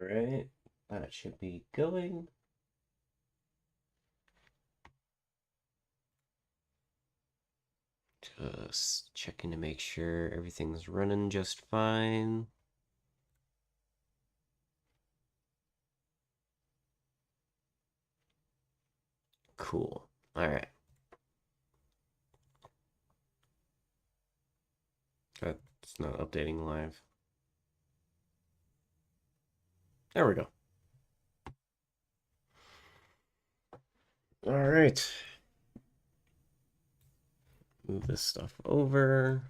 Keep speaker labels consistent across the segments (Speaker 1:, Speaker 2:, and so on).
Speaker 1: Alright, that should be going. Just checking to make sure everything's running just fine. Cool. Alright. That's not updating live. There we go. All right. Move this stuff over.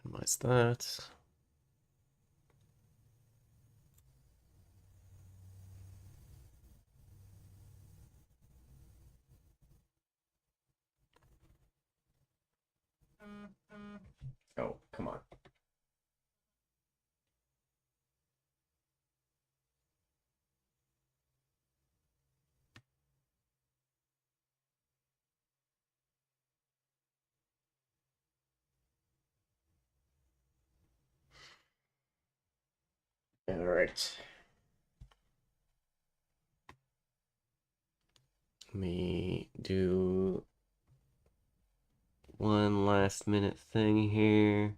Speaker 1: Minimize that. Oh, come on. All right. Let me do one last minute thing here.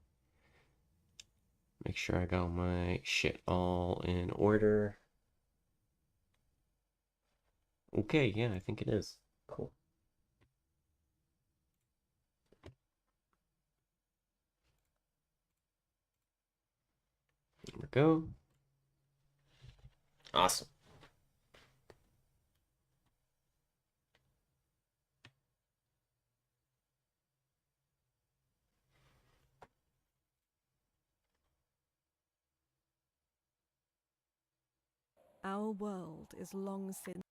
Speaker 1: Make sure I got my shit all in order. Okay, yeah, I think it is. Cool. There we go. Awesome.
Speaker 2: Our world is long since.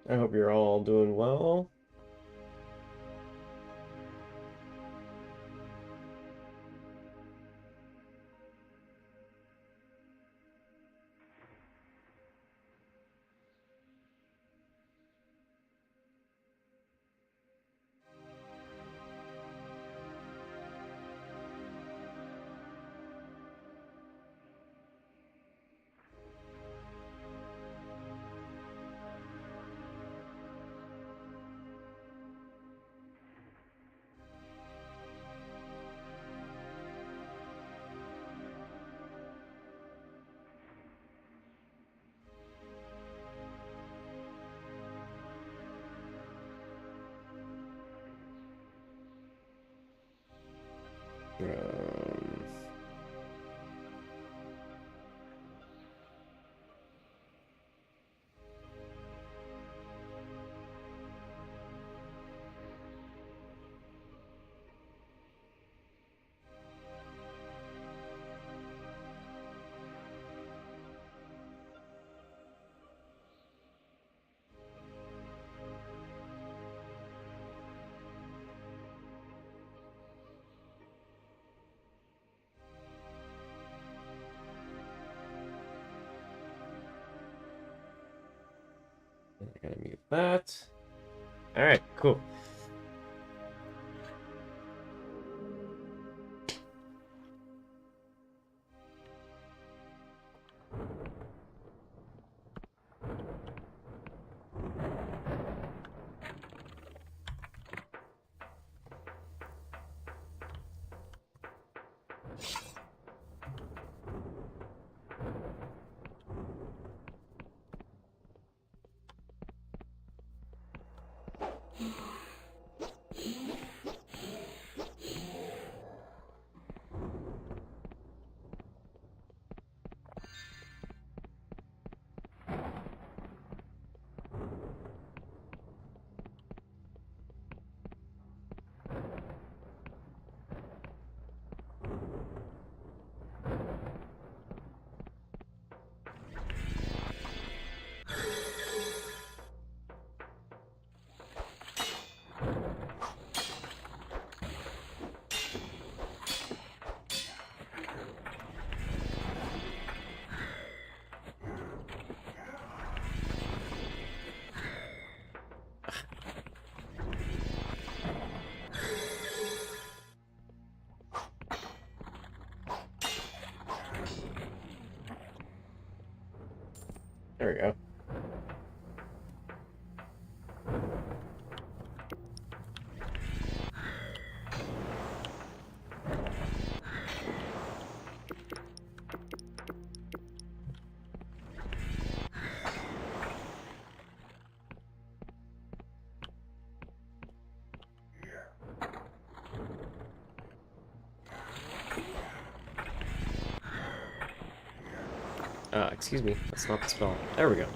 Speaker 1: I hope you're all doing well. Um, I gotta mute that. All right, cool. There we go. Excuse me, that's not the spell. There we go.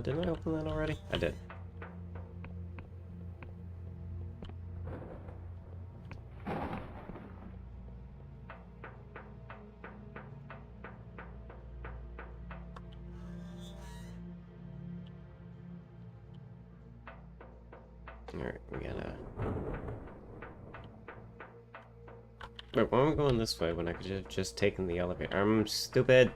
Speaker 1: Didn't I open that already? I did. Alright, we gotta... Wait, why am I going this way when I could have just taken the elevator? I'm stupid!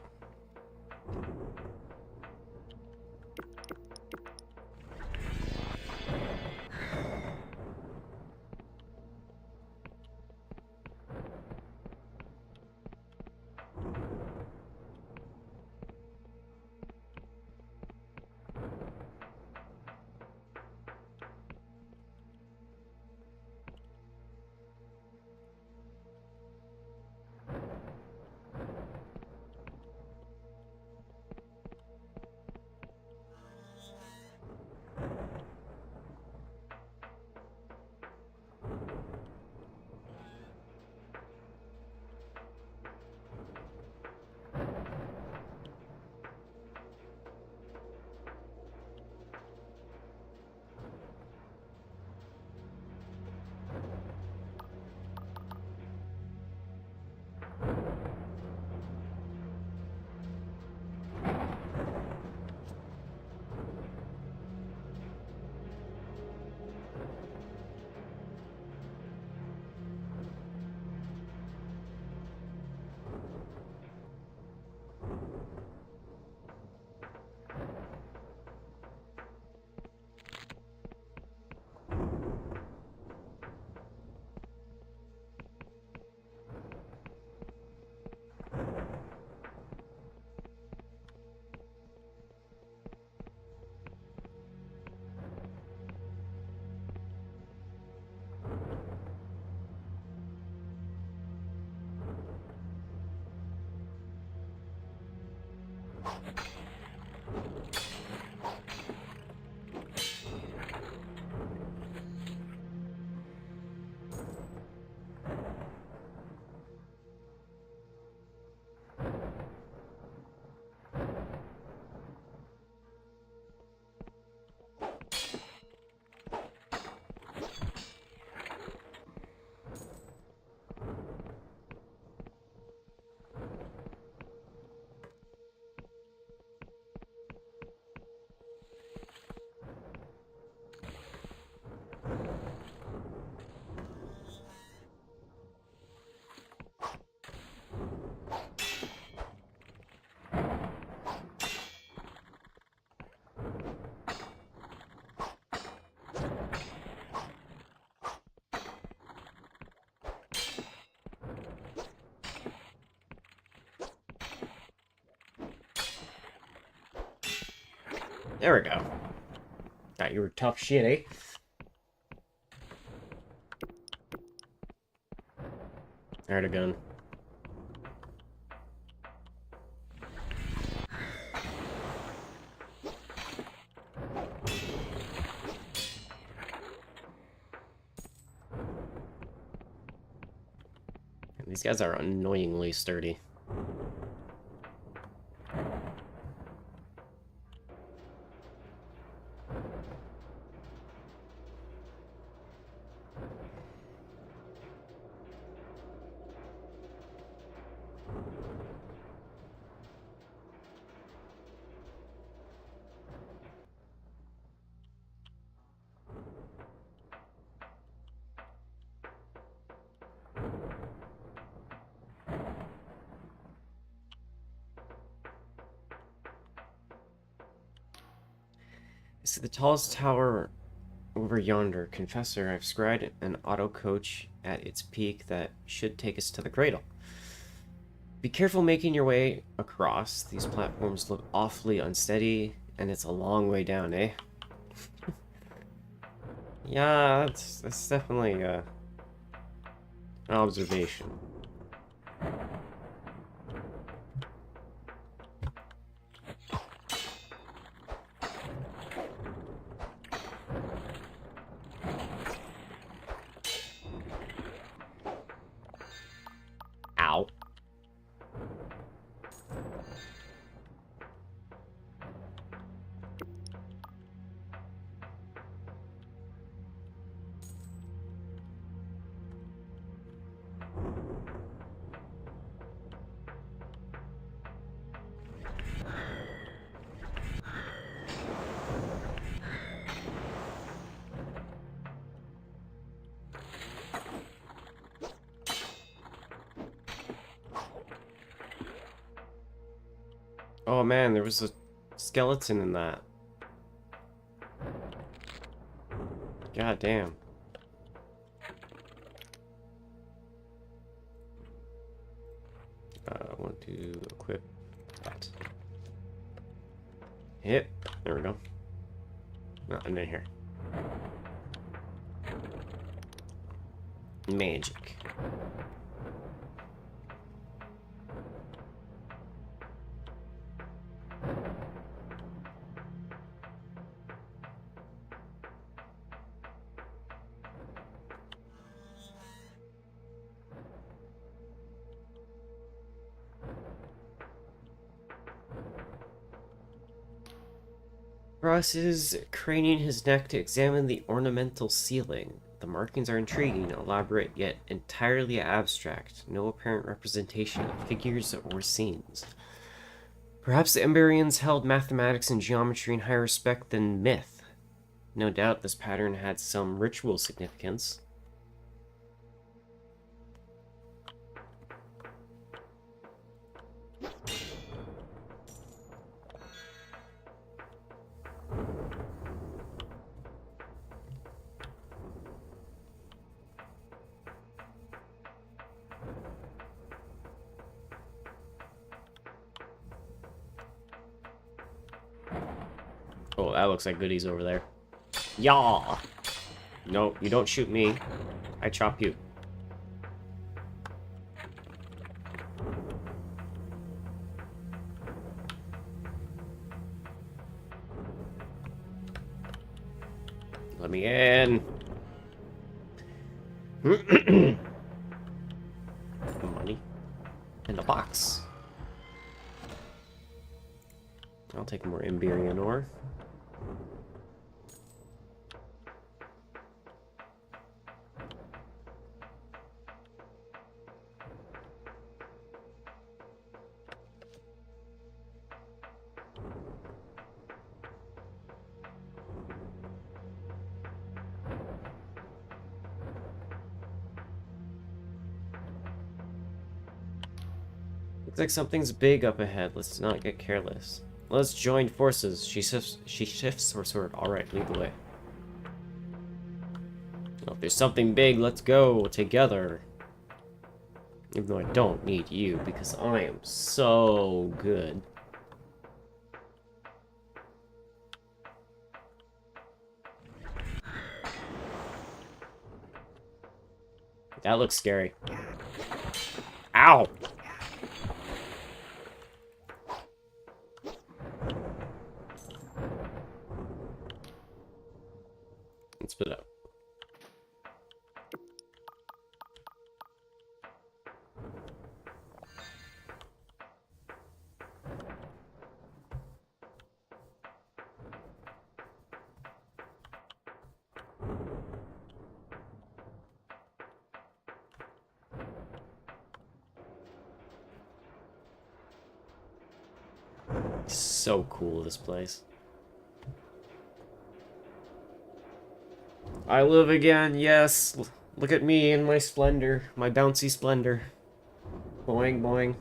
Speaker 1: There we go. Thought you were tough shit, eh? Alright, a gun. These guys are annoyingly sturdy. I see the tallest tower over yonder. Confessor, I've scried an auto coach at its peak that should take us to the cradle. Be careful making your way across. These platforms look awfully unsteady, and it's a long way down, eh? Yeah, that's definitely an observation. Ow. Oh man, there was a skeleton in that. God damn. I want to equip that. Hit. There we go. Nothing in here. Magic. Ross is craning his neck to examine the ornamental ceiling. The markings are intriguing, elaborate yet entirely abstract. No apparent representation of figures or scenes. Perhaps the Emberians held mathematics and geometry in higher respect than myth. No doubt this pattern had some ritual significance. Oh, that looks like goodies over there. Yaw! No, you don't shoot me. I chop you. Let me in. Money. And a box. I'll take more Emberian ore. Looks like something's big up ahead. Let's not get careless. Let's join forces. She shifts her sword. Alright, lead the way. Well, if there's something big, let's go together. Even though I don't need you, because I am so good. That looks scary. Ow! Let's spit up. So cool, this place. I live again, yes. Look at me in my splendor, my bouncy splendor. Boing, boing.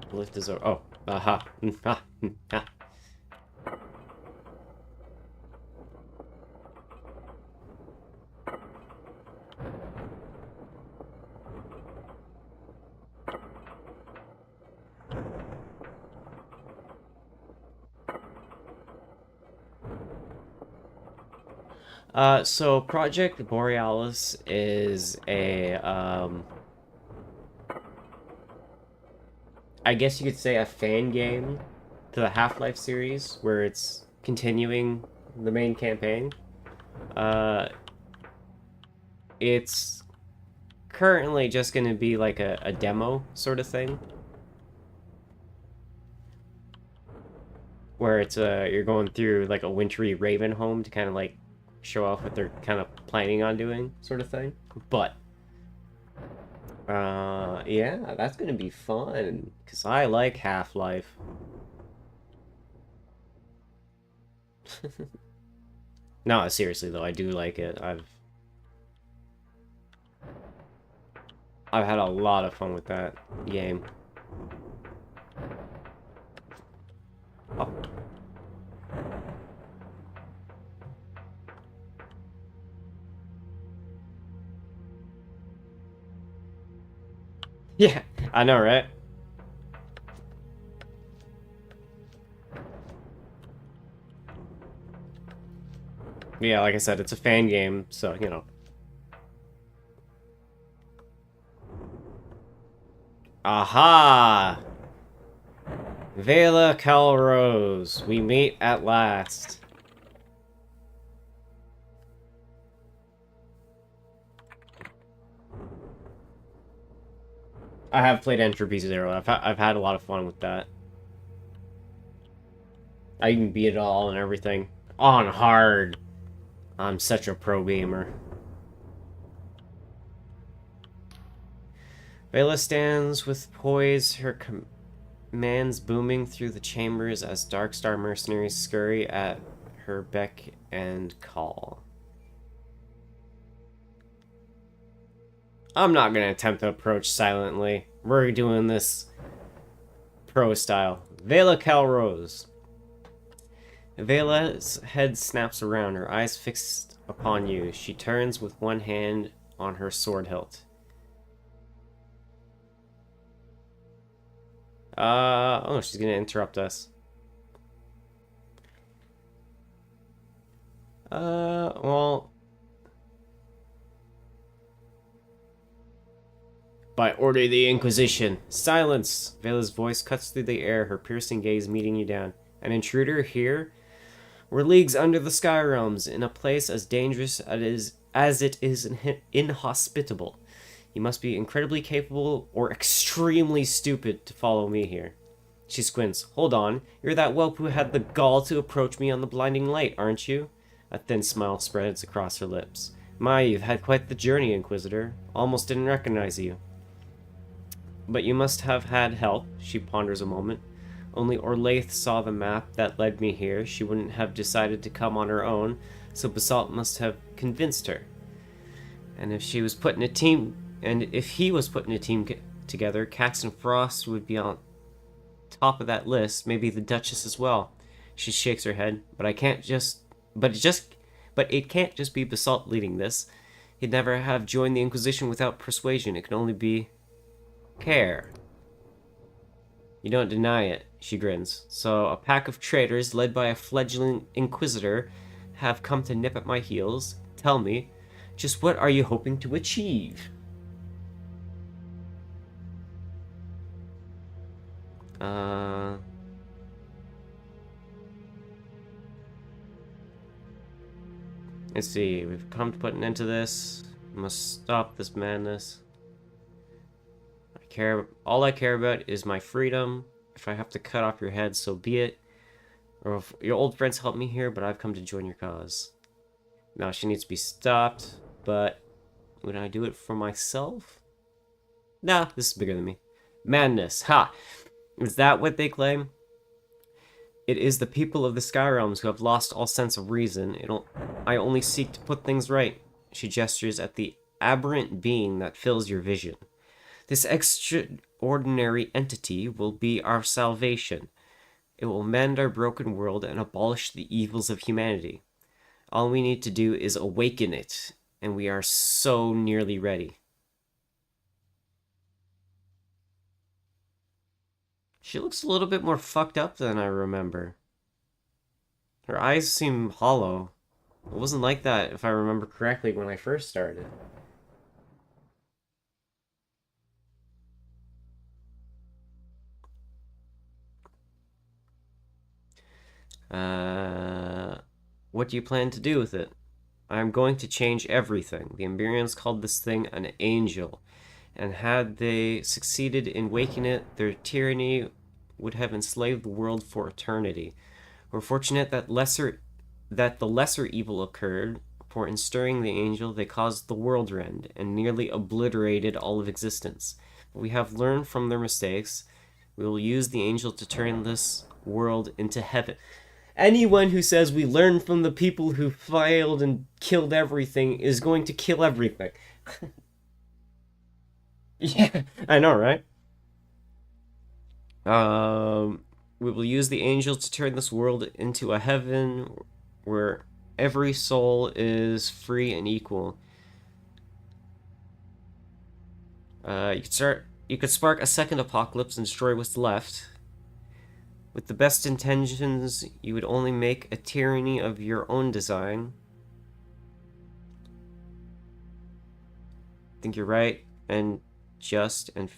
Speaker 1: The lift is over. Oh, aha. So Project Borealis is a, I guess you could say a fan game to the Half-Life series, where it's continuing the main campaign. Uh, it's currently just going to be like a demo sort of thing, where it's you're going through like a wintry raven home to kind of like show off what they're kind of planning on doing, sort of thing. But yeah, that's gonna be fun because I like Half-Life. No, seriously though, I do like it. I've had a lot of fun with that game. Oh. Yeah, I know, right? Yeah, like I said, it's a fan game, so, you know. Aha! Vela Calrose, we meet at last. I have played Entropy Zero. I've had a lot of fun with that. I even beat it all and everything. On hard. I'm such a pro gamer. Vela stands with poise, her commands booming through the chambers as Darkstar mercenaries scurry at her beck and call. I'm not gonna attempt to approach silently. We're doing this pro style. Vela Calrose. Vela's head snaps around, her eyes fixed upon you. She turns with one hand on her sword hilt. Oh, she's gonna interrupt us. Well... By order of the Inquisition. Silence! Vela's voice cuts through the air, her piercing gaze meeting you down. An intruder here? We're leagues under the Sky Realms, in a place as dangerous as it is inhospitable. You must be incredibly capable or extremely stupid to follow me here. She squints. Hold on, you're that whelp who had the gall to approach me on the blinding light, aren't you? A thin smile spreads across her lips. My, you've had quite the journey, Inquisitor. Almost didn't recognize you. But you must have had help, she ponders a moment. Only Orlaith saw the map that led me here. She wouldn't have decided to come on her own, so Basalt must have convinced her. And if he was putting a team together, Caxton Frost would be on top of that list, maybe the Duchess as well. She shakes her head. But it can't just be Basalt leading this. He'd never have joined the Inquisition without persuasion. It can only be care. You don't deny it, she grins. So a pack of traitors led by a fledgling Inquisitor have come to nip at my heels. Tell me, just what are you hoping to achieve? Let's see, we've come to put an end to this. We must stop this madness. All I care about is my freedom, If I have to cut off your head, so be it. Or if your old friends help me here, but I've come to join your cause. Now, she needs to be stopped, but would I do it for myself? Nah, this is bigger than me. Madness, ha! Is that what they claim? It is the people of the Sky Realms who have lost all sense of reason. I only seek to put things right. She gestures at the aberrant being that fills your vision. This extraordinary entity will be our salvation. It will mend our broken world and abolish the evils of humanity. All we need to do is awaken it, and we are so nearly ready. She looks a little bit more fucked up than I remember. Her eyes seem hollow. It wasn't like that, if I remember correctly, when I first started. What do you plan to do with it? I'm going to change everything. The Emberians called this thing an angel, and had they succeeded in waking it, their tyranny would have enslaved the world for eternity. We're fortunate that the lesser evil occurred, for in stirring the angel they caused the world rend and nearly obliterated all of existence. But we have learned from their mistakes. We will use the angel to turn this world into heaven. Anyone who says we learned from the people who failed and killed everything is going to kill everything. Yeah, I know, right? We will use the angel to turn this world into a heaven where every soul is free and equal. You could spark a second apocalypse and destroy what's left. With the best intentions, you would only make a tyranny of your own design. I think you're right, and just and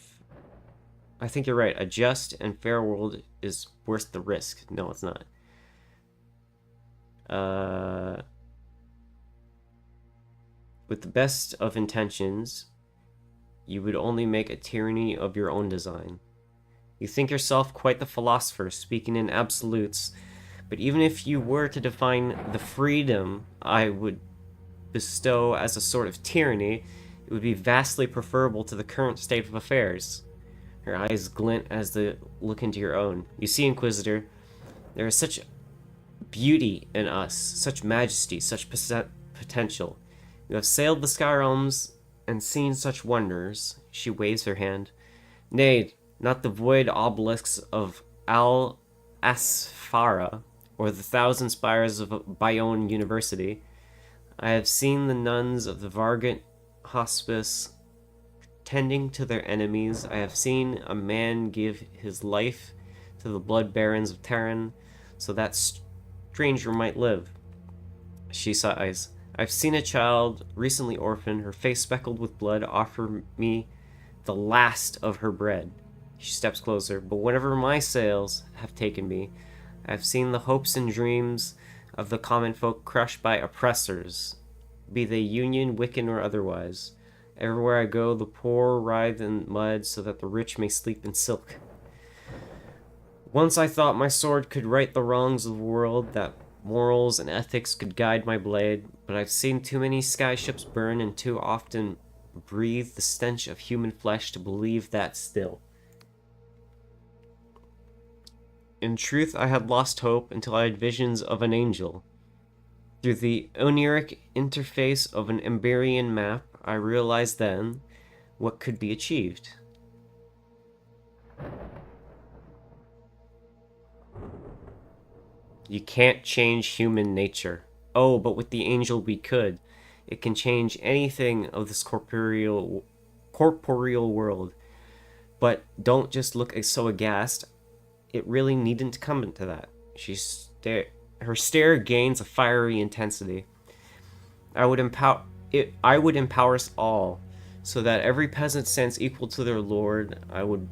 Speaker 1: I think you're right. A just and fair world is worth the risk. No, it's not. With the best of intentions, you would only make a tyranny of your own design. You think yourself quite the philosopher, speaking in absolutes, but even if you were to define the freedom I would bestow as a sort of tyranny, it would be vastly preferable to the current state of affairs. Her eyes glint as they look into your own. You see, Inquisitor, there is such beauty in us, such majesty, such potential. You have sailed the Sky Realms and seen such wonders. She waves her hand. Nay, not the void obelisks of Al Asfara or the thousand spires of Bayonne University. I have seen the nuns of the Vargant Hospice tending to their enemies. I have seen a man give his life to the blood barons of Terran so that stranger might live. She sighs. I've seen a child, recently orphaned, her face speckled with blood, offer me the last of her bread. She steps closer. But whenever my sails have taken me, I've seen the hopes and dreams of the common folk crushed by oppressors, be they Union, Wiccan, or otherwise. Everywhere I go, the poor writhe in mud so that the rich may sleep in silk. Once I thought my sword could right the wrongs of the world, that morals and ethics could guide my blade, but I've seen too many skyships burn and too often breathe the stench of human flesh to believe that still. In truth, I had lost hope until I had visions of an angel. Through the Oneric interface of an Emberian map, I realized then what could be achieved. You can't change human nature. Oh, but with the angel we could. It can change anything of this corporeal world. But don't just look so aghast. It really needn't come into that. Her stare gains a fiery intensity. I would empower us all, so that every peasant stands equal to their lord. I would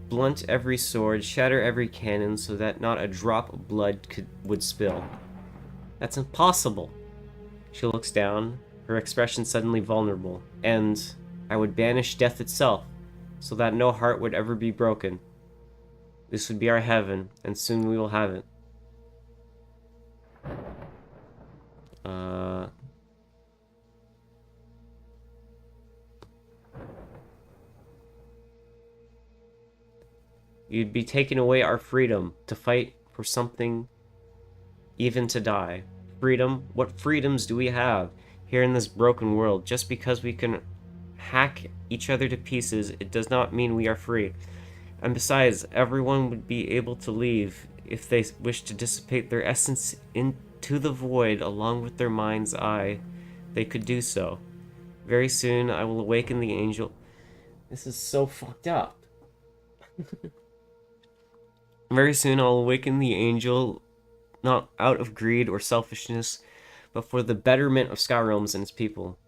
Speaker 1: blunt every sword, shatter every cannon, so that not a drop of blood would spill. That's impossible. She looks down, her expression suddenly vulnerable. And I would banish death itself, so that no heart would ever be broken. This would be our heaven, and soon we will have it. You'd be taking away our freedom to fight for something, even to die. Freedom? What freedoms do we have here in this broken world? Just because we can hack each other to pieces, it does not mean we are free. And besides, everyone would be able to leave if they wish to dissipate their essence into the void along with their mind's eye. They could do so. Very soon, I will awaken the angel. This is so fucked up. Very soon, I'll awaken the angel, not out of greed or selfishness, but for the betterment of Skyrealms and its people.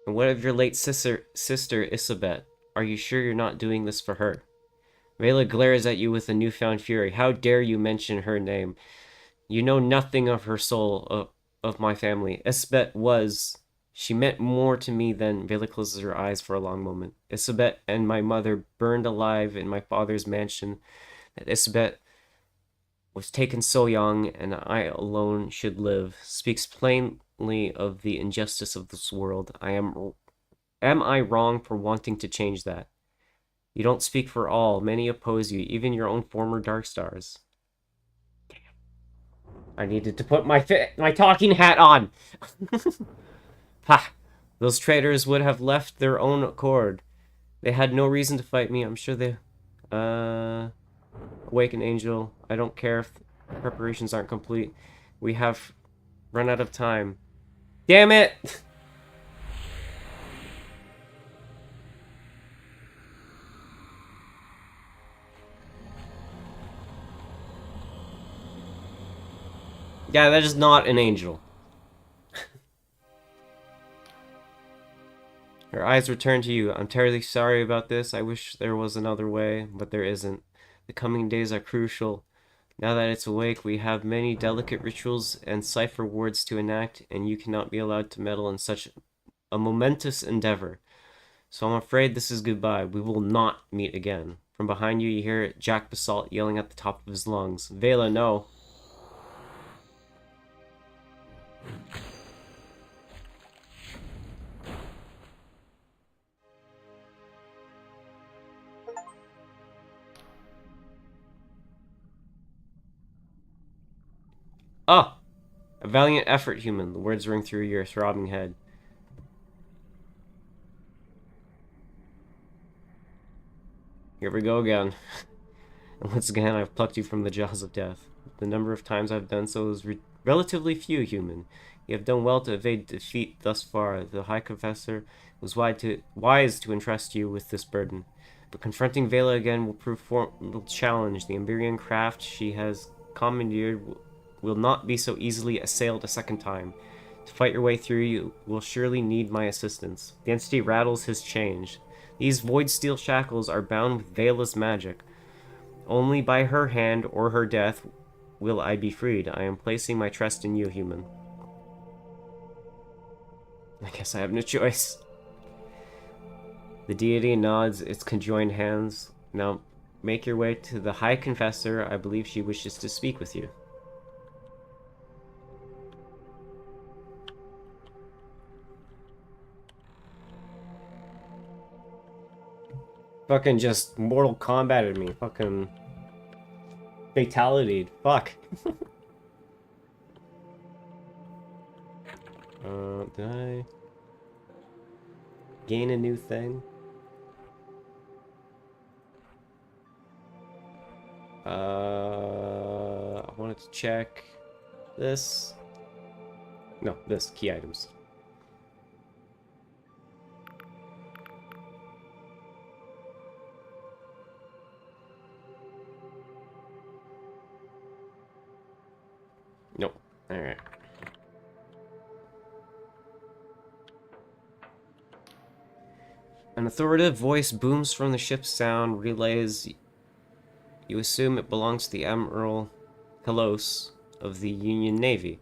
Speaker 1: And what of your late sister Isabet? Are you sure you're not doing this for her? Vela glares at you with a newfound fury. How dare you mention her name? You know nothing of her soul, of my family. Isabet was... She meant more to me than... Vela closes her eyes for a long moment. Isabet and my mother burned alive in my father's mansion. That Isabet was taken so young, and I alone should live. Speaks plainly of the injustice of this world. Am I wrong for wanting to change that? You don't speak for all. Many oppose you, even your own former Darkstars. Damn. I needed to put my talking hat on. Ha! Those traitors would have left their own accord. They had no reason to fight me. I'm sure they... Awaken Angel. I don't care if preparations aren't complete. We have run out of time. Damn it! Yeah, that is not an angel. Her eyes return to you. I'm terribly sorry about this. I wish there was another way, but there isn't. The coming days are crucial. Now that it's awake, we have many delicate rituals and cipher words to enact, and you cannot be allowed to meddle in such a momentous endeavor. So I'm afraid this is goodbye. We will not meet again. From behind you, you hear Jack Basalt yelling at the top of his lungs. Vela, no. Ah! A valiant effort, human. The words ring through your throbbing head. Here we go again. And once again, I've plucked you from the jaws of death. The number of times I've done so is relatively few, human. You have done well to evade defeat thus far. The High Confessor was wise to entrust you with this burden. But confronting Vela again will challenge. The Emberian craft she has commandeered will not be so easily assailed a second time. To fight your way through, you will surely need my assistance. The entity rattles his change. These void steel shackles are bound with Vela's magic. Only by her hand or her death will I be freed. I am placing my trust in you, human. I guess I have no choice. The deity nods its conjoined hands. Now, make your way to the High Confessor. I believe she wishes to speak with you. Fucking just Mortal Kombated me. Fucking fatality. Fuck. Did I gain a new thing? I wanted to check this. No, this. Key items. Nope. Alright. An authoritative voice booms from the ship's sound, relays. You assume it belongs to the Admiral Helos of the Union Navy.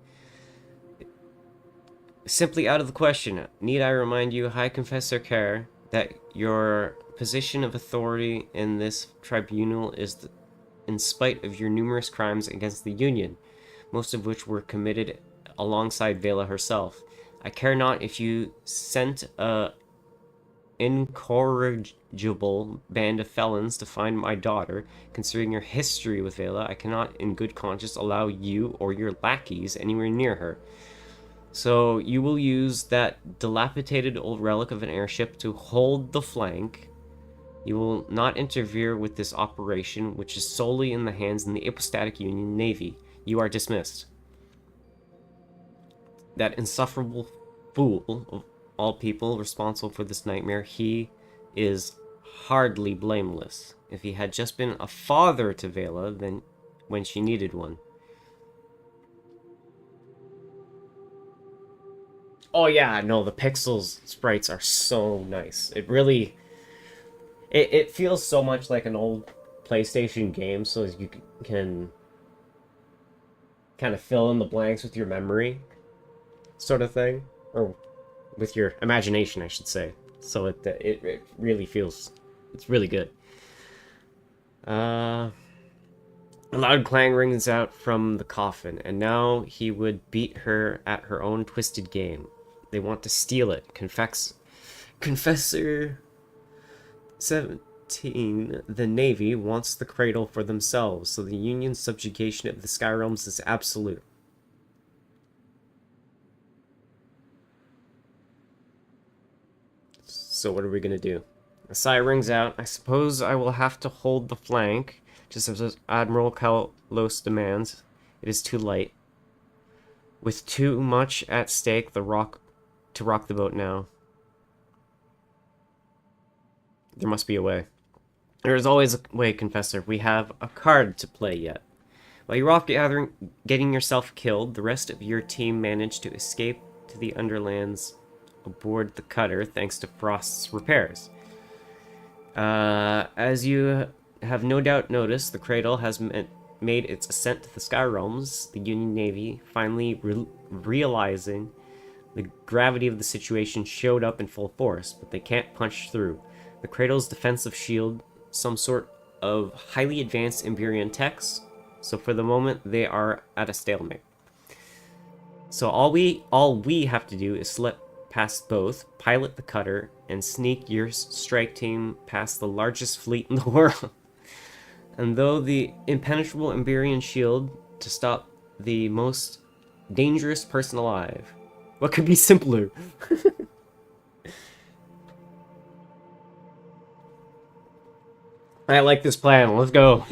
Speaker 1: Simply out of the question. Need I remind you, High Confessor Kerr, that your position of authority in this tribunal is in spite of your numerous crimes against the Union, most of which were committed alongside Vela herself. I care not if you sent a incorrigible band of felons to find my daughter. Considering your history with Vela, I cannot in good conscience allow you or your lackeys anywhere near her. So you will use that dilapidated old relic of an airship to hold the flank. You will not interfere with this operation, which is solely in the hands of the Apostatic Union Navy. You are dismissed. That insufferable fool of all people responsible for this nightmare, he is hardly blameless. If he had just been a father to Vela, then when she needed one. Oh yeah, no, the pixels sprites are so nice. It really, it feels so much like an old PlayStation game, so you can kind of fill in the blanks with your memory, sort of thing, or with your imagination, I should say. So it really feels, it's really good. A loud clang rings out from the coffin, and now he would beat her at her own twisted game. They want to steal it. Confessor 17, the Navy, wants the cradle for themselves, so the Union's subjugation of the Sky Realms is absolute. So what are we gonna do? A sigh rings out. I suppose I will have to hold the flank, just as Admiral Kalos demands. It is too late. With too much at stake, to rock the boat now. There must be a way. There is always a way, Confessor. We have a card to play yet. While you're off getting yourself killed, the rest of your team managed to escape to the underlands aboard the cutter thanks to Frost's repairs. As you have no doubt noticed, the Cradle has made its ascent to the Sky Realms, the Union Navy, finally realizing the gravity of the situation, showed up in full force, but they can't punch through. The Cradle's defensive shield, some sort of highly advanced Emberian techs, so for the moment they are at a stalemate. So all we have to do is slip past both, pilot the cutter, and sneak your strike team past the largest fleet in the world. And though the impenetrable Emberian shield to stop the most dangerous person alive, what could be simpler? I like this plan. Let's go.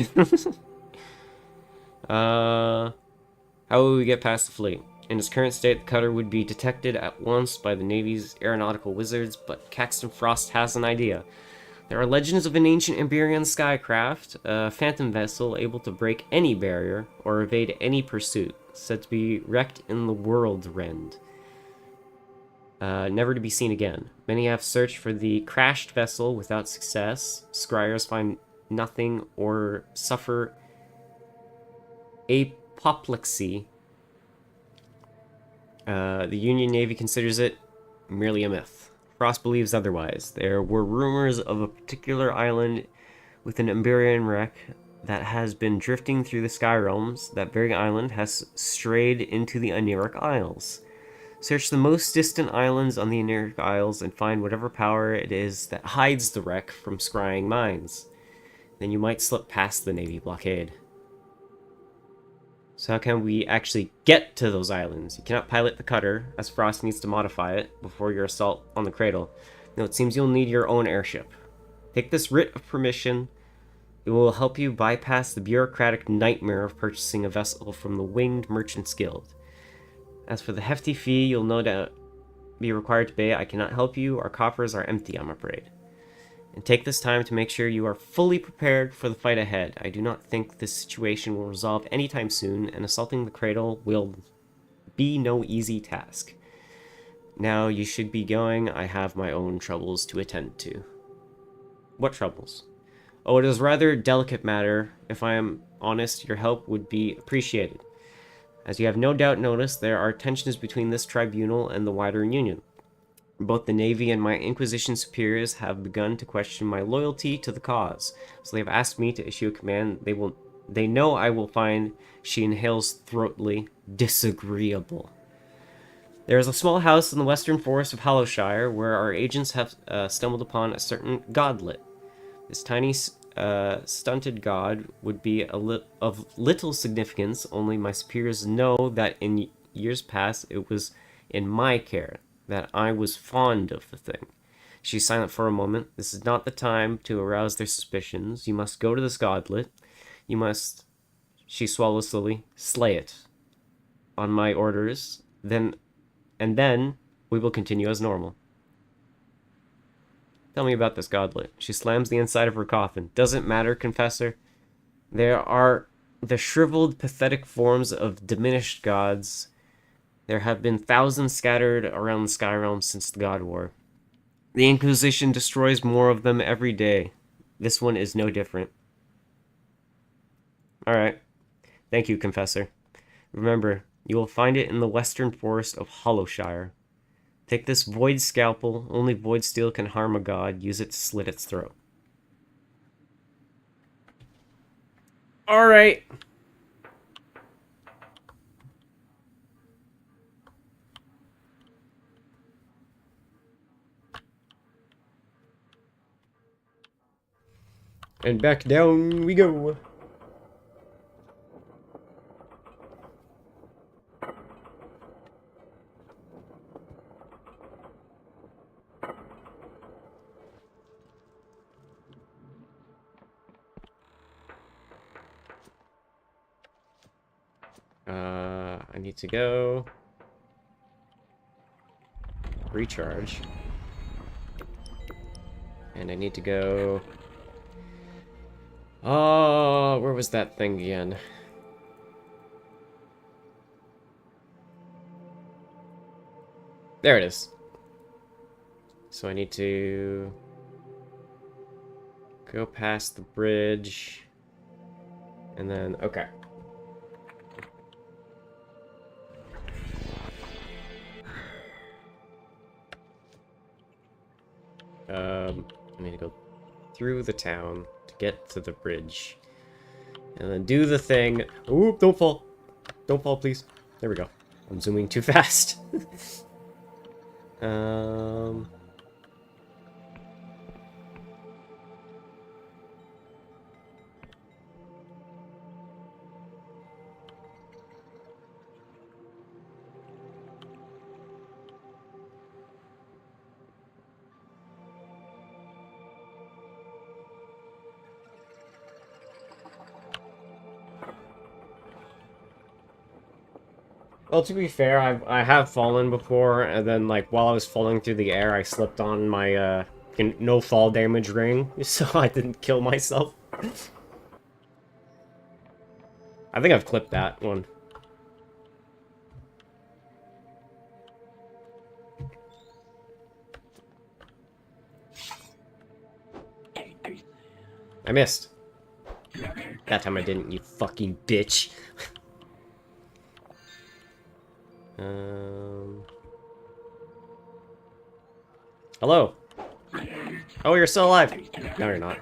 Speaker 1: How will we get past the fleet? In its current state, the cutter would be detected at once by the Navy's aeronautical wizards, but Caxton Frost has an idea. There are legends of an ancient Emberian skycraft, a phantom vessel able to break any barrier or evade any pursuit, said to be wrecked in the World Rend. Never to be seen again. Many have searched for the crashed vessel without success. Scryers find nothing or suffer apoplexy. The Union Navy considers it merely a myth. Frost believes otherwise. There were rumors of a particular island with an Emberian wreck that has been drifting through the Sky Realms. That very island has strayed into the Oneric Isles. Search the most distant islands on the Oneric Isles and find whatever power it is that hides the wreck from scrying minds. Then you might slip past the Navy blockade. So how can we actually get to those islands? You cannot pilot the cutter, as Frost needs to modify it before your assault on the Cradle. No, it seems you'll need your own airship. Take this writ of permission. It will help you bypass the bureaucratic nightmare of purchasing a vessel from the Winged Merchants Guild. As for the hefty fee you'll no doubt be required to pay, I cannot help you. Our coffers are empty, I'm afraid. And take this time to make sure you are fully prepared for the fight ahead. I do not think this situation will resolve anytime soon, and assaulting the Cradle will be no easy task. Now you should be going. I have my own troubles to attend to. What troubles? Oh, it is rather delicate matter. If I am honest, your help would be appreciated. As you have no doubt noticed, there are tensions between this tribunal and the wider Union. Both the Navy and my Inquisition superiors have begun to question my loyalty to the cause, so they have asked me to issue a command they know I will find, she inhales throatily, disagreeable. There is a small house in the western forest of Hollowshire where our agents have stumbled upon a certain godlet. This tiny, stunted god would be of little significance, only my superiors know that in years past it was in my care, that I was fond of the thing. She's silent for a moment. This is not the time to arouse their suspicions. You must go to this godlet. You must, she swallows slowly, slay it. On my orders. Then we will continue as normal. Tell me about this godlet. She slams the inside of her coffin. Doesn't matter, Confessor. There are the shriveled, pathetic forms of diminished gods. There have been thousands scattered around the Sky Realm since the God War. The Inquisition destroys more of them every day. This one is no different. Alright. Thank you, Confessor. Remember, you will find it in the western forest of Hollowshire. Take this void scalpel. Only void steel can harm a god. Use it to slit its throat. Alright. And back down we go. I need to go recharge. And I need to go... Oh, where was that thing again? There it is. So I need to go past the bridge. And then, okay. I need to go through the town to get to the bridge. And then do the thing. Oop, don't fall. Don't fall, please. There we go. I'm zooming too fast. Well, to be fair, I have fallen before, and then, like, while I was falling through the air, I slipped on my, no fall damage ring, so I didn't kill myself. I think I've clipped that one. I missed. That time I didn't, you fucking bitch. Hello. Oh, you're still alive. No, you're not.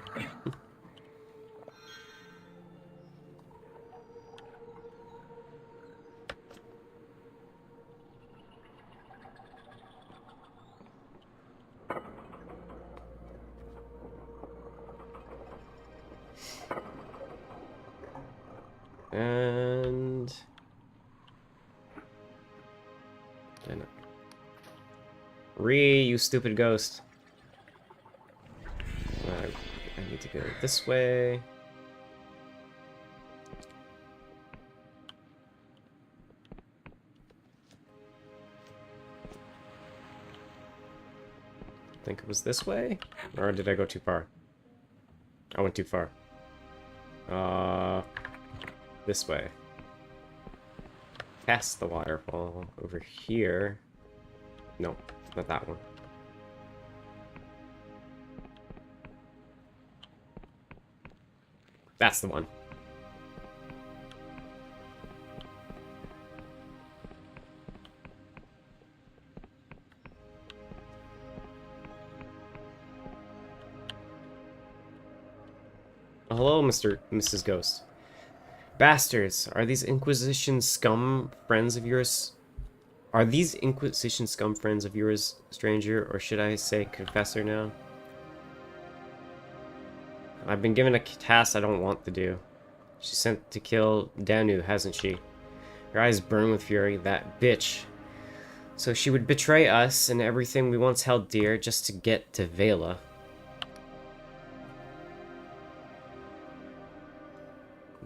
Speaker 1: And... you stupid ghost. I need to go this way. I think it was this way? Or did I go too far? I went too far. This way. Past the waterfall. Over here. No, not that one. That's the one. Hello, Mrs. Ghost. Bastards! Are these Inquisition scum friends of yours? Are these Inquisition scum friends of yours, stranger, or should I say confessor now? I've been given a task I don't want to do. She's sent to kill Danu, hasn't she? Her eyes burn with fury. That bitch. So she would betray us and everything we once held dear just to get to Vela.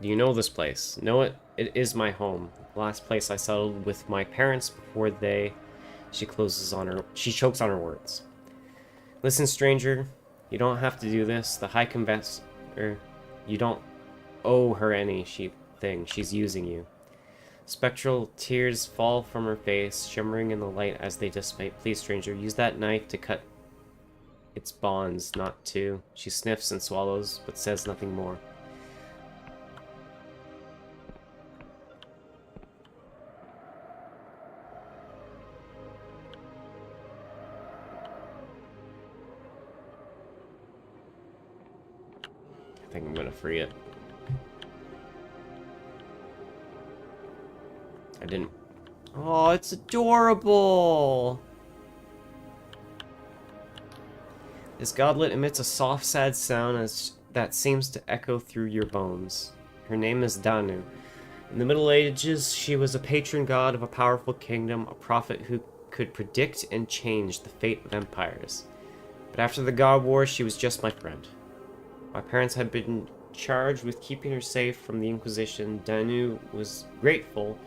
Speaker 1: Do you know this place? Know it? It is my home. The last place I settled with my parents before they... She chokes on her words. Listen, stranger. You don't have to do this. The High Confessor... You don't owe her anything. She's using you. Spectral tears fall from her face, shimmering in the light as they dissipate. Please, stranger, use that knife to cut its bonds, not to. She sniffs and swallows, but says nothing more. I think I'm gonna free it. I didn't. Oh, it's adorable! This godlet emits a soft, sad sound that seems to echo through your bones. Her name is Danu. In the Middle Ages, she was a patron god of a powerful kingdom, a prophet who could predict and change the fate of empires. But after the God War, she was just my friend. My parents had been charged with keeping her safe from the Inquisition. Danu was grateful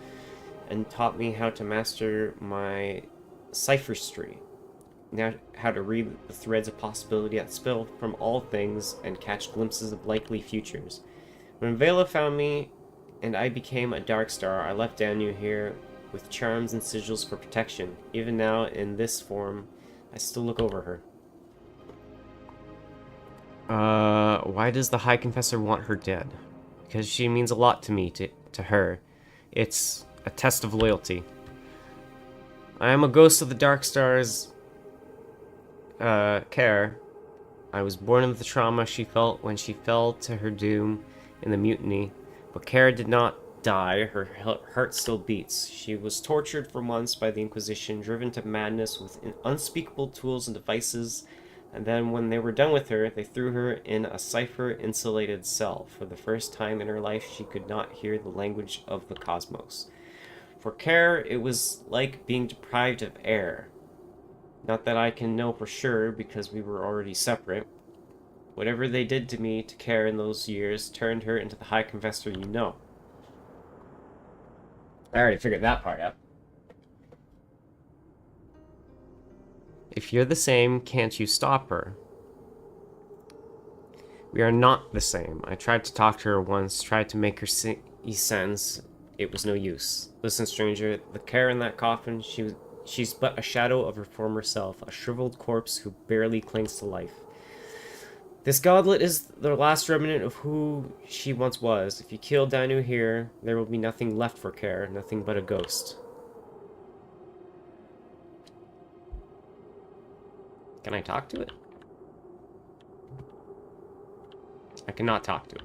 Speaker 1: and taught me how to master my cipherstry. Now how to read the threads of possibility that spill from all things and catch glimpses of likely futures. When Vela found me and I became a Dark Star, I left Danu here with charms and sigils for protection. Even now, in this form, I still look over her. Why does the High Confessor want her dead? Because she means a lot to me, to her. It's a test of loyalty. I am a ghost of the Dark Star's care. I was born of the trauma she felt when she fell to her doom in the mutiny, but Kara did not die. Her heart still beats. She was tortured for months by the Inquisition, driven to madness with unspeakable tools and devices, and then when they were done with her, they threw her in a cipher-insulated cell. For the first time in her life, she could not hear the language of the cosmos. For Kara, it was like being deprived of air. Not that I can know for sure, because we were already separate. Whatever they did to me, to Kara in those years, turned her into the High Confessor you know. I already figured that part out. If you're the same, can't you stop her? We are not the same. I tried to talk to her once, tried to make her see sense. It was no use. Listen, stranger, the Kara in that coffin, she's but a shadow of her former self, a shriveled corpse who barely clings to life. This godlet is the last remnant of who she once was. If you kill Danu here, there will be nothing left for Kara, nothing but a ghost. Can I talk to it? I cannot talk to it.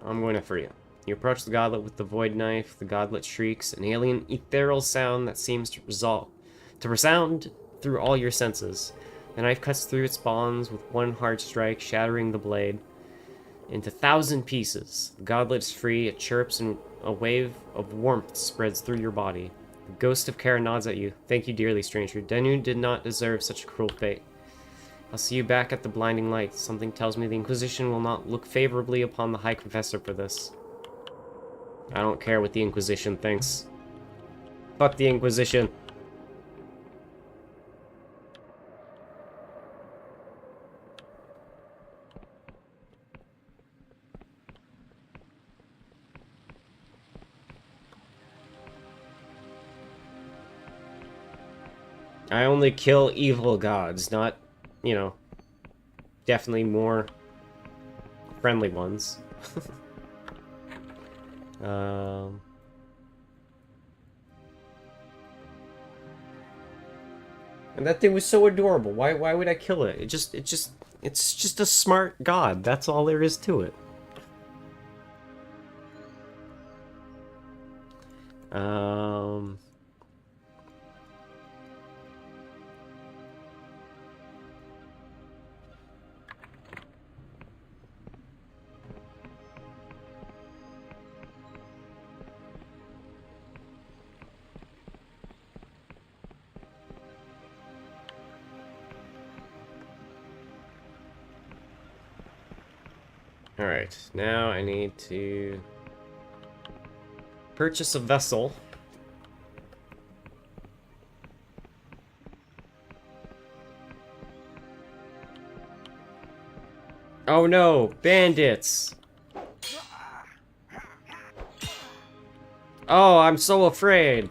Speaker 1: I'm going to free it. You approach the godlet with the void knife. The godlet shrieks, an alien ethereal sound that seems to resound through all your senses. The knife cuts through its bonds with one hard strike, shattering the blade into 1,000 pieces. The godlet is free. It chirps, and a wave of warmth spreads through your body. The ghost of Kara nods at you. Thank you dearly, stranger. Danu did not deserve such a cruel fate. I'll see you back at the blinding light. Something tells me the Inquisition will not look favorably upon the High Confessor for this. I don't care what the Inquisition thinks. Fuck the Inquisition. I only kill evil gods, not, you know, definitely more friendly ones. Um... And that thing was so adorable. Why would I kill it? It's just a smart god. That's all there is to it. Um. Alright, now I need to purchase a vessel. Oh no, bandits! Oh, I'm so afraid!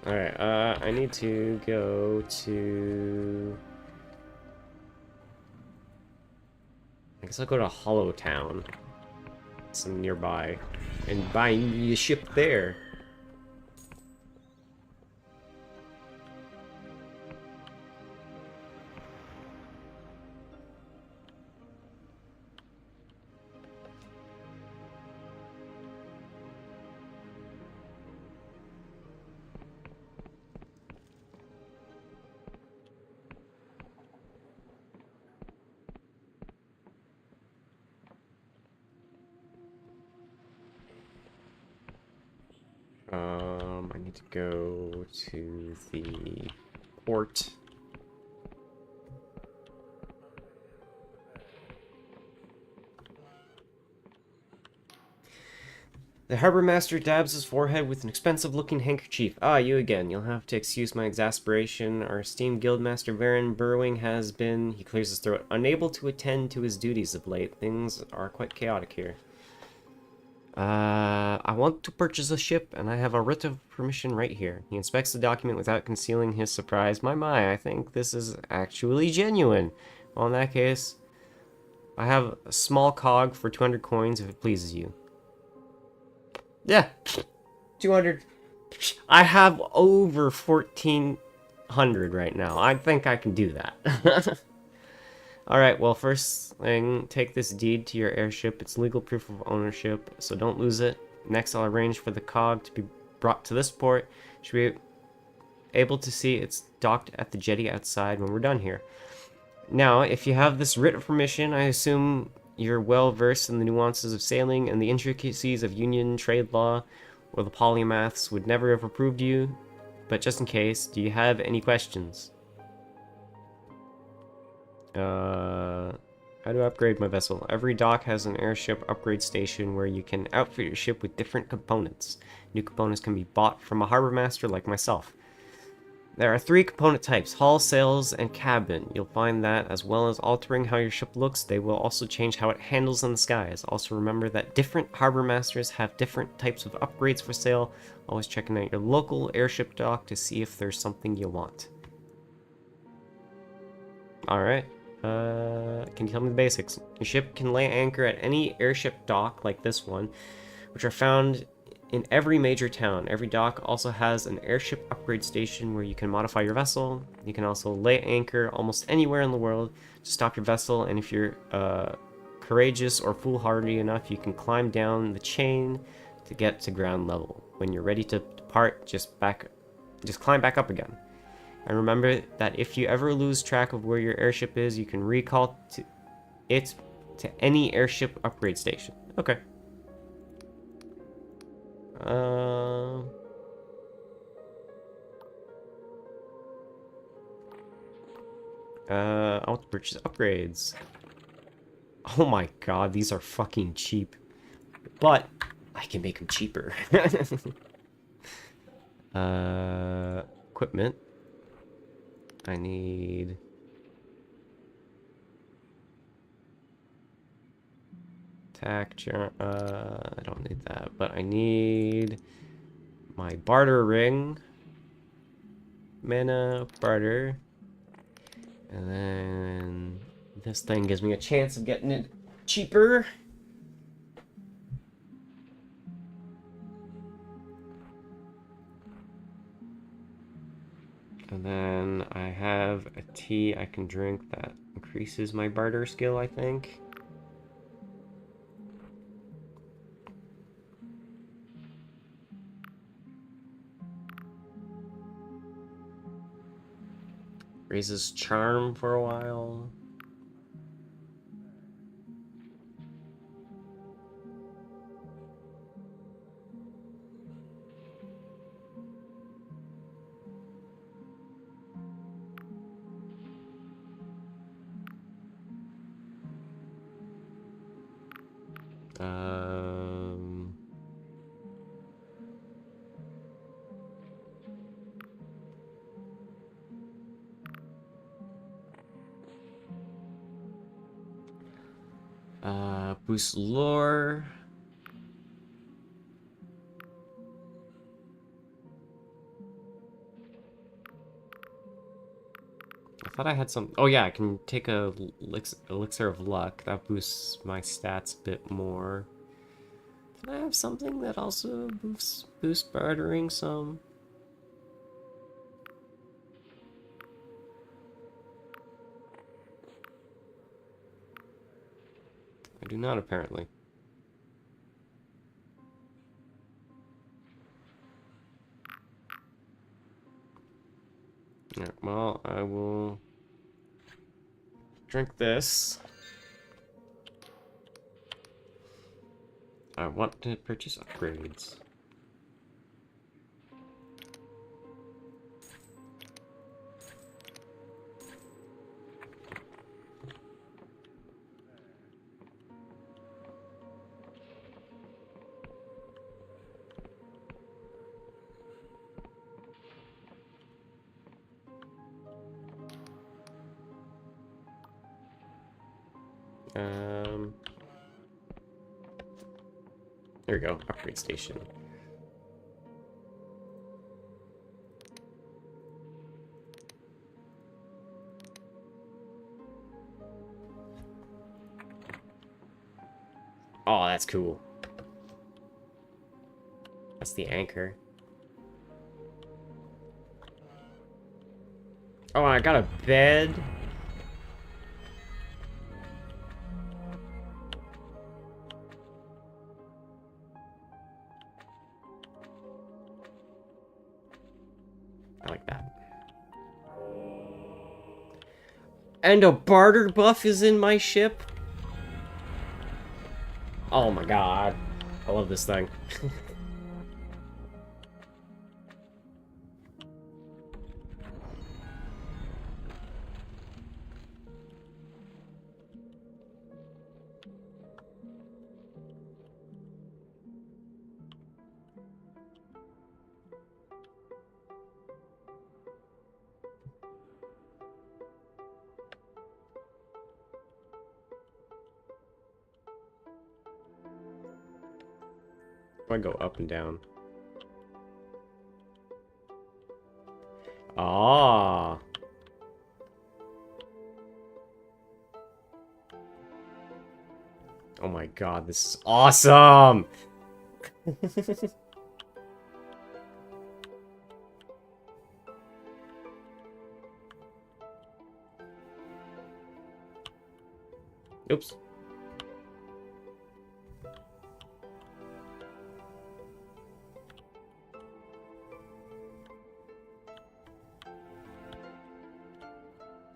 Speaker 1: Alright, I need to go to... I guess I'll go to Hollow Town. Some nearby. And buy me a ship there. I need to go to the port. The harbor master dabs his forehead with an expensive-looking handkerchief. Ah, you again. You'll have to excuse my exasperation. Our esteemed guildmaster Varen Burrowing has been, he clears his throat, unable to attend to his duties of late. Things are quite chaotic here. I want to purchase a ship, and I have a writ of permission right here. He inspects the document without concealing his surprise. My, I think this is actually genuine. Well, in that case, I have a small cog for 200 coins if it pleases you. Yeah, 200. I have over 1,400 right now. I think I can do that. Alright, well, first thing, take this deed to your airship. It's legal proof of ownership, so don't lose it. Next, I'll arrange for the cog to be brought to this port. Should be able to see it's docked at the jetty outside when we're done here. Now, if you have this writ of permission, I assume you're well versed in the nuances of sailing and the intricacies of union trade law, or the polymaths would never have approved you. But just in case, do you have any questions? How to upgrade my vessel. Every dock has an airship upgrade station where you can outfit your ship with different components. New components can be bought from a harbor master like myself. There are 3 component types, hull, sails, and cabin. You'll find that, as well as altering how your ship looks, they will also change how it handles in the skies. Also remember that different harbor masters have different types of upgrades for sale. Always checking out your local airship dock to see if there's something you want. Alright. Can you tell me the basics? Your ship can lay anchor at any airship dock, like this one, which are found in every major town. Every dock also has an airship upgrade station where you can modify your vessel. You can also lay anchor almost anywhere in the world to stop your vessel, and if you're courageous or foolhardy enough, you can climb down the chain to get to ground level. When you're ready to depart, just climb back up again. And remember that if you ever lose track of where your airship is, you can recall it to any airship upgrade station. Okay. I want to purchase upgrades. Oh my god, these are fucking cheap. But I can make them cheaper. Equipment. I need... I don't need that, but I need my barter ring. Mana, barter. And then this thing gives me a chance of getting it cheaper. And then I have a tea I can drink that increases my barter skill, I think. Raises charm for a while. Um, boost lore. I thought I had some. Oh yeah, I can take a elixir of luck. That boosts my stats a bit more. Can I have something that also boosts bartering some? I do not, apparently. Alright, well, I will drink this. I want to purchase upgrades. There we go, upgrade station. Oh, that's cool. That's the anchor. Oh, I got a bed. I like that. And a barter buff is in my ship? Oh my god. I love this thing. I go up and down. Ah. Oh my god, this is awesome! Oops.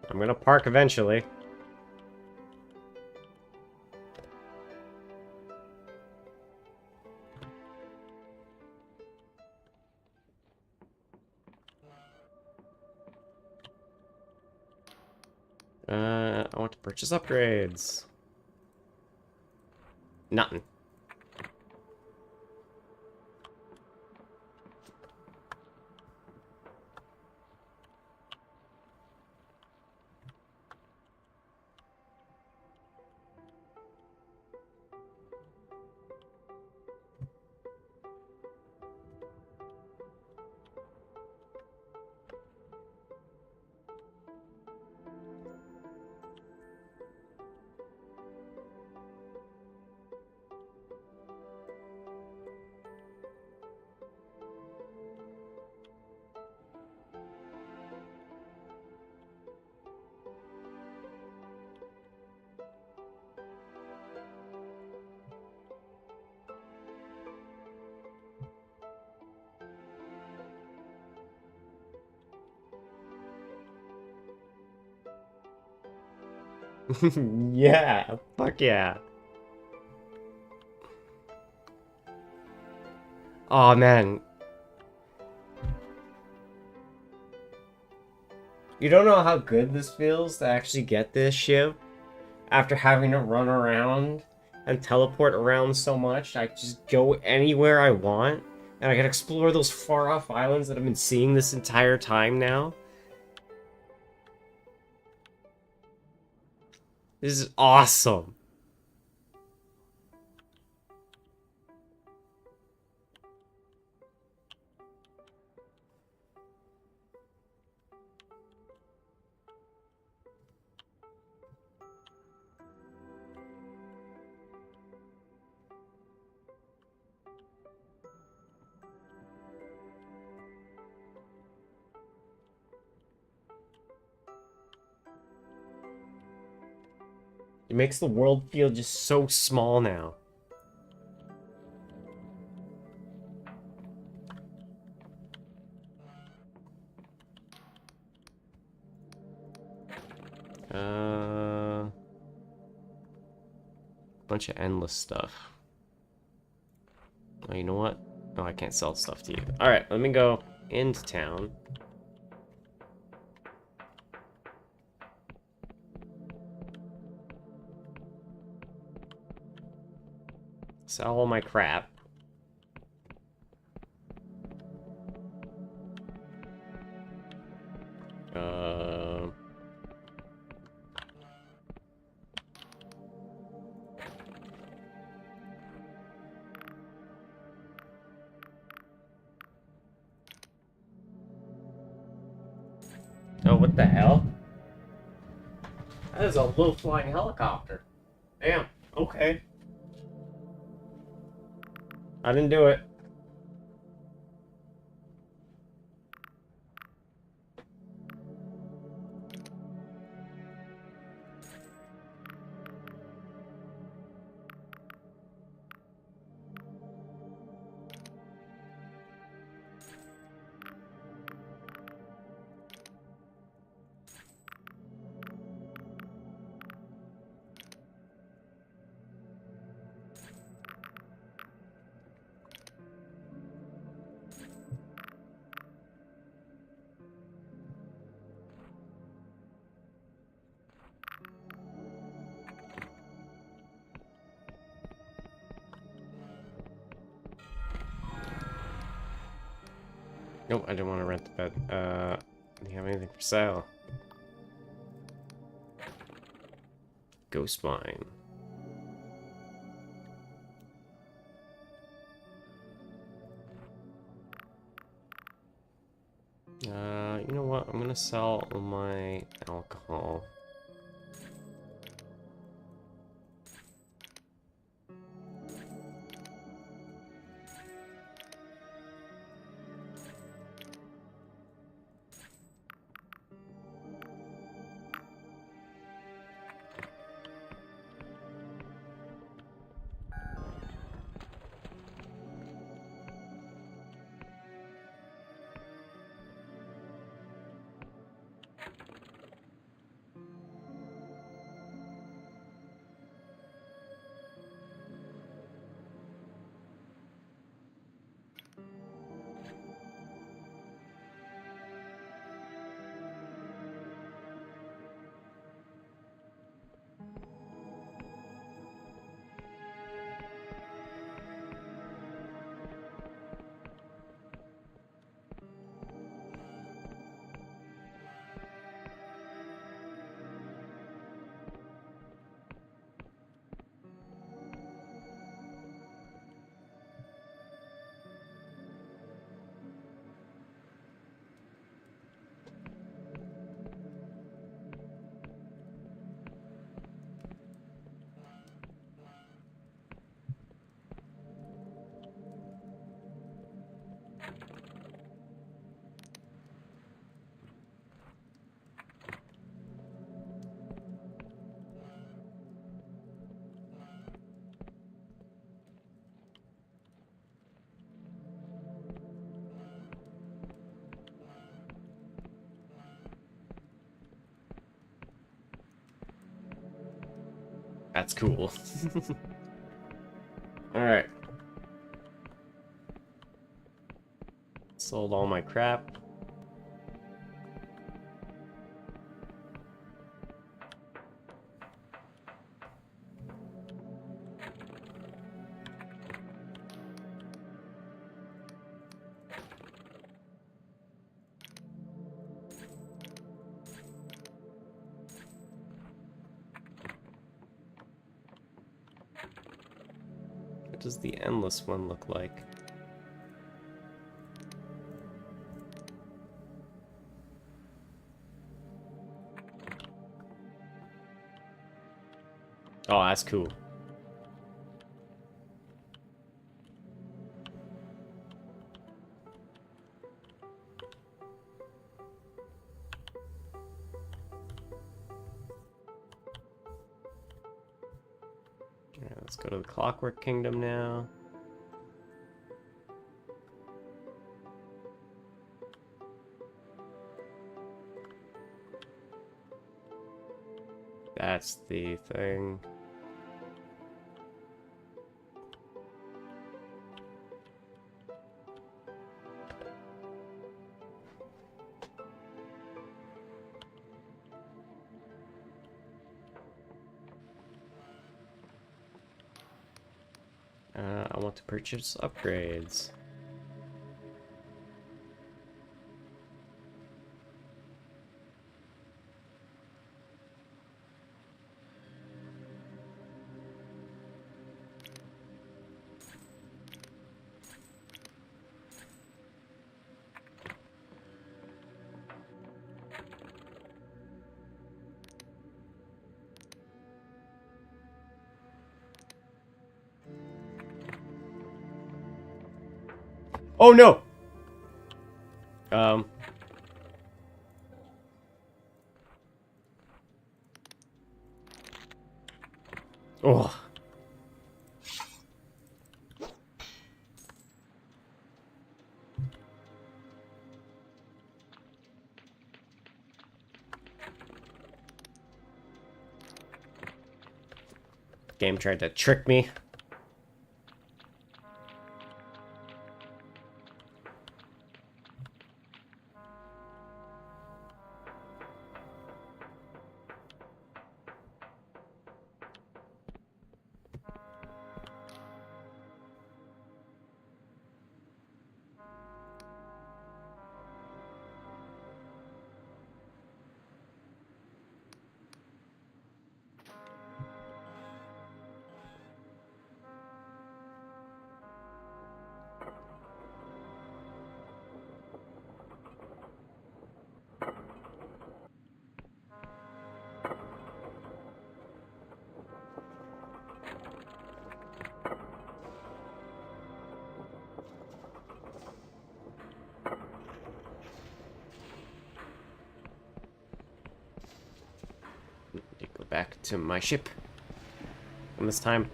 Speaker 1: I'm gonna park eventually. I want to purchase upgrades. Nothing. Yeah, fuck yeah. Oh man, you don't know how good this feels to actually get this ship after having to run around and teleport around so much. I just go anywhere I want, and I can explore those far off islands that I've been seeing this entire time now. This is awesome. It makes the world feel just so small now. Bunch of endless stuff. Oh, you know what? Oh, I can't sell stuff to you. Alright, let me go into town. Sell all my crap. Uh... Oh, what the hell? That is a low-flying helicopter. Damn, okay. I didn't do it. Nope, I didn't want to rent the bed. Do you have anything for sale? Ghost mine. You know what? I'm gonna sell all my alcohol. That's cool. Alright. Sold all my crap. What does the endless one look like? Oh, that's cool. Alright, let's go to the Clockwork Kingdom now. That's the thing. I want to purchase upgrades. Oh no! Oh. Game tried to trick me. Go back to my ship. And this time,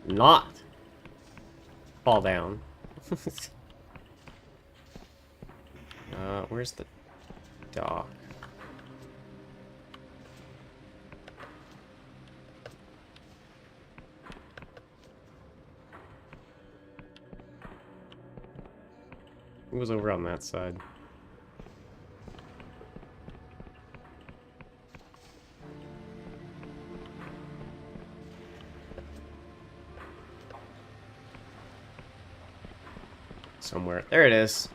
Speaker 1: not fall down. Where's the dock? It was over on that side. Somewhere. There it is.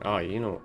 Speaker 1: Oh, you know.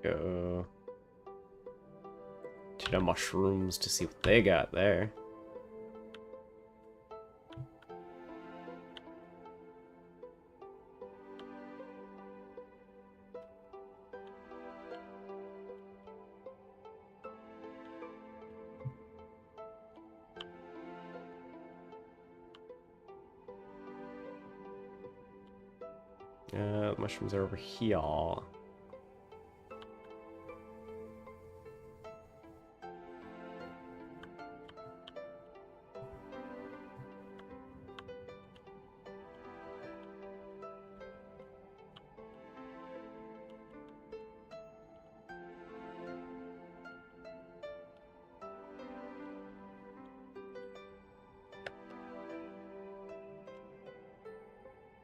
Speaker 1: Go to the mushrooms to see what they got there. Mushrooms are over here.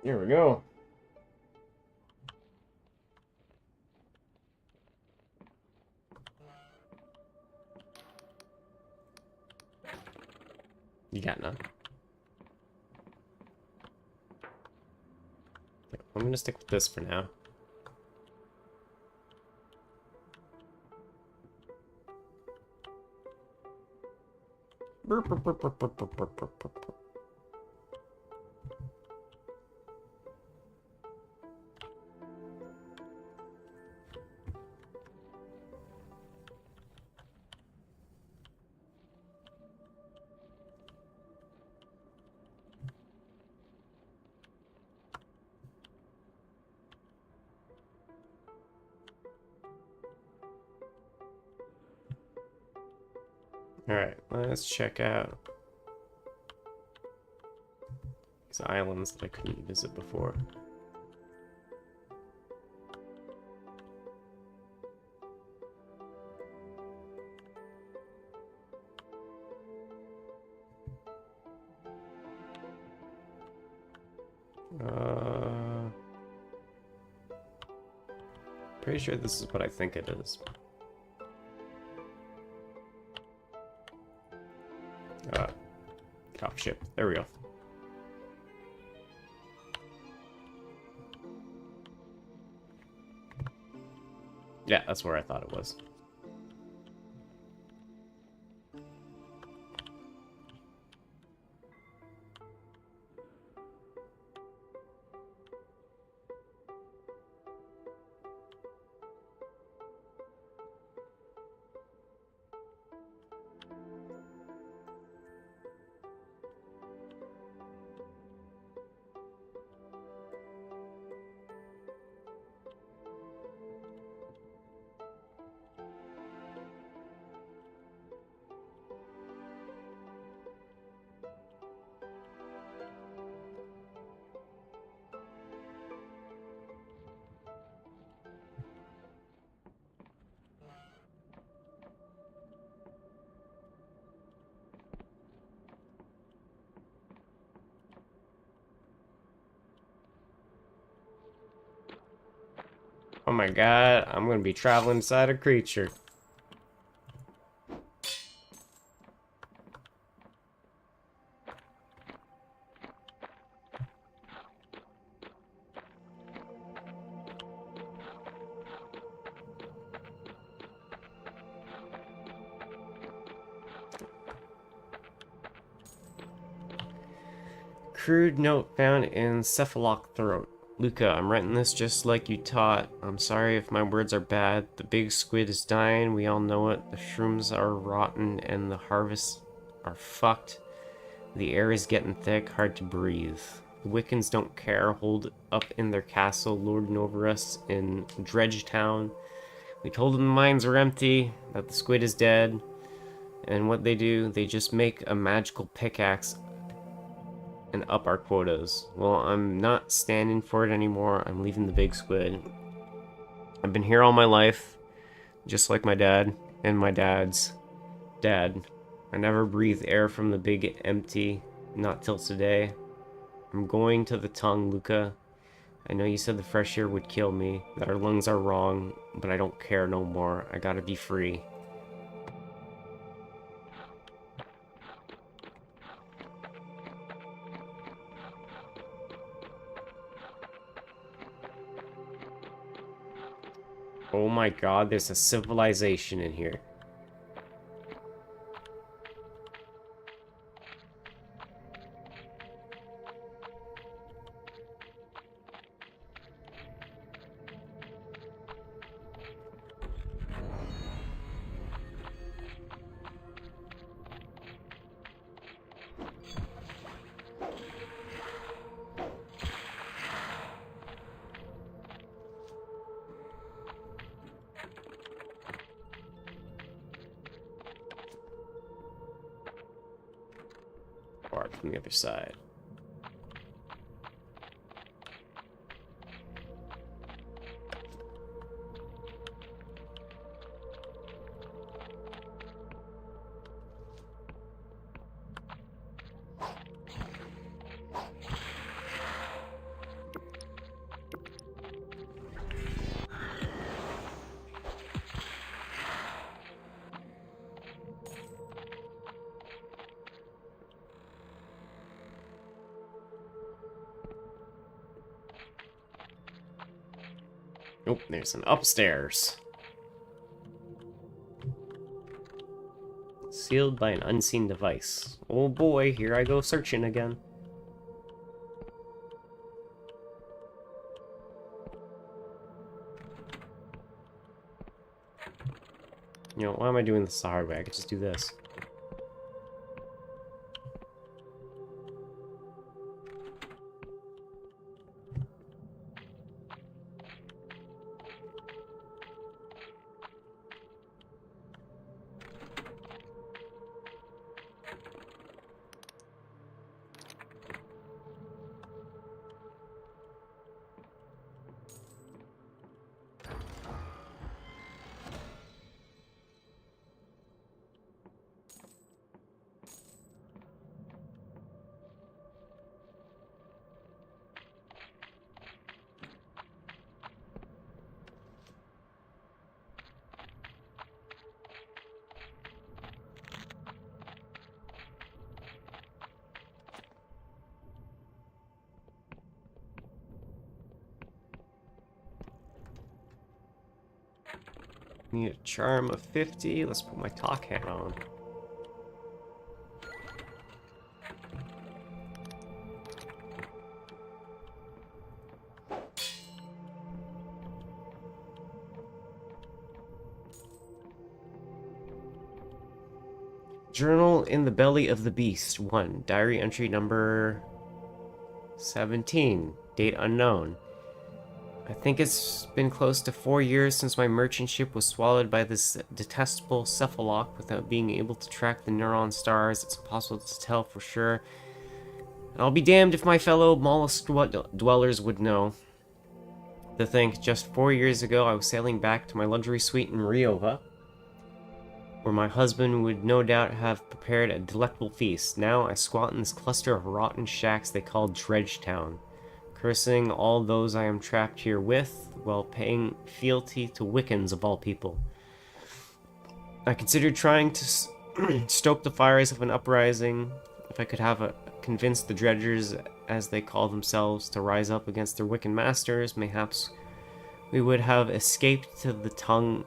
Speaker 1: Here we go. You got none. I'm gonna stick with this for now. Burp, burp, burp, burp, burp, burp, burp, burp, burp. Alright, let's check out these islands that I couldn't visit before. Pretty sure this is what I think it is. Get off ship. There we go. Yeah, that's where I thought it was. Oh my god, I'm gonna be traveling inside a creature. Crude note found in cephaloc throat. Luca, I'm writing this just like you taught. I'm sorry if my words are bad. The big squid is dying, we all know it. The shrooms are rotten and the harvests are fucked. The air is getting thick, hard to breathe. The Wiccans don't care, hold up in their castle, lording over us in Dredgetown. We told them the mines are empty, that the squid is dead. And what they do, they just make a magical pickaxe and up our quotas. Well, I'm not standing for it anymore. I'm leaving the big squid. I've been here all my life, just like my dad and my dad's dad. I never breathed air from the big empty, not till today. I'm going to the tongue, Luca. I know you said the fresh air would kill me, that our lungs are wrong, but I don't care no more. I gotta be free. Oh my god, there's a civilization in here. Bark from the other side. Oh, there's an upstairs. Sealed by an unseen device. Oh boy, here I go searching again. You know, why am I doing this the hard way? I could just do this. Need a charm of 50. Let's put my talk hat on. Journal in the Belly of the Beast. 1. Diary entry number 17. Date unknown. I think it's been close to 4 years since my merchant ship was swallowed by this detestable cephaloc. Without being able to track the neuron stars, it's impossible to tell for sure. And I'll be damned if my fellow mollusk dwellers would know. To think, just 4 years ago I was sailing back to my luxury suite in Riova, where my husband would no doubt have prepared a delectable feast. Now I squat in this cluster of rotten shacks they call Dredgetown, cursing all those I am trapped here with, while paying fealty to Wiccans of all people. I considered trying to stoke the fires of an uprising, if I could have convinced the dredgers, as they call themselves, to rise up against their Wiccan masters. Mayhaps we would have escaped to the tongue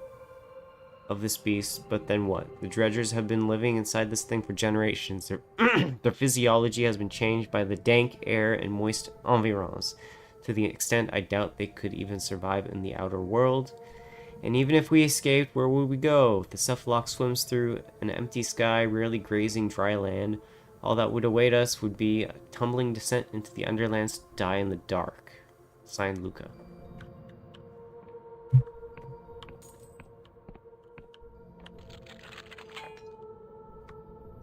Speaker 1: of this beast, but then what? The dredgers have been living inside this thing for generations. Their physiology has been changed by the dank air and moist environs, to the extent I doubt they could even survive in the outer world. And even if we escaped, where would we go? The Cephalok swims through an empty sky, rarely grazing dry land. All that would await us would be a tumbling descent into the Underlands to die in the dark. Signed, Luca.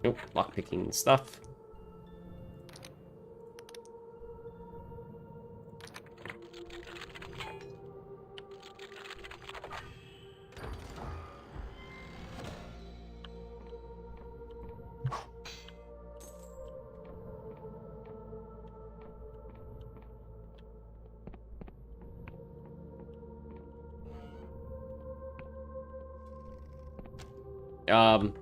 Speaker 1: Nope, lockpicking stuff. Um...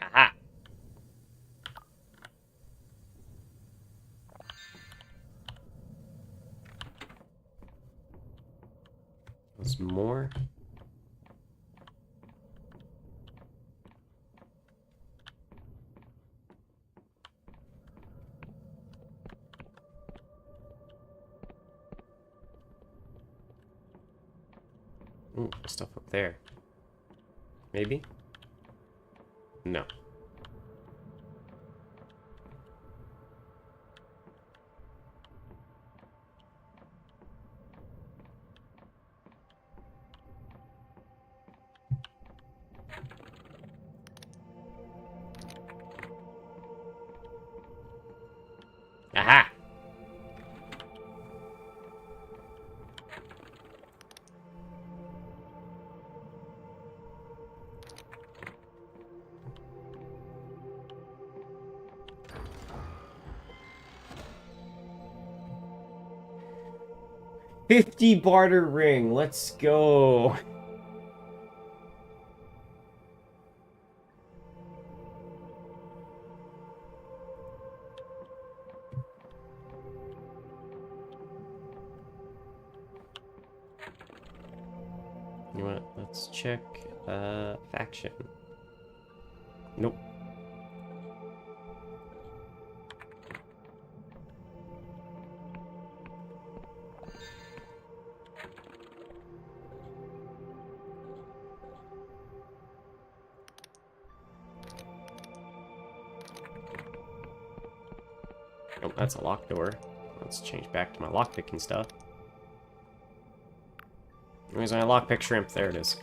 Speaker 1: Aha! There's more. Ooh, stuff up there. Maybe? No. Aha! $50 barter ring. Let's go. You know what? Let's check faction. Nope. Nope, that's a locked door. Let's change back to my lockpicking stuff. Where's my lockpick shrimp? There it is.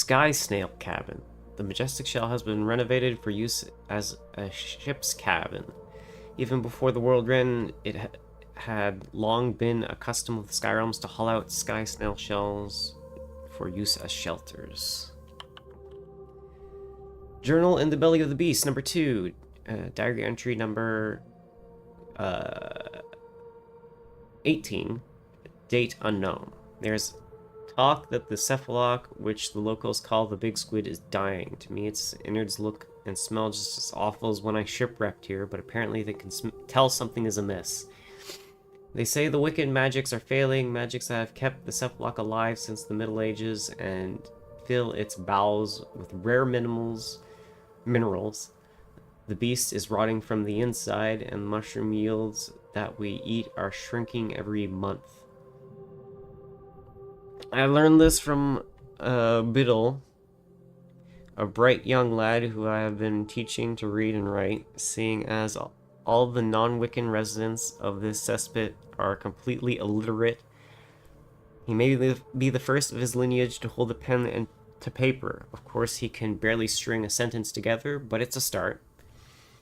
Speaker 1: sky snail cabin. The majestic shell has been renovated for use as a ship's cabin. Even before the world ran, it had long been a custom of the Sky Realms to haul out sky snail shells for use as shelters. Journal in the Belly of the Beast, number 2. Diary entry number 18. Date unknown. There's talk that the cephalok, which the locals call the big squid, is dying. To me, its innards look and smell just as awful as when I shipwrecked here, but apparently they can tell something is amiss. They say the wicked magics are failing, magics that have kept the cephalok alive since the Middle Ages and fill its bowels with rare minerals. The beast is rotting from the inside, and mushroom yields that we eat are shrinking every month. I learned this from Biddle, a bright young lad who I have been teaching to read and write, seeing as all the non-Wiccan residents of this cesspit are completely illiterate. He may be the first of his lineage to hold a pen and to paper. Of course, he can barely string a sentence together, but it's a start.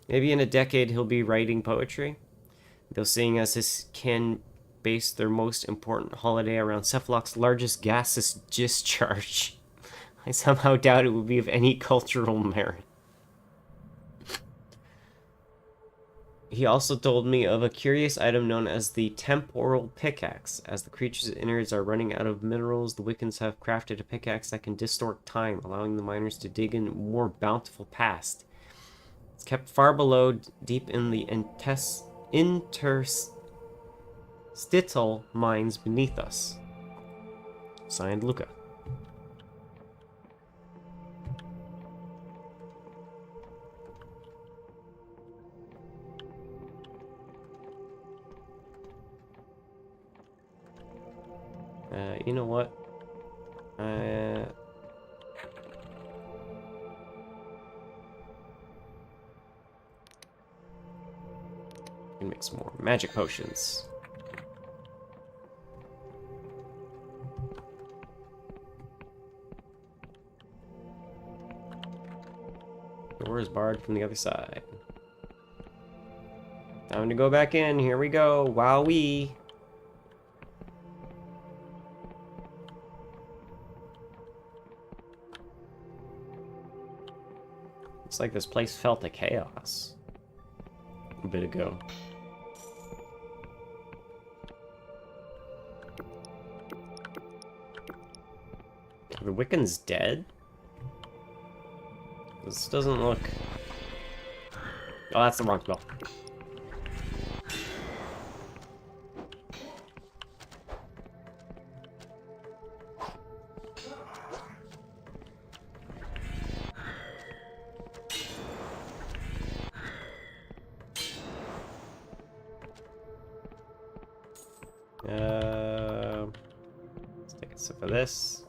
Speaker 1: Maybe in a decade he'll be writing poetry, though seeing as his kin base their most important holiday around Cephalok's largest gaseous discharge, I somehow doubt it would be of any cultural merit. He also told me of a curious item known as the temporal pickaxe. As the creature's innards are running out of minerals, the Wiccans have crafted a pickaxe that can distort time, allowing the miners to dig in a more bountiful past. It's kept far below, deep in the interstitial mines beneath us. Signed, Luca. You know what? Can make some more magic potions. Door is barred from the other side. Time to go back in. Here we go. Wowee. Looks like this place felt a chaos a bit ago. Are the Wiccans dead? This doesn't look... Oh, that's the wrong spell. Let's take a sip of this.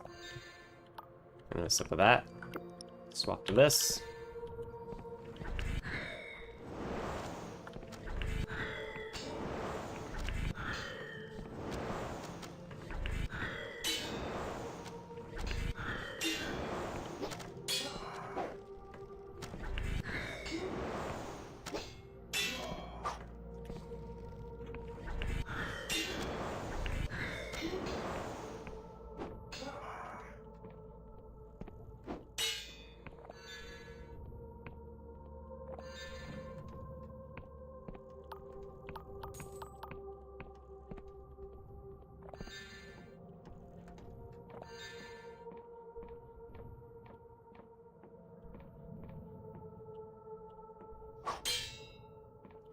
Speaker 1: And a sip of that. Swap to this.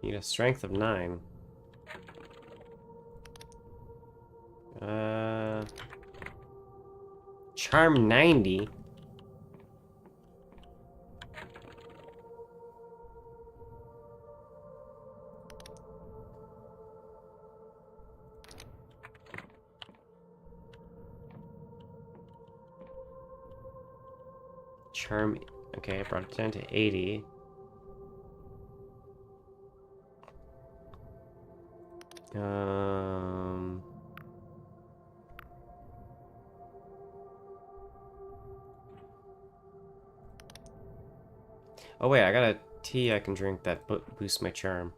Speaker 1: Need a strength of 9. Charm 90. Charm, okay, I brought it down to 80. Oh wait, I got a tea I can drink that boosts my charm.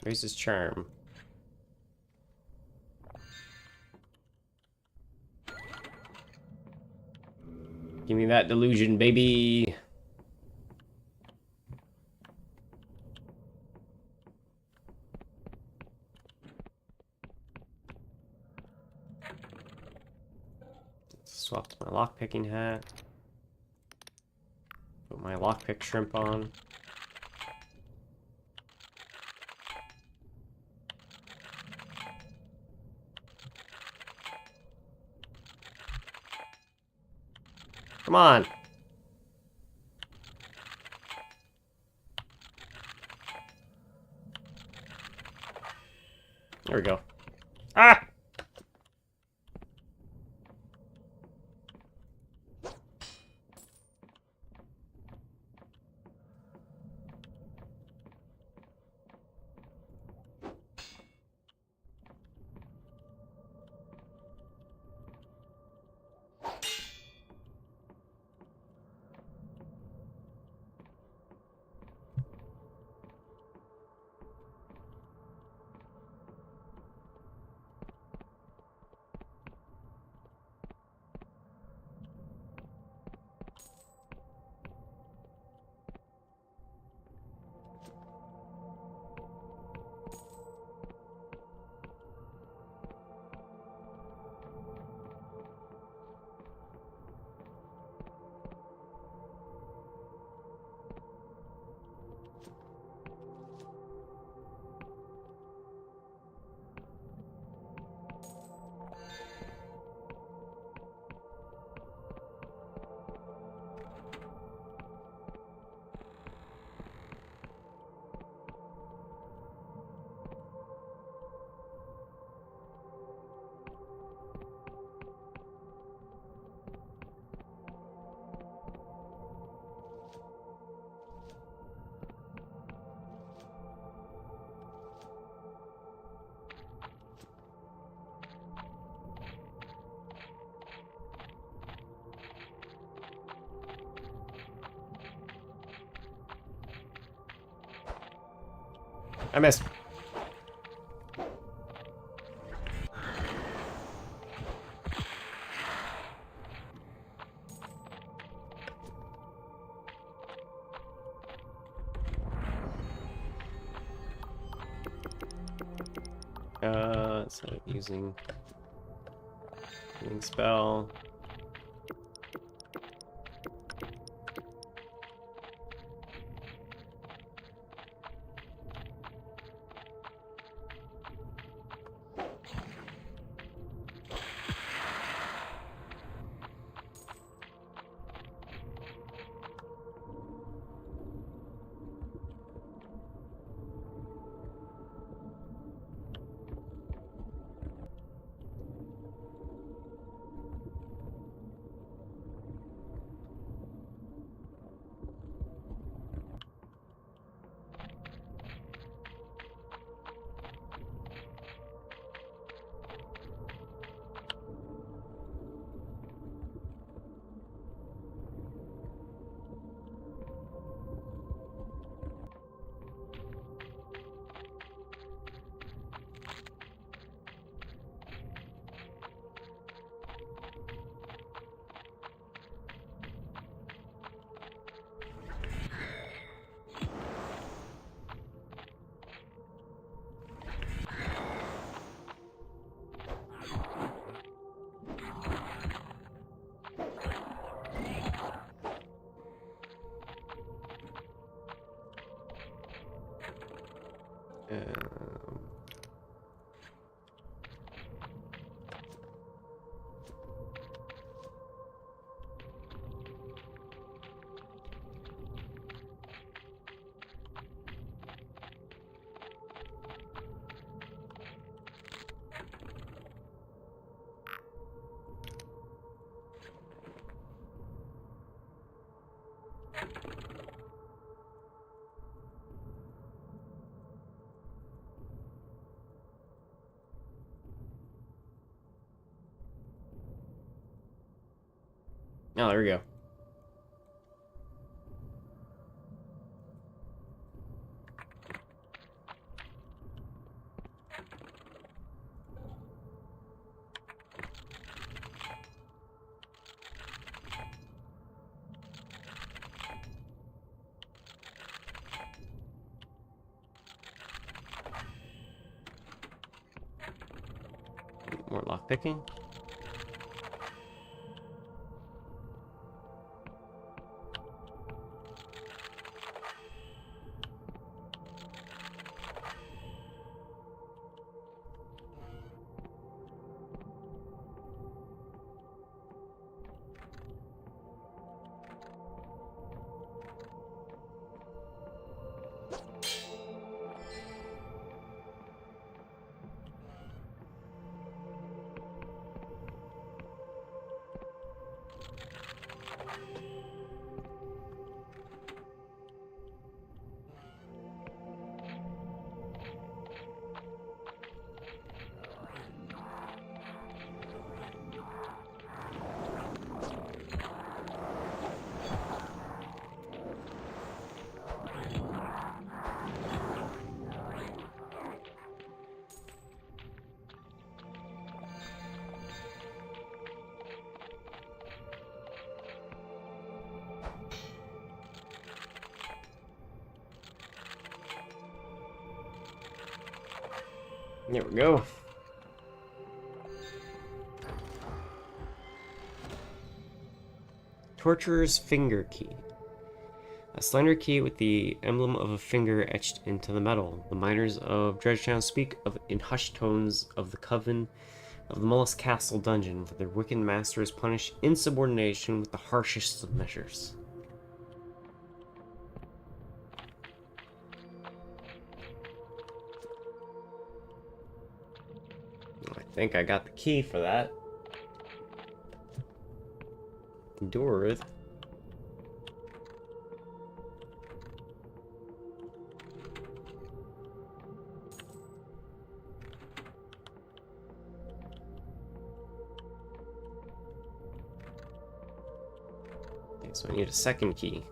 Speaker 1: Where's his charm? Give me that delusion, baby! Swapped my lockpicking hat. Put my lockpick shrimp on. Come on! There we go. Ah! I missed. Instead of using healing spell. Oh, there we go. More lockpicking. There we go. Torturer's Finger Key. A slender key with the emblem of a finger etched into the metal. The miners of Dredgetown speak of in hushed tones of the coven of the Mollusk Castle dungeon, where their wicked masters punish insubordination with the harshest of measures. I think I got the key for that. Door it. Okay, so I need a second key.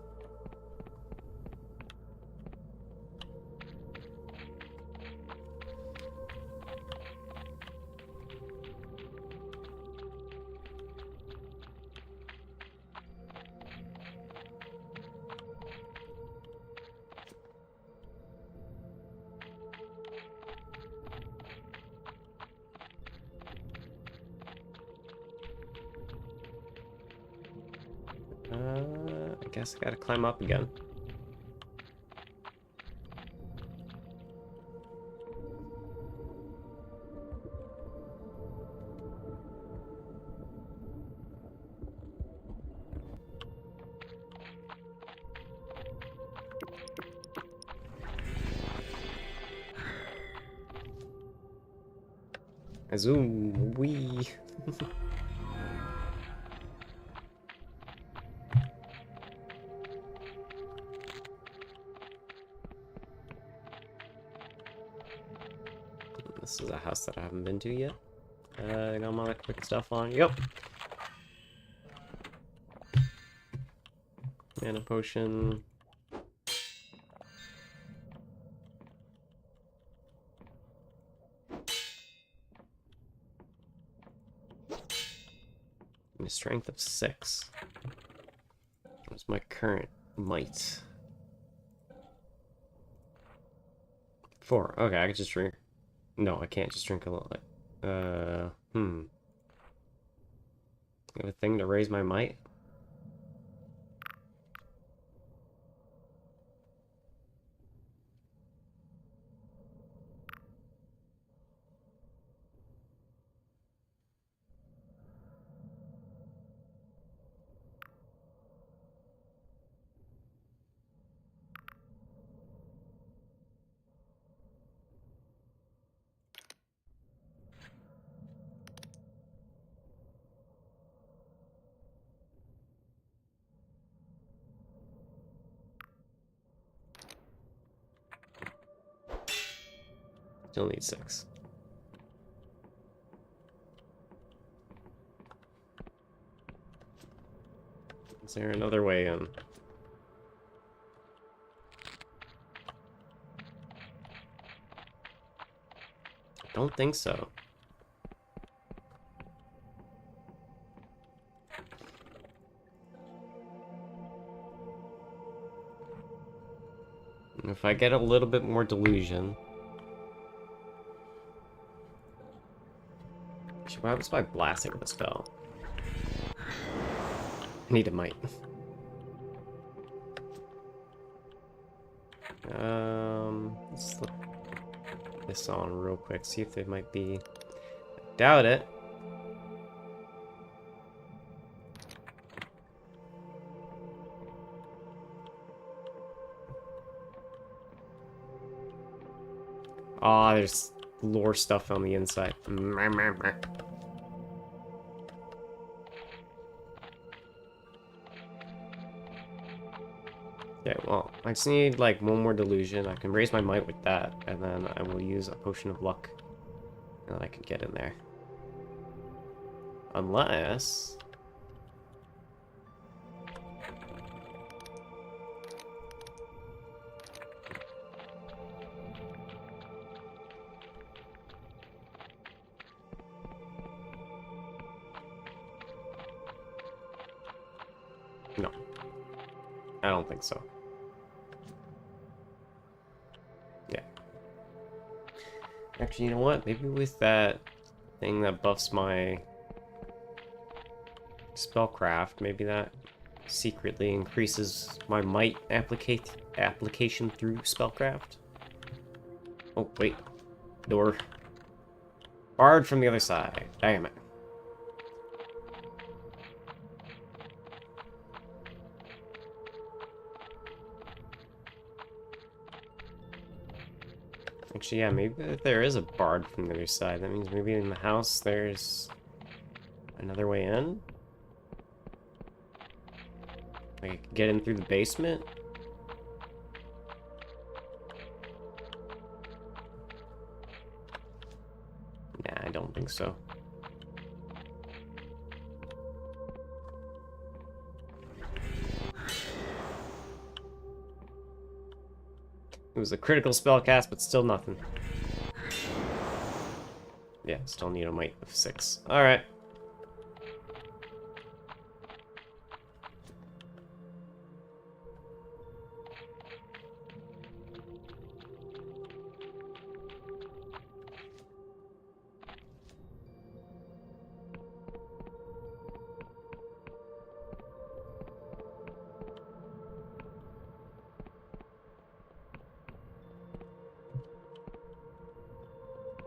Speaker 1: I guess I gotta climb up again. Zoom, wee. This is a house that I haven't been to yet. I got all that quick stuff on. Yep. Mana potion. And a strength of 6. What's my current might? 4. Okay, I can just drink. No, I can't just drink a little. You have a thing to raise my might? Still need 6. Is there another way in? Don't think so. If I get a little bit more delusion. What happens by blasting the spell? I need a mite. Let's flip this on real quick, see if they might be. Doubt it. Ah, there's lore stuff on the inside. Okay, well, I just need like one more delusion. I can raise my might with that, and then I will use a potion of luck, and then I can get in there. Unless... No. I don't think so. Yeah. Actually, you know what? Maybe with that thing that buffs my spellcraft, maybe that secretly increases my might application through spellcraft. Oh, wait. Door. Barred from the other side. Damn it. Actually, yeah, maybe if there is a bard from the other side, that means maybe in the house there's another way in? Like, I could get in through the basement? Nah, I don't think so. It was a critical spell cast, but still nothing. Yeah, still need a might of 6. Alright.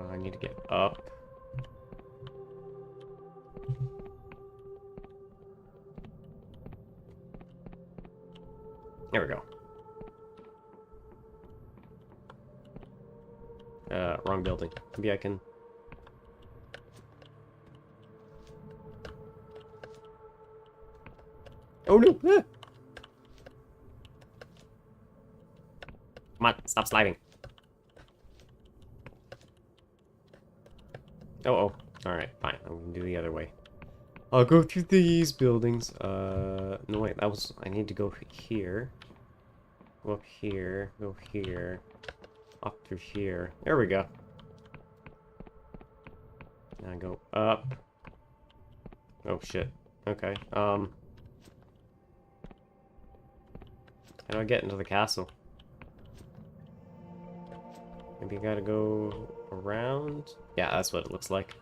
Speaker 1: I need to get up. There we go. Wrong building. Maybe I can... Oh no! Ah! Come on, stop sliding. Oh. Alright, fine. I'm gonna do the other way. I'll go through these buildings. No wait, that was... I need to go here. Go up here. Go here. Up through here. There we go. Now go up. Oh shit. Okay. How do I get into the castle? Maybe I gotta go around? Yeah, that's what it looks like.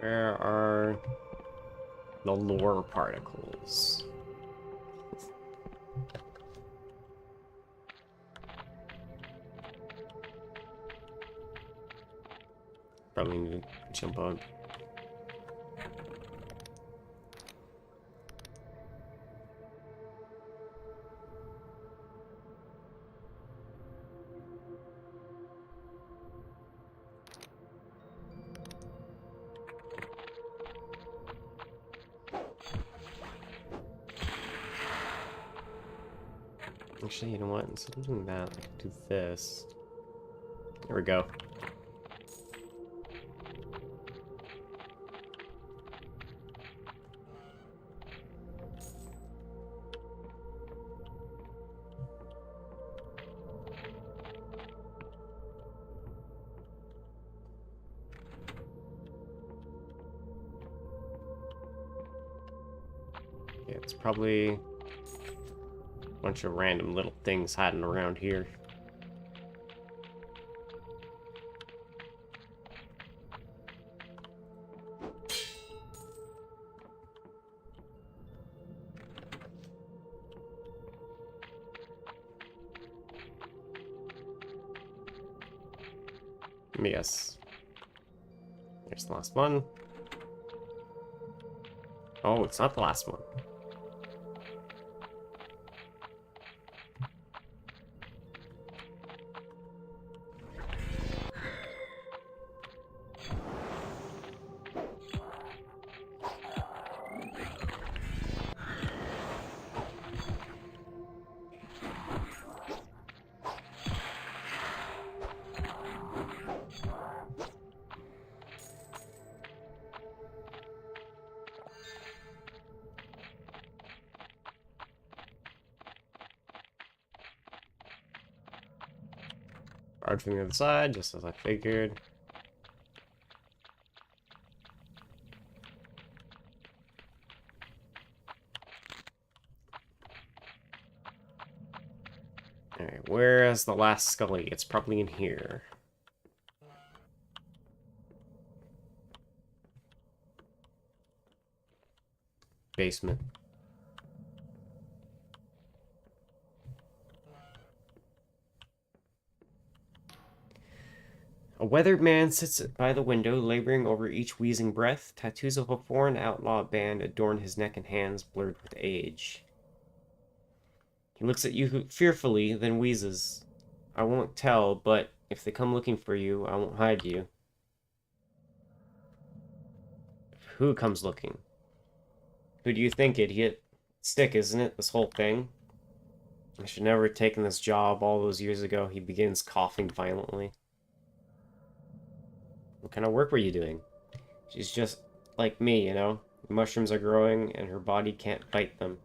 Speaker 1: Where are the lore particles? Probably need to jump on. Actually, you know what? Instead of doing that, I can do this. There we go. Yeah, it's probably a bunch of random little things hiding around here. Yes. There's the last one. Oh, it's not the last one. Barred from the other side, just as I figured. Alright, where's the last Scully? It's probably in here. Basement. A weathered man sits by the window, laboring over each wheezing breath. Tattoos of a foreign outlaw band adorn his neck and hands, blurred with age. He looks at you fearfully, then wheezes. I won't tell, but if they come looking for you, I won't hide you. Who comes looking? Who do you think, idiot? Stick, isn't it, this whole thing? I should never have taken this job all those years ago. He begins coughing violently. What kind of work were you doing? She's just like me, you know? The mushrooms are growing, and her body can't fight them.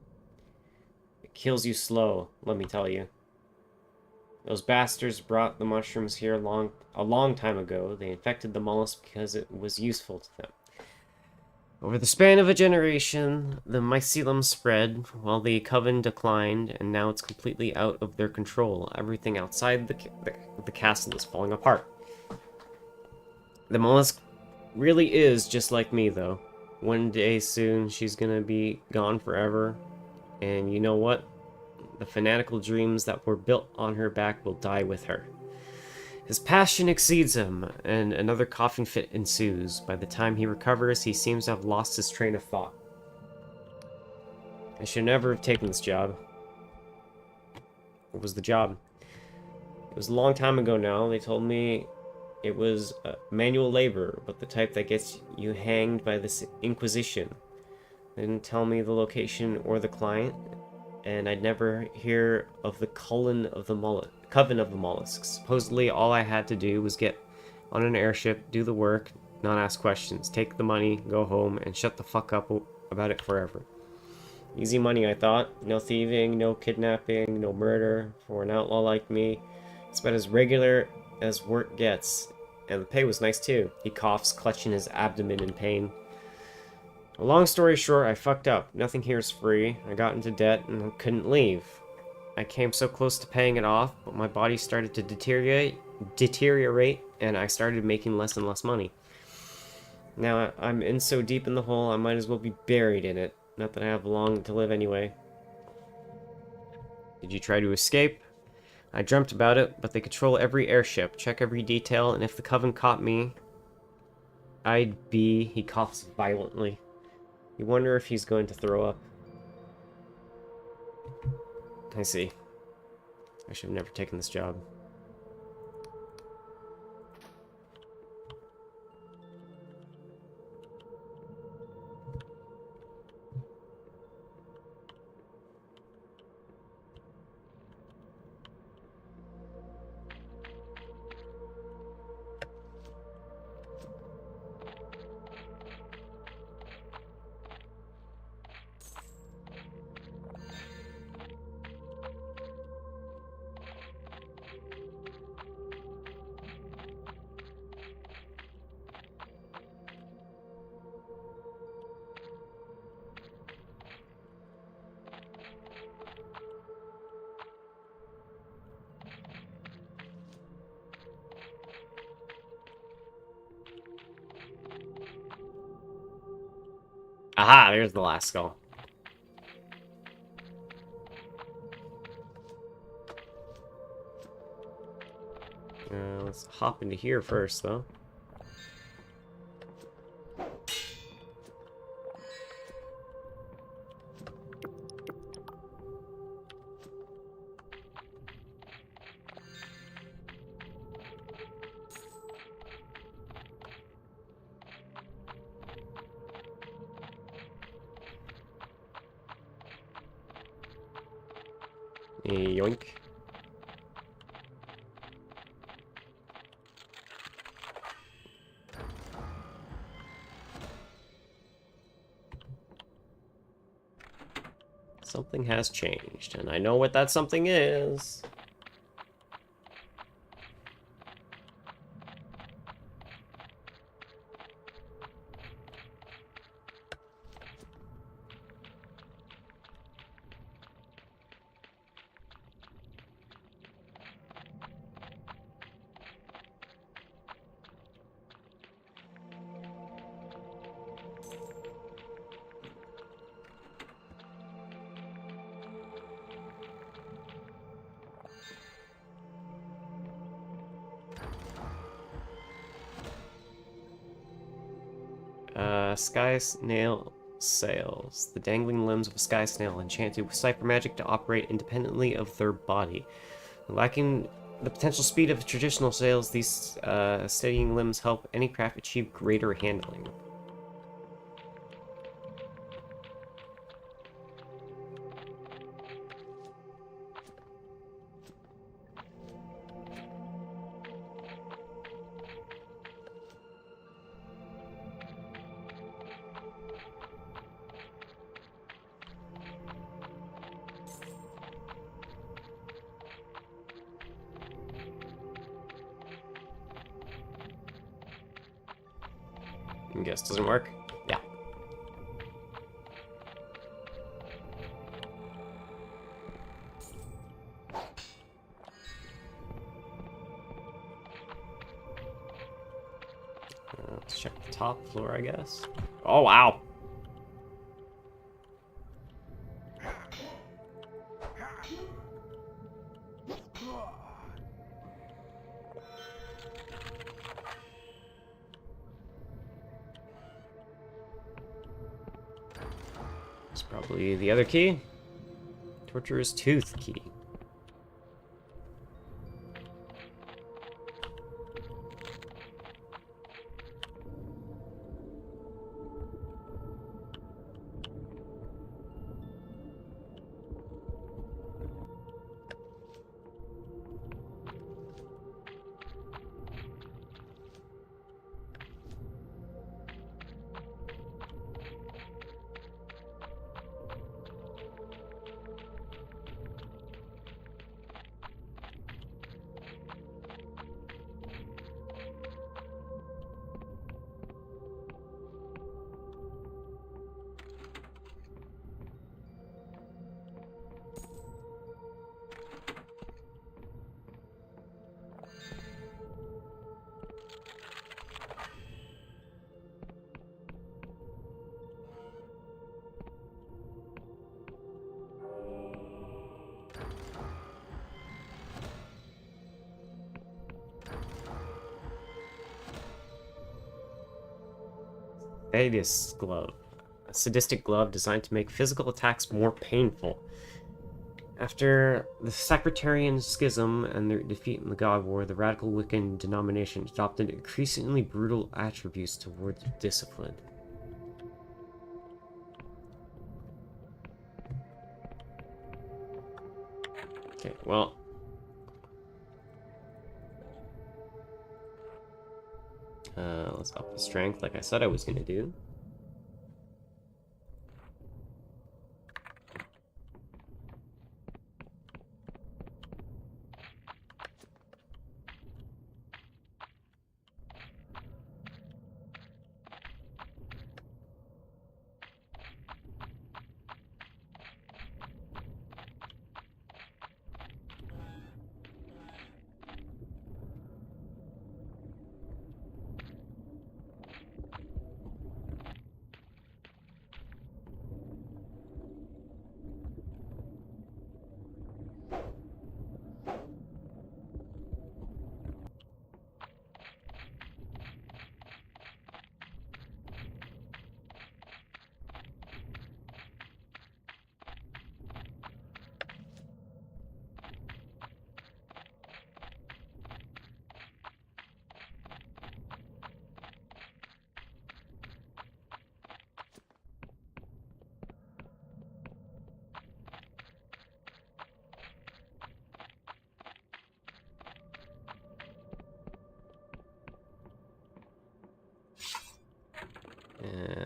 Speaker 1: It kills you slow, let me tell you. Those bastards brought the mushrooms here a long time ago. They infected the mollusk because it was useful to them. Over the span of a generation, the mycelium spread, while the coven declined, and now it's completely out of their control. Everything outside the castle is falling apart. The mollusk really is just like me, though. One day soon, she's gonna be gone forever. And you know what? The fanatical dreams that were built on her back will die with her. His passion exceeds him, and another coughing fit ensues. By the time he recovers, he seems to have lost his train of thought. I should never have taken this job. What was the job? It was a long time ago now. They told me it was manual labor, but the type that gets you hanged by the Inquisition. They didn't tell me the location or the client, and I'd never hear of the Coven of the Mollusks. Supposedly, all I had to do was get on an airship, do the work, not ask questions, take the money, go home, and shut the fuck up about it forever. Easy money, I thought. No thieving, no kidnapping, no murder. For an outlaw like me, it's about as regular as work gets, and the pay was nice too. He coughs, clutching his abdomen in pain. A long story short, I fucked up. Nothing here is free. I got into debt and couldn't leave. I came so close to paying it off, but my body started to deteriorate, and I started making less and less money. Now I'm in so deep in the hole, I might as well be buried in it. Not that I have long to live anyway. Did you try to escape? I dreamt about it, but they control every airship, check every detail, and if the Coven caught me, I'd be... He coughs violently. You wonder if he's going to throw up. I see. I should have never taken this job. Aha, there's the last skull. Let's hop into here first, though. Yoink. Something has changed, and I know what that something is. Sky snail sails. The dangling limbs of a sky snail enchanted with cipher magic to operate independently of their body. Lacking the potential speed of traditional sails, these steadying limbs help any craft achieve greater handling. I guess doesn't work. Yeah. Let's check the top floor, I guess. Oh, wow. It's probably the other key. Torturer's Tooth key. Thaddeus glove. A sadistic glove designed to make physical attacks more painful. After the Sectarian Schism and their defeat in the God War, the radical Wiccan denomination adopted increasingly brutal attributes towards discipline. Okay, well. Let's up the strength like I said I was going to do.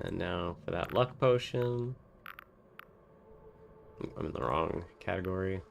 Speaker 1: And now for that luck potion. I'm in the wrong category.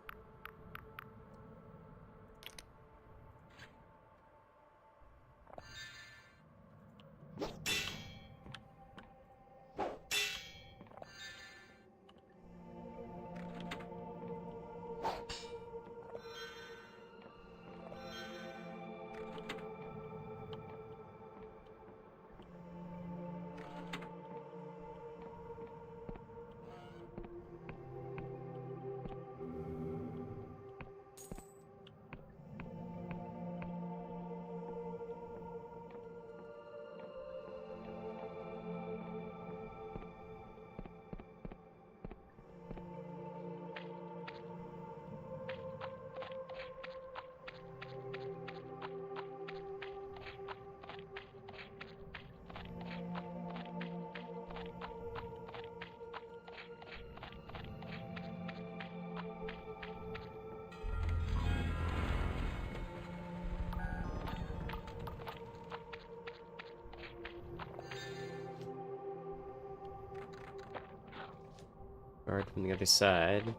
Speaker 1: Guard from the other side.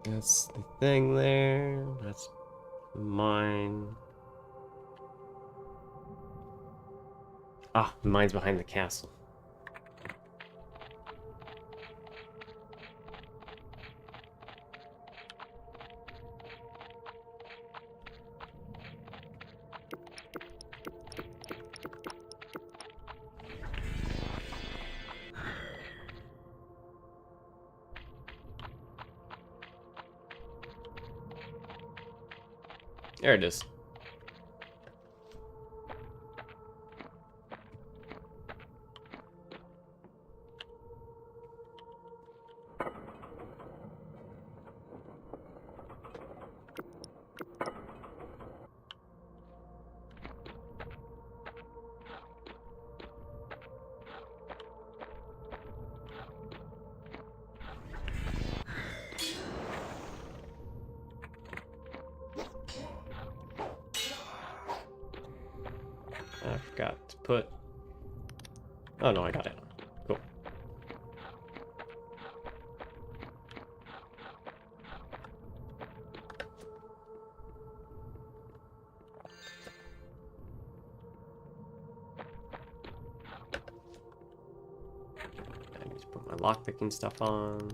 Speaker 1: That's the thing there. That's mine. Ah, mine's behind the castle. There it is. I forgot to put... Oh no, I got it. Cool. I need to put my lockpicking stuff on.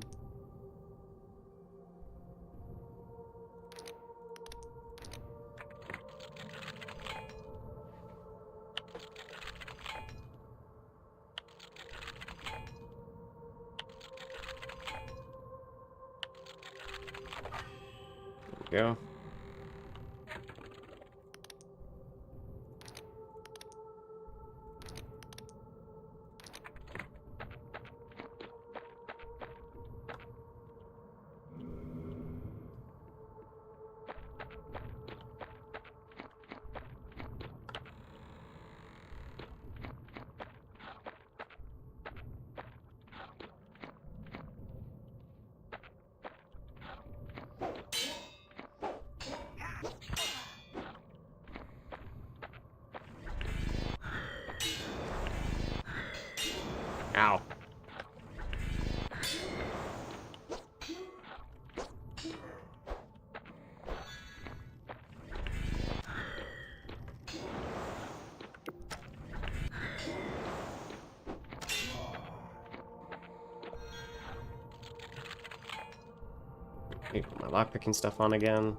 Speaker 1: go. Ow. Okay, put my lockpicking stuff on again.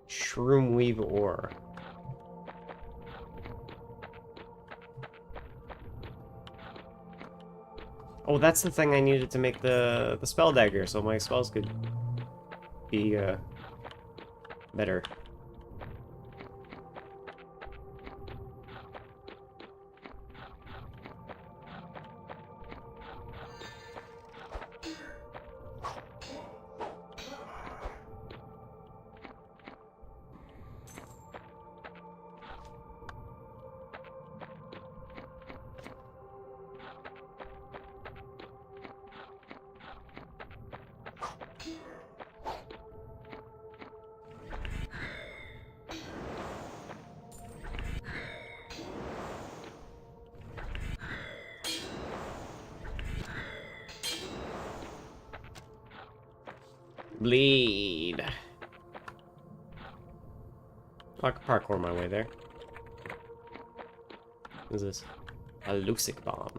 Speaker 1: Shroom weave ore. Oh, that's the thing I needed to make the spell dagger, so my spells could be better. Bleed. Oh, I could parkour my way there. What is this? A Lucic bomb.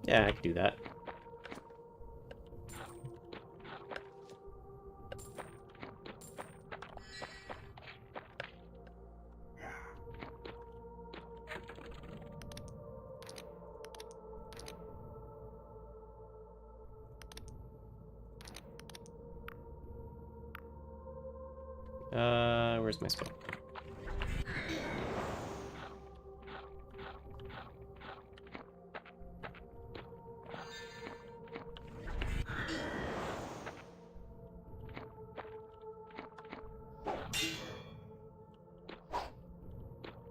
Speaker 1: Yeah, I could do that. Where's my spell?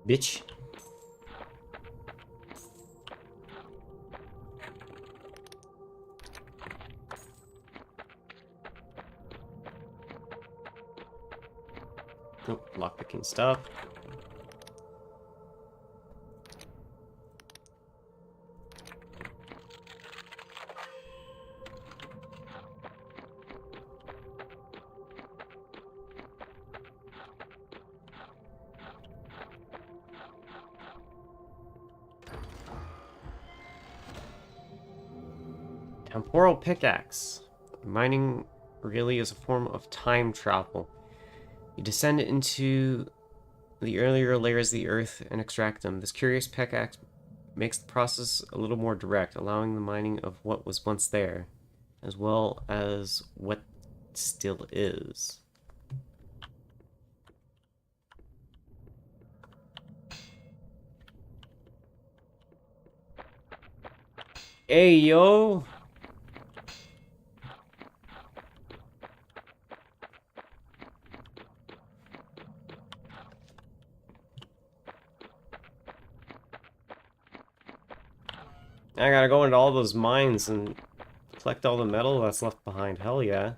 Speaker 1: Bitch. Oh, lockpicking stuff. Temporal pickaxe. Mining really is a form of time travel. You descend into the earlier layers of the earth and extract them. This curious pickaxe makes the process a little more direct, allowing the mining of what was once there, as well as what still is. Hey, yo! I gotta go into all those mines and collect all the metal that's left behind. Hell yeah.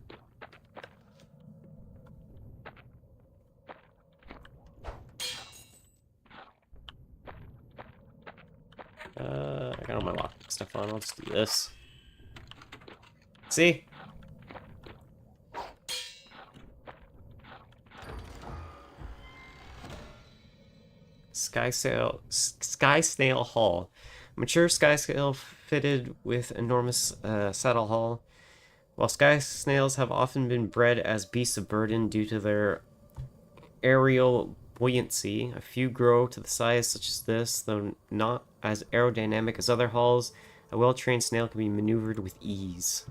Speaker 1: I got all my lockpicks stuff on. I'll just do this. See? Sky Snail Hall. Mature sky snail fitted with enormous saddle hall. While sky snails have often been bred as beasts of burden due to their aerial buoyancy, a few grow to the size such as this, though not as aerodynamic as other hulls. A well-trained snail can be maneuvered with ease.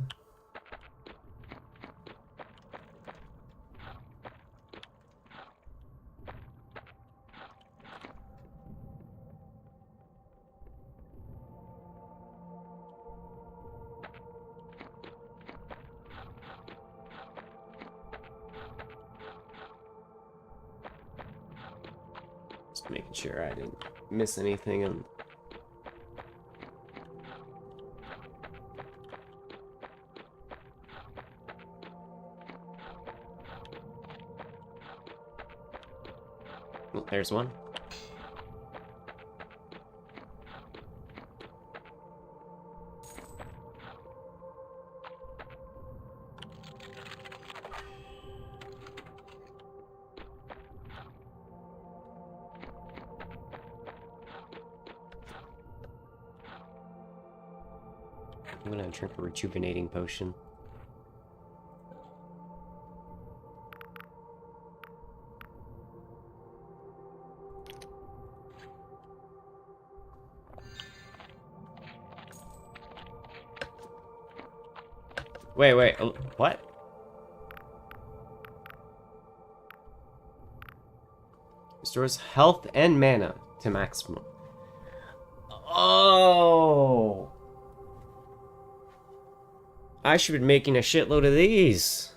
Speaker 1: Just making sure I didn't miss anything. And oh, there's one. I'm gonna drink a rejuvenating potion. Wait, what? Restores health and mana to maximum. Oh! I should be making a shitload of these.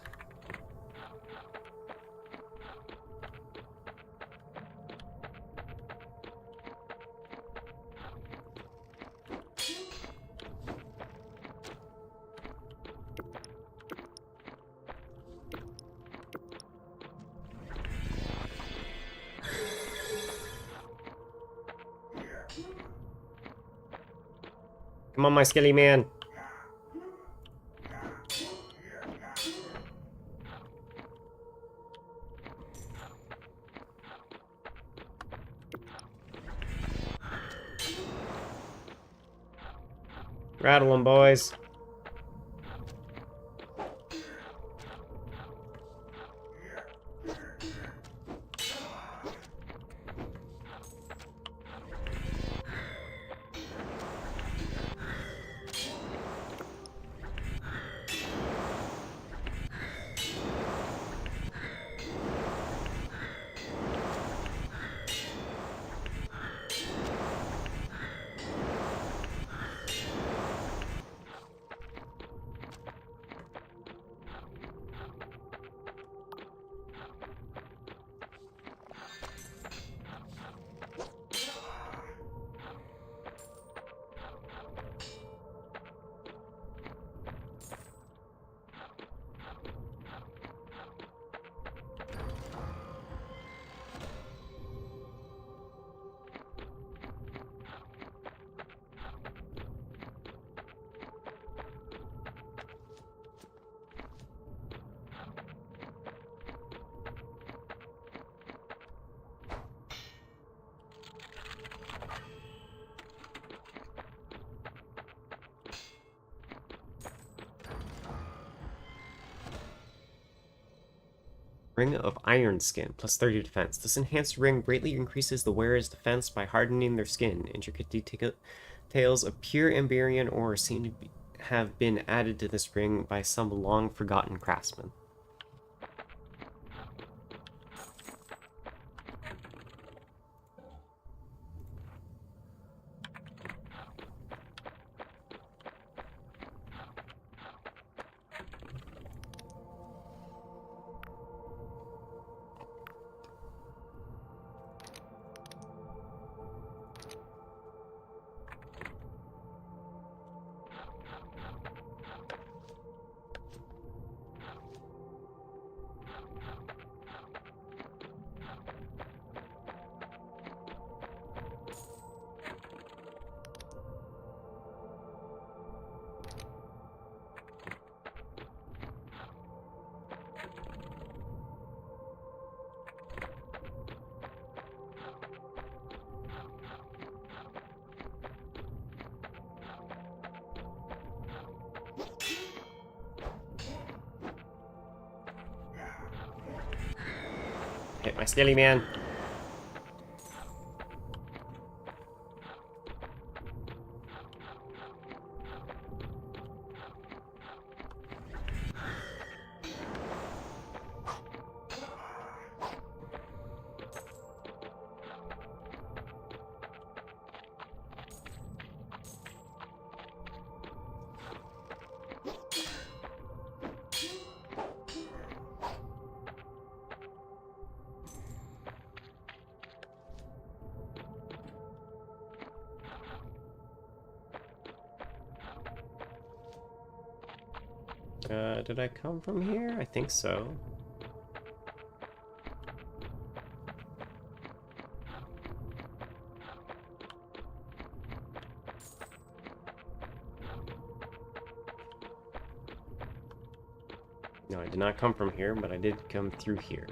Speaker 1: Come on, my skelly man. Rattle 'em, boys. Ring of Iron Skin, plus 30 defense. This enhanced ring greatly increases the wearer's defense by hardening their skin. Intricate details of pure Amberian ore seem to have been added to this ring by some long-forgotten craftsman. Hit my skelly man. Did I come from here? I think so. No, I did not come from here, but I did come through here.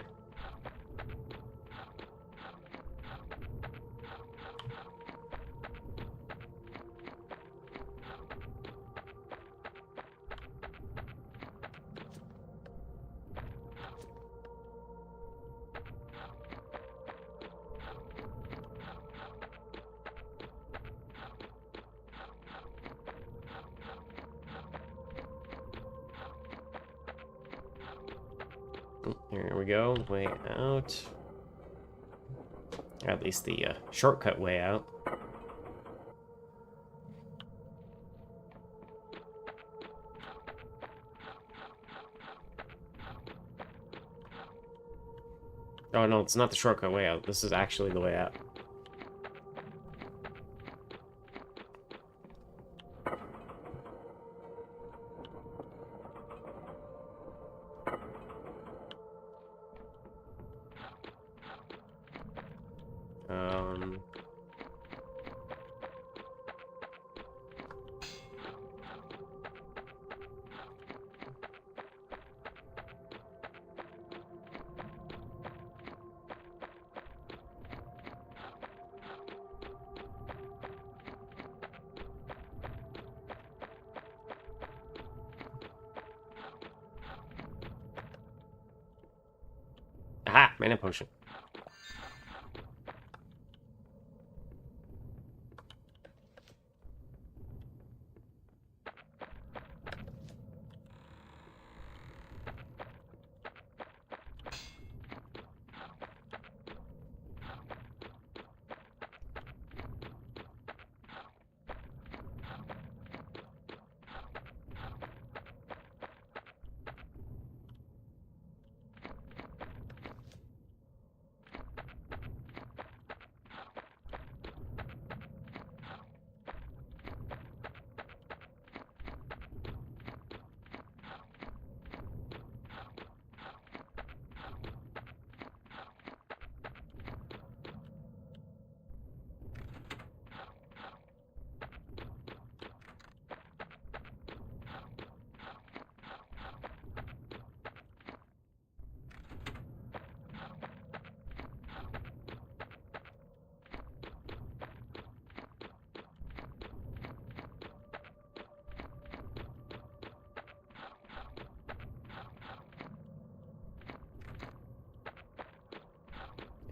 Speaker 1: Here we go, way out. Or at least the shortcut way out. Oh no, it's not the shortcut way out. This is actually the way out. Aha! Mana potion.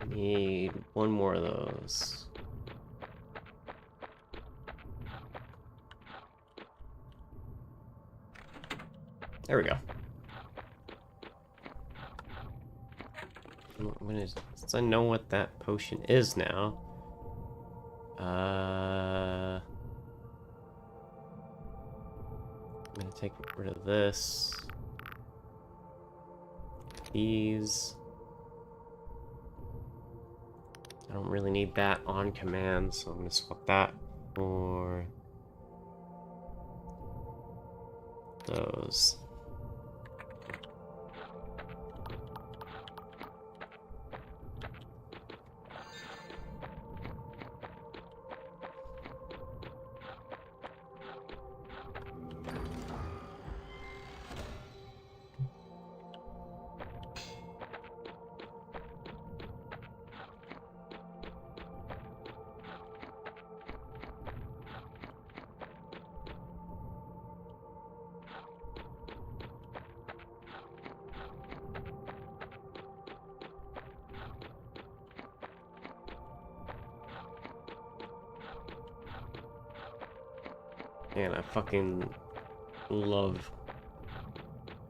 Speaker 1: I need one more of those. There we go. Since I know what that potion is now, I'm gonna take rid of this. These. I don't really need that on command, so I'm gonna swap that for those. Man, I fucking love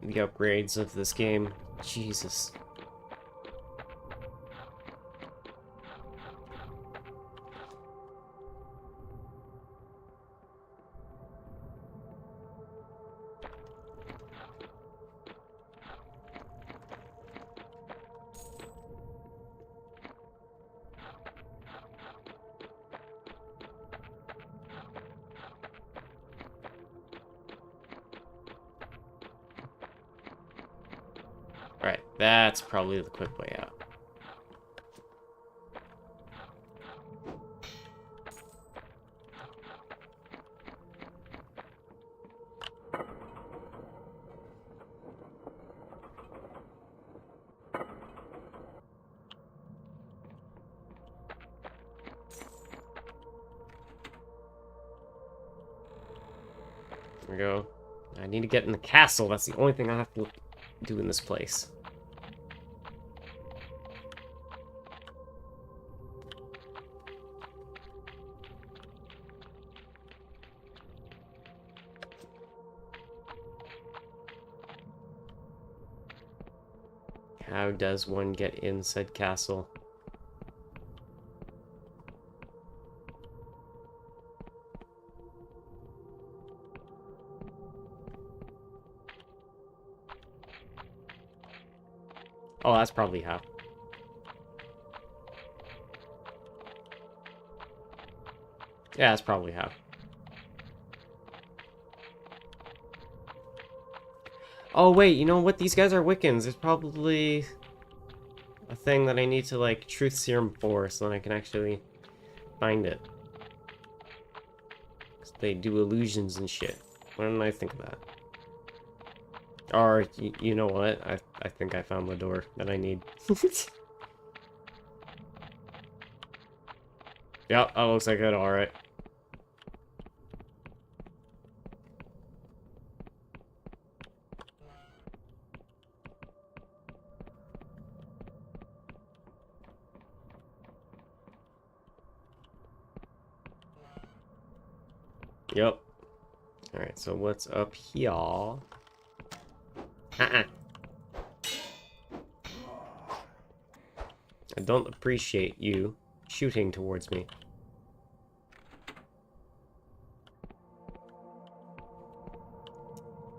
Speaker 1: the upgrades of this game. Jesus. Alright, that's probably the quick way out. There we go. I need to get in the castle. That's the only thing I have to do in this place. How does one get in said castle? Oh, that's probably how. Yeah, that's probably how. Oh, wait, you know what? These guys are Wiccans. It's probably a thing that I need to, like, truth serum for so that I can actually find it. 'Cause they do illusions and shit. Why didn't I think of that? Or, you know what? I think I found the door that I need. Yep, that looks like it, alright. Yep. Alright, so what's up here? I don't appreciate you shooting towards me.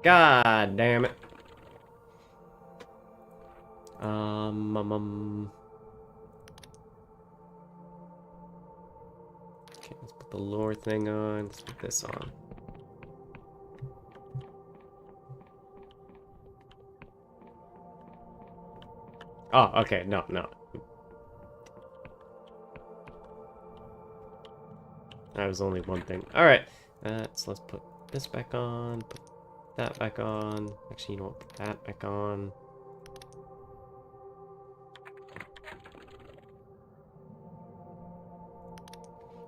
Speaker 1: God damn it. Okay, let's put the lore thing on. Let's put this on. Oh, okay, no. That was only one thing. Alright, so let's put this back on, put that back on. Actually, you know what, put that back on.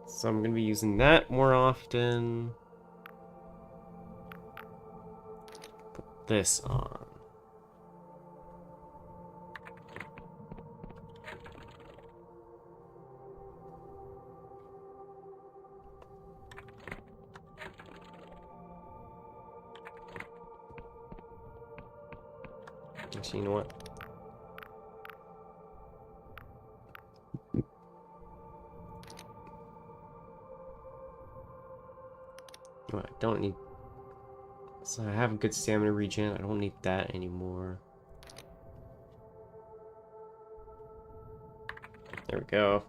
Speaker 1: So I'm gonna be using that more often. Put this on. Actually, you know what? I don't need... So I have a good stamina regen. I don't need that anymore. There we go.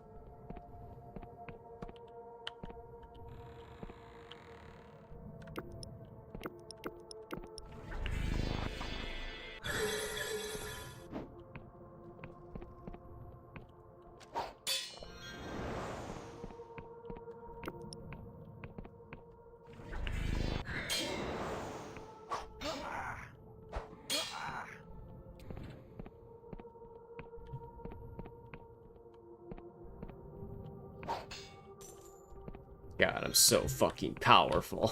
Speaker 1: God, I'm so fucking powerful.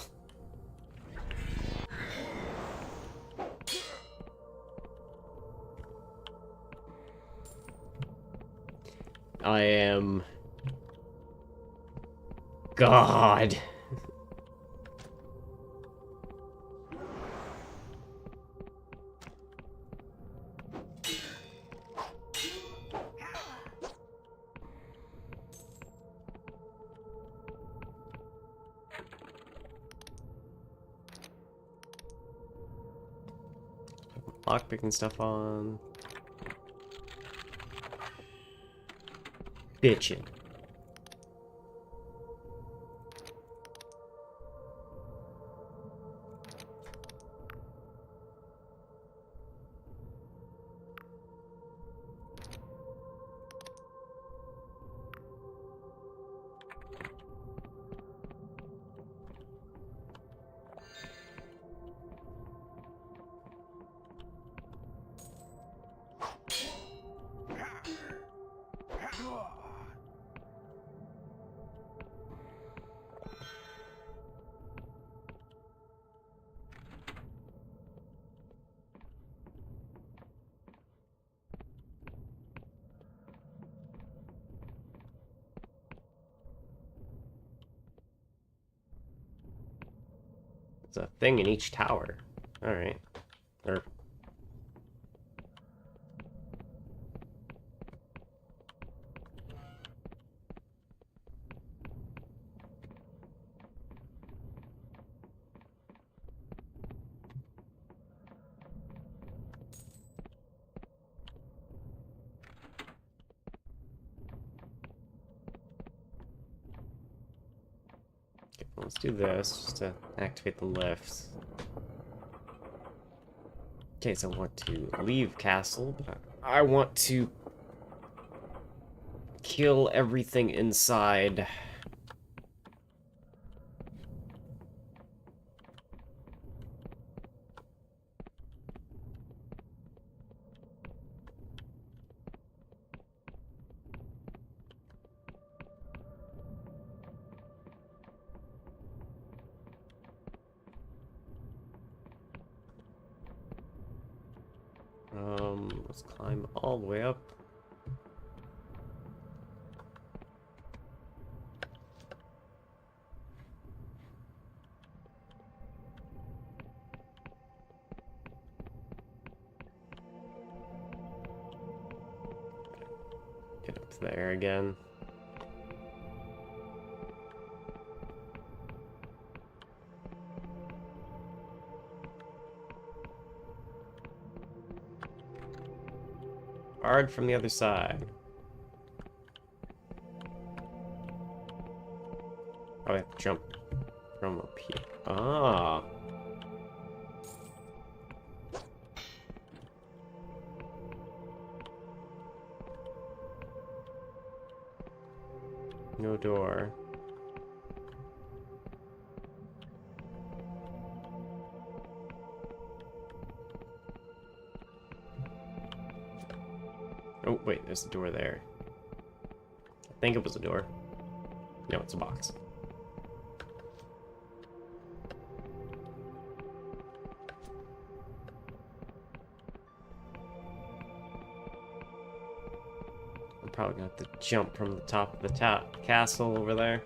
Speaker 1: I am... God. lockpicking stuff on. Bitchin'. There's a thing in each tower. Alright. Or... Okay, let's do this just to activate the lift. Okay, so I want to leave castle, but I want to kill everything inside. Let's climb all the way up. Get up there again. Hard from the other side. Oh, I have to jump from up here. Ah. No door. Oh, wait, there's a door there. I think it was a door. No, it's a box. I'm probably gonna have to jump from the top of the castle over there.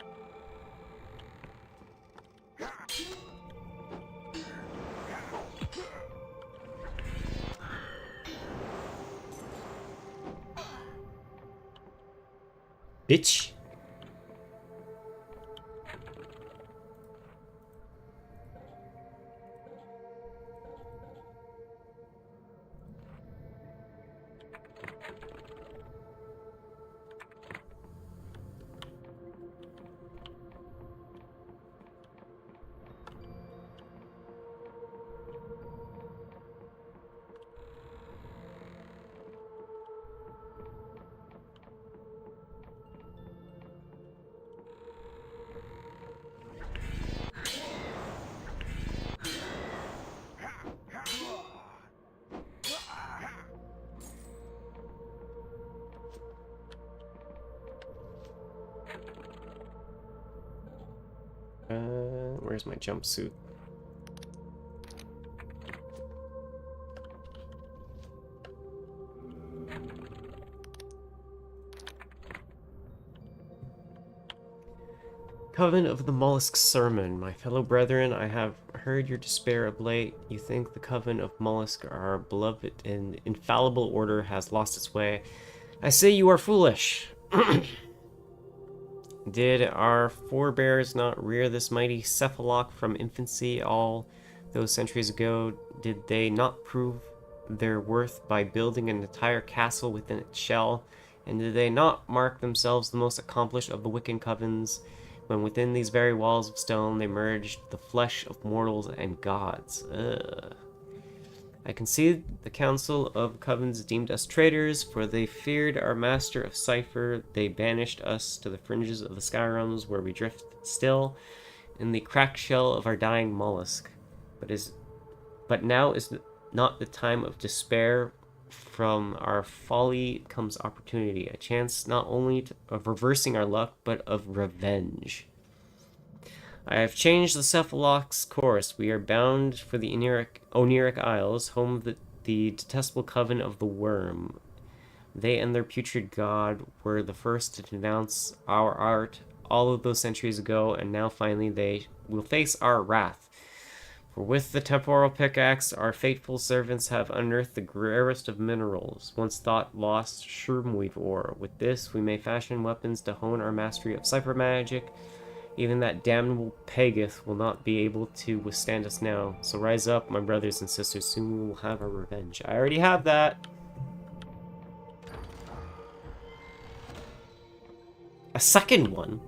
Speaker 1: Bitch. Where's my jumpsuit? Coven of the Mollusk Sermon. My fellow brethren, I have heard your despair of late. You think the Coven of Mollusk, our beloved and infallible order, has lost its way. I say you are foolish. Did our forebears not rear this mighty cephaloc from infancy all those centuries ago? Did they not prove their worth by building an entire castle within its shell? And did they not mark themselves the most accomplished of the Wiccan covens, when within these very walls of stone they merged the flesh of mortals and gods? Ugh. I concede the Council of Covens deemed us traitors, for they feared our master of cipher. They banished us to the fringes of the sky realms, where we drift still in the cracked shell of our dying mollusk. But now is not the time of despair. From our folly comes opportunity, a chance not only of reversing our luck, but of revenge. I have changed the Cephalok's course. We are bound for the Oneric Isles, home of the detestable coven of the Worm. They and their putrid god were the first to denounce our art all of those centuries ago, and now finally they will face our wrath. For with the temporal pickaxe, our faithful servants have unearthed the rarest of minerals, once thought lost shroomweave ore. With this, we may fashion weapons to hone our mastery of cipher magic. Even that damnable Pegith will not be able to withstand us now. So rise up, my brothers and sisters. Soon we will have our revenge. I already have that. A second one?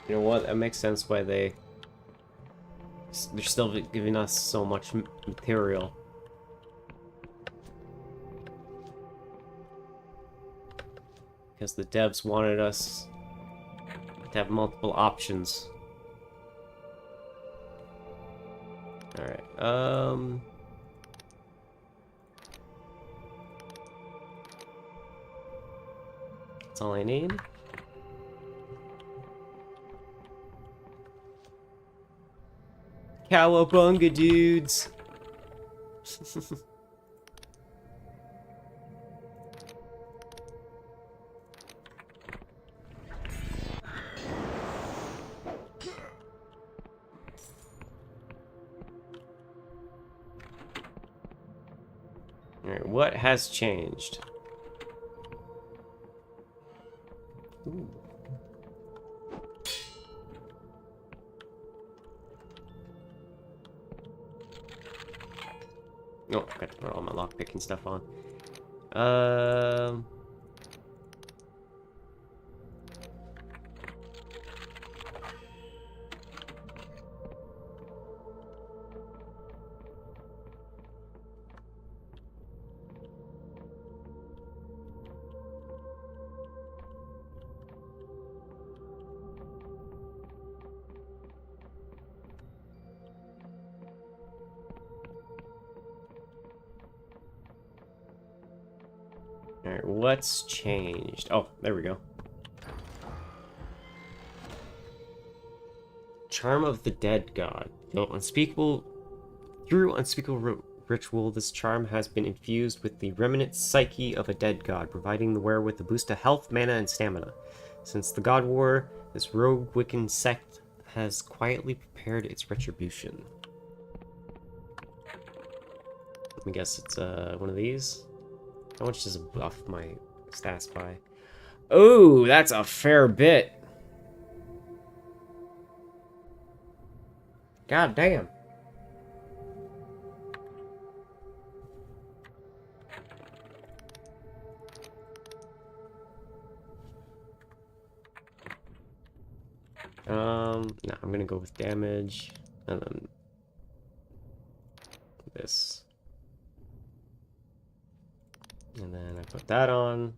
Speaker 1: You know what? That makes sense why they're still giving us so much material. Because the devs wanted us to have multiple options. Alright, that's all I need. Cowabunga, dudes! Alright, what has changed? Ooh. Oh, I got to put all my lockpicking stuff on. Alright, what's changed? Oh, there we go. Charm of the Dead God. Through unspeakable ritual, this charm has been infused with the remnant psyche of a dead god, providing the wearer with a boost to health, mana, and stamina. Since the God War, this rogue Wiccan sect has quietly prepared its retribution. Let me guess it's one of these. How much does it buff my stats by? Oh, that's a fair bit. God damn. No, I'm gonna go with damage, and then this. And then I put that on.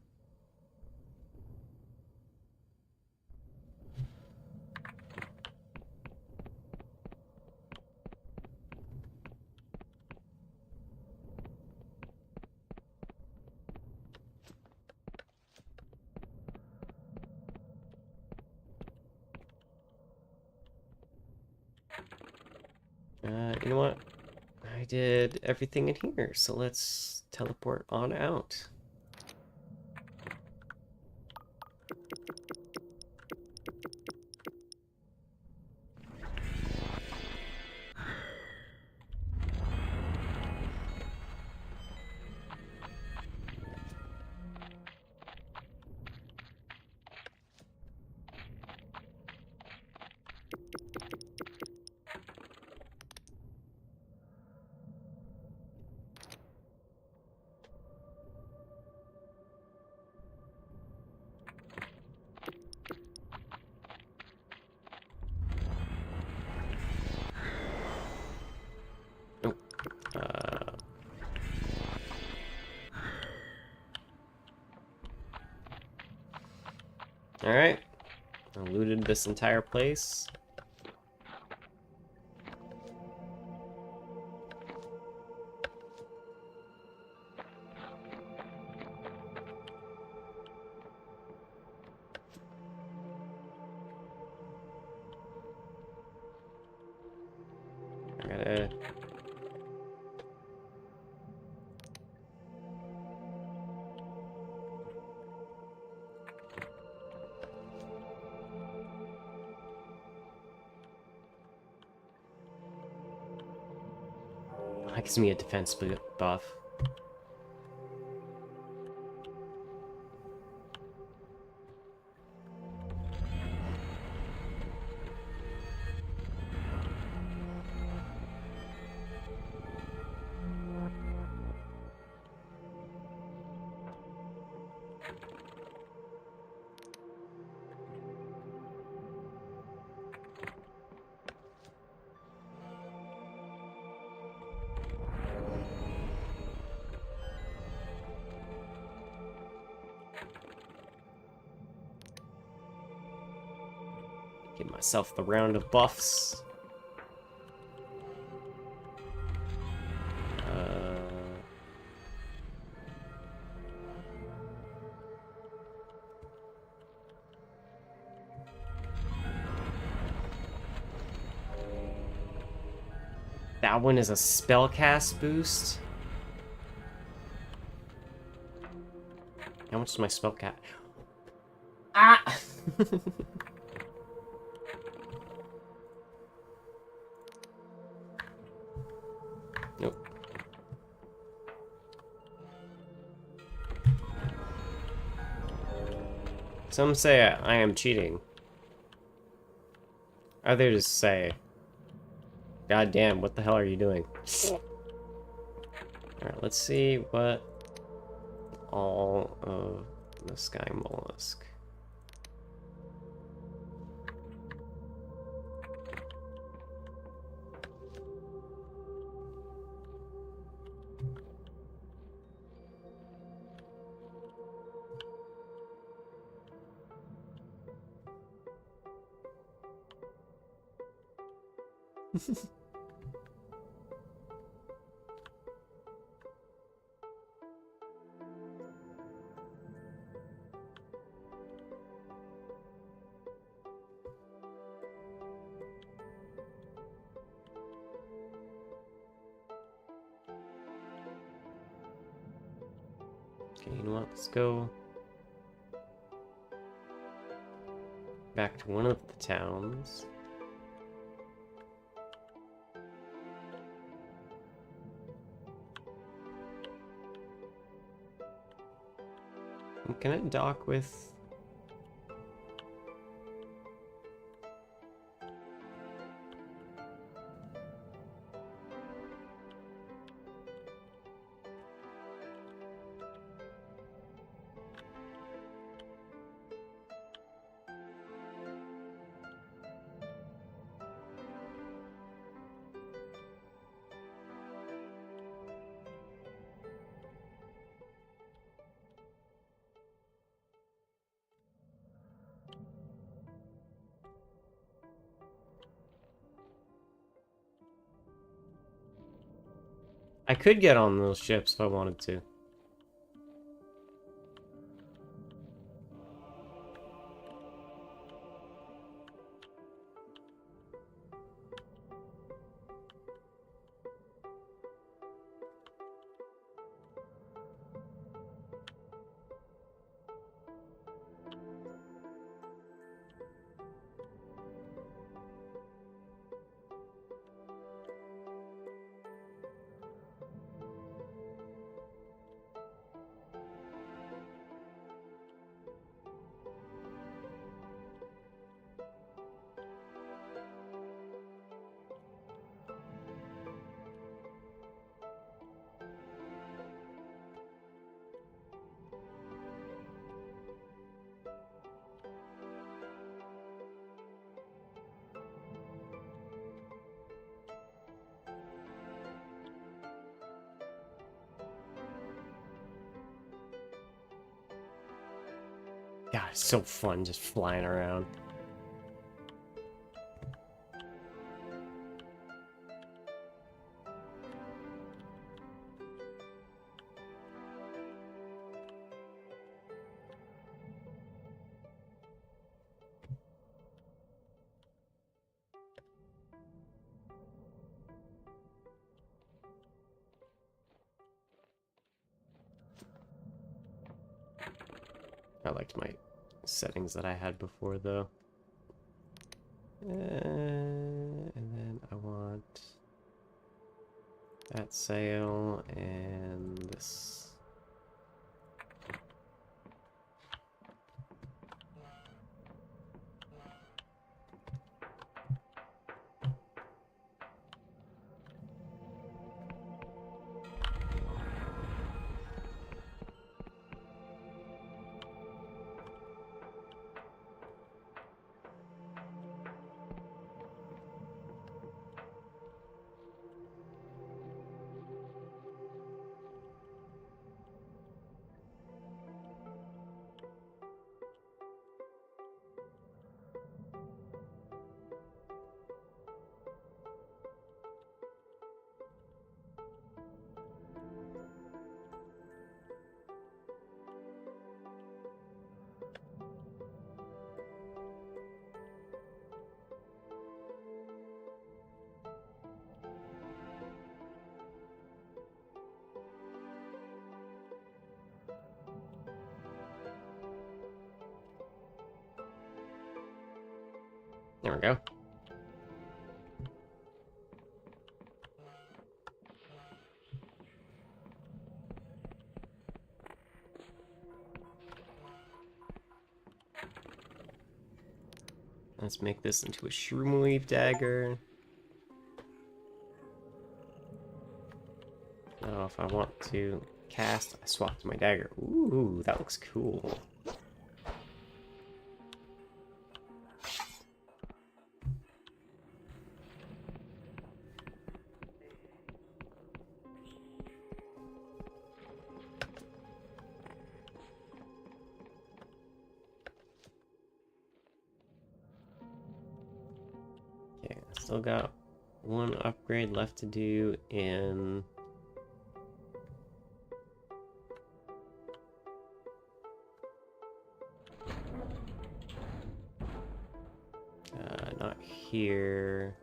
Speaker 1: You know what? I did everything in here, so let's teleport on out. Nope. Alright. I looted this entire place. I gotta... That gives me a defense buff. Give myself the round of buffs. That one is a spellcast boost. How much is my spellcast? Ah! Nope. Some say I am cheating. Others say, God damn, what the hell are you doing? Alright, let's see what all of the sky mollusk. Okay, you know what? Let's go back to one of the towns. Can it dock with... I could get on those ships if I wanted to. So fun just flying around. I liked my settings that I had before, though. And then I want that sail and this. There we go. Let's make this into a shroom weave dagger. Now, if I want to cast, I swap to my dagger. Ooh, that looks cool. Okay, still got one upgrade left to do in not here.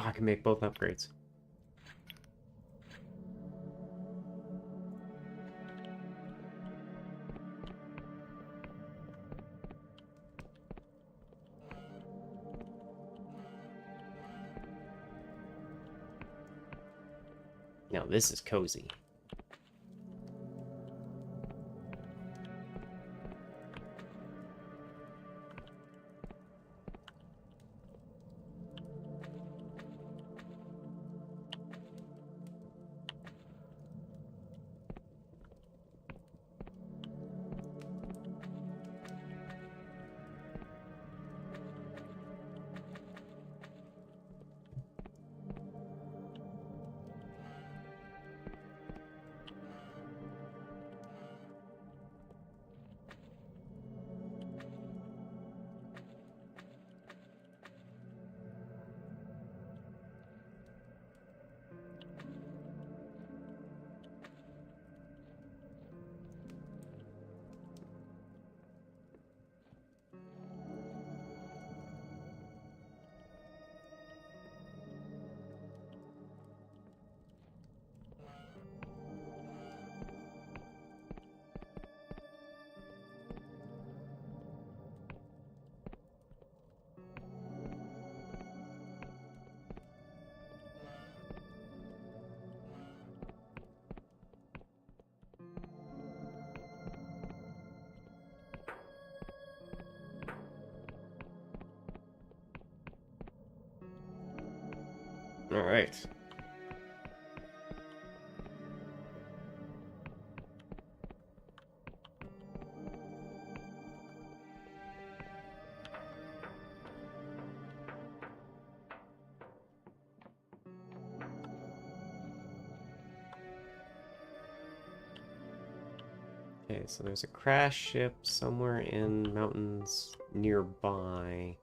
Speaker 1: Oh, I can make both upgrades. Now this is cozy. Alright. Okay, so there's a crash ship somewhere in mountains nearby.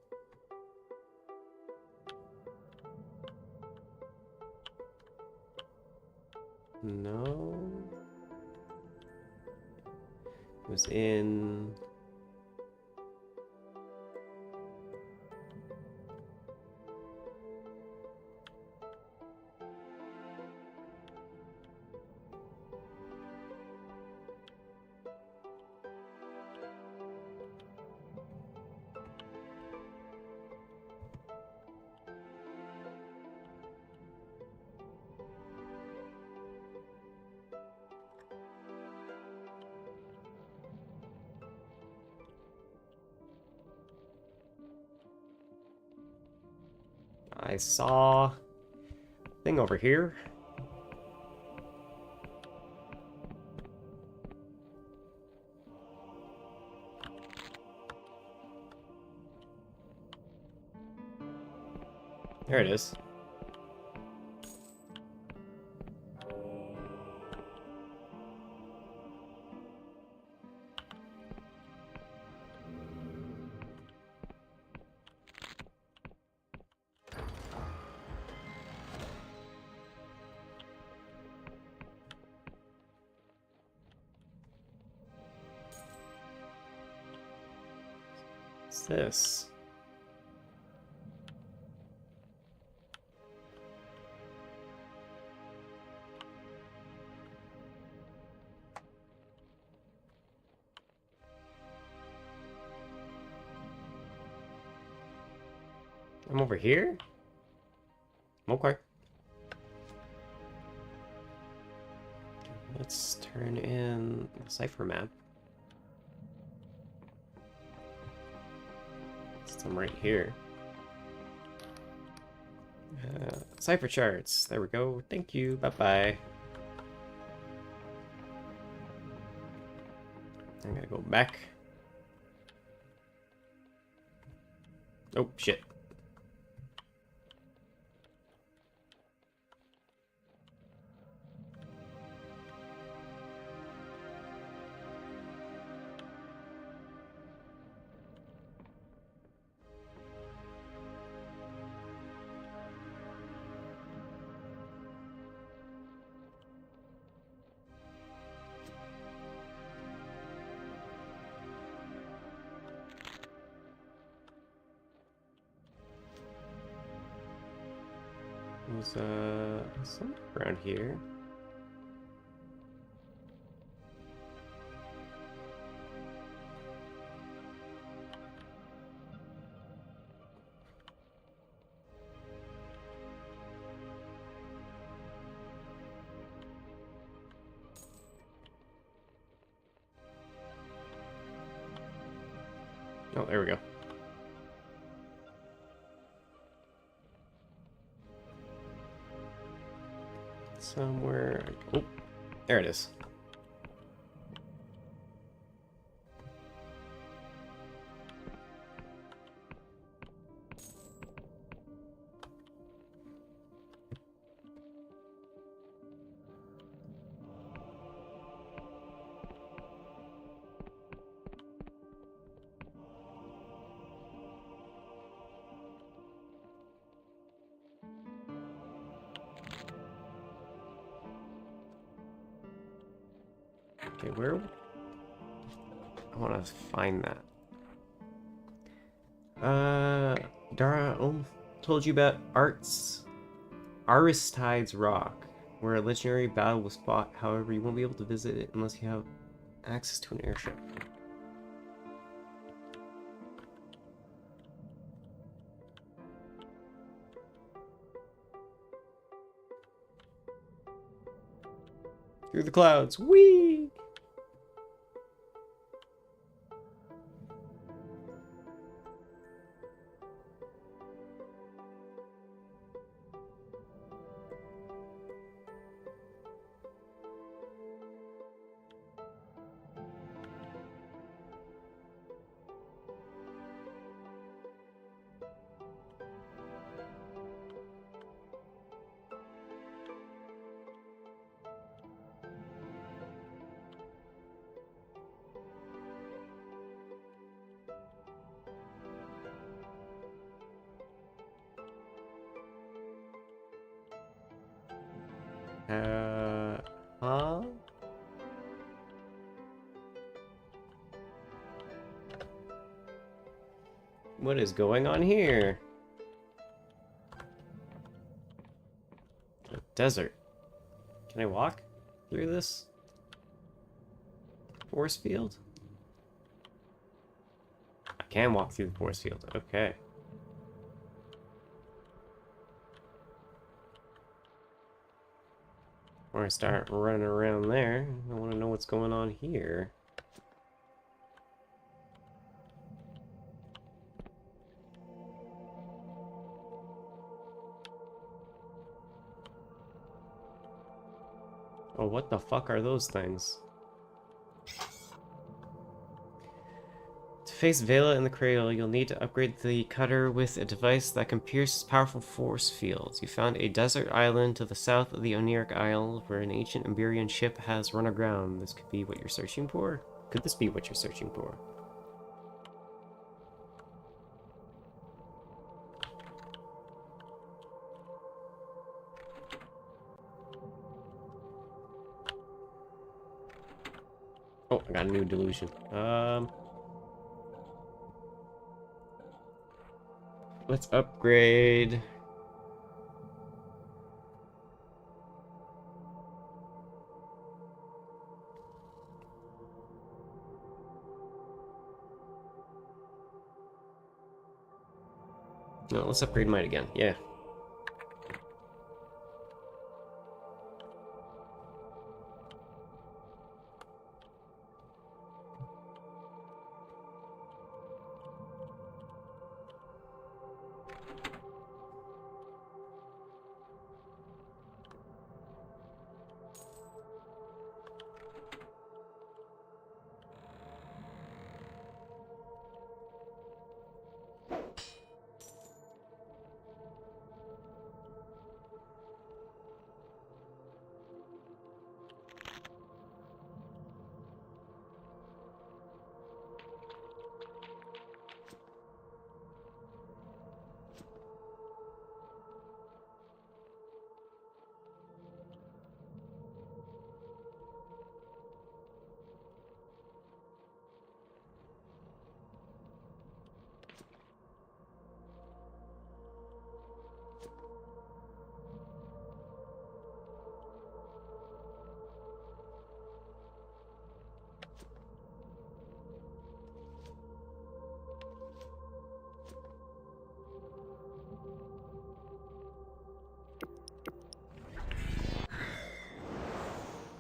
Speaker 1: No. It was in... I saw a thing over here. There it is. What's this? I'm over here? Okay. Let's turn in the cipher map. I'm right here. Cipher charts. There we go. Thank you. Bye-bye. I'm gonna go back. Oh, shit. There's something around here. Oh, there we go. Somewhere. Oh, there it is. Okay, where? I want to find that. Dara told you about Aristide's Rock, where a legendary battle was fought. However, you won't be able to visit it unless you have access to an airship. Through the clouds. Whee! Huh? What is going on here? A desert. Can I walk through this force field? I can walk through the force field. Okay. Before I start running around there, I want to know what's going on here. Oh, what the fuck are those things? To face Vela in the cradle, you'll need to upgrade the cutter with a device that can pierce powerful force fields. You found a desert island to the south of the Oneric Isle where an ancient Iberian ship has run aground. This could be what you're searching for? Could this be what you're searching for? Oh, I got a new delusion. Let's upgrade. No, let's upgrade might again. Yeah.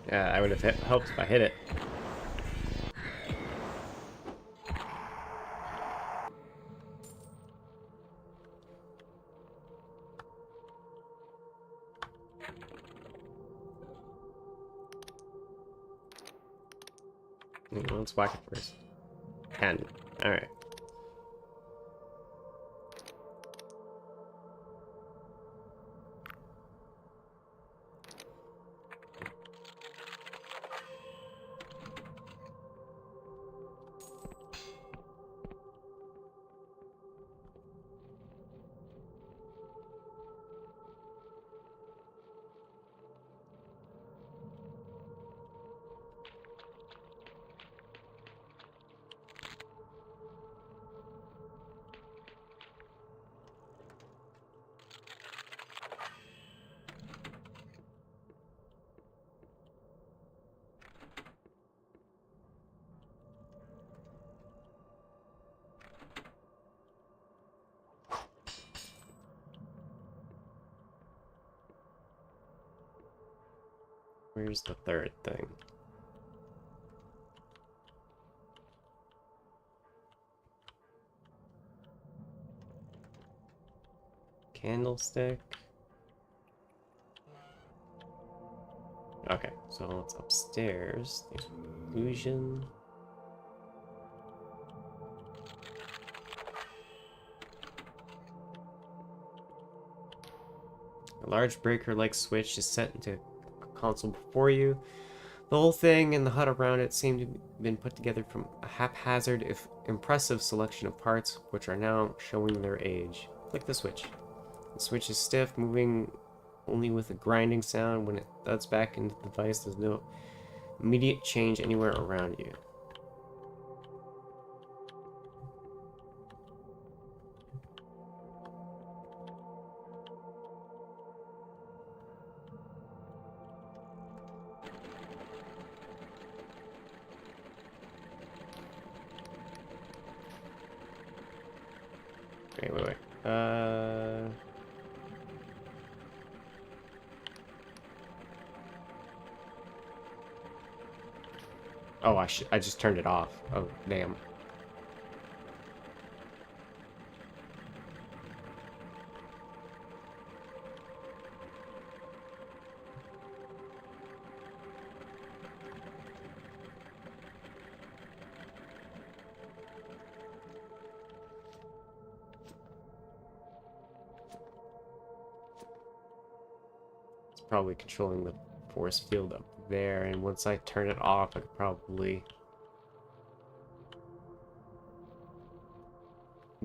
Speaker 1: Yeah, I would have helped if I hit it. Let's whack it first. 10. Alright. Where's the third thing? Candlestick. Okay, so it's upstairs. There's Delusion. A large breaker-like switch is set into a console before you. The whole thing and the hut around it seem to have been put together from a haphazard, if impressive, selection of parts, which are now showing their age. Click the switch. The switch is stiff, moving only with a grinding sound. When it thuds back into the device, there's no immediate change anywhere around you. Wait. Oh, I just turned it off. Oh, damn. Probably controlling the force field up there, and once I turn it off, I could probably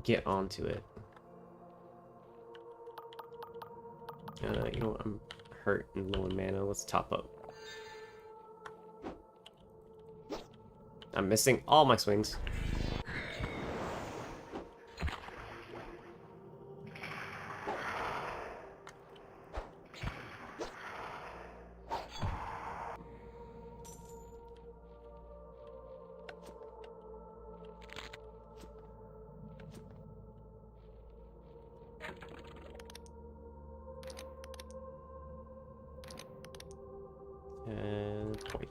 Speaker 1: get onto it. You know what? I'm hurt and low in mana. Let's top up. I'm missing all my swings. And point.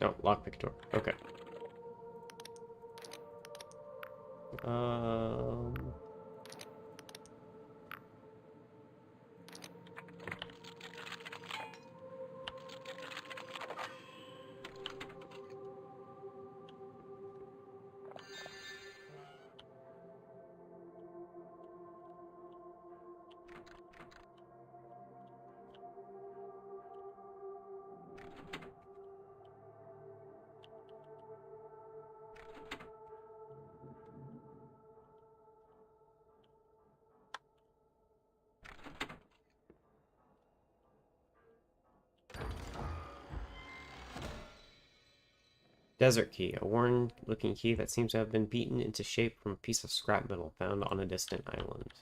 Speaker 1: No, lockpick door. Okay. Desert key, a worn-looking key that seems to have been beaten into shape from a piece of scrap metal found on a distant island.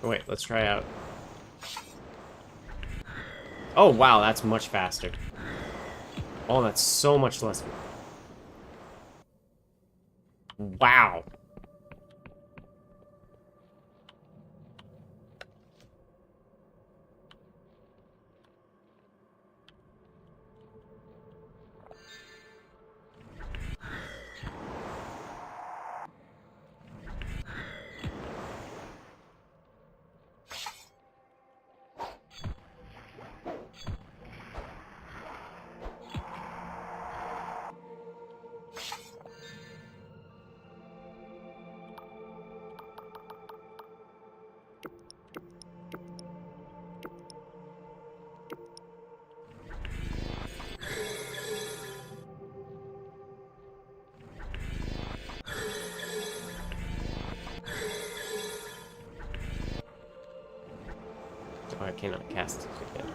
Speaker 1: Oh, wait, let's try out. Oh, wow, that's much faster. Oh, that's so much less. Wow. Oh, I cannot cast it again.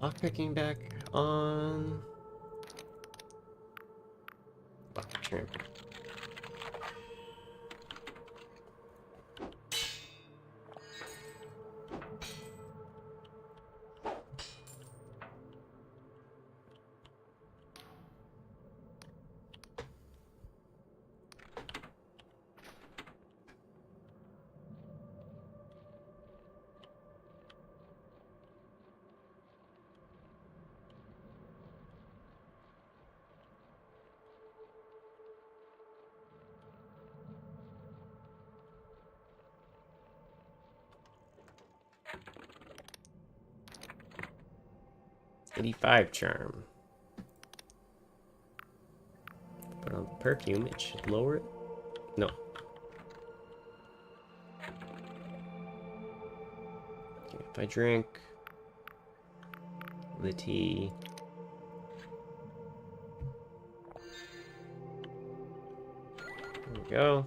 Speaker 1: Lockpicking back on. Lock trim. $85 charm. Put on perfume, it should lower it. No. Okay, if I drink the tea. There we go.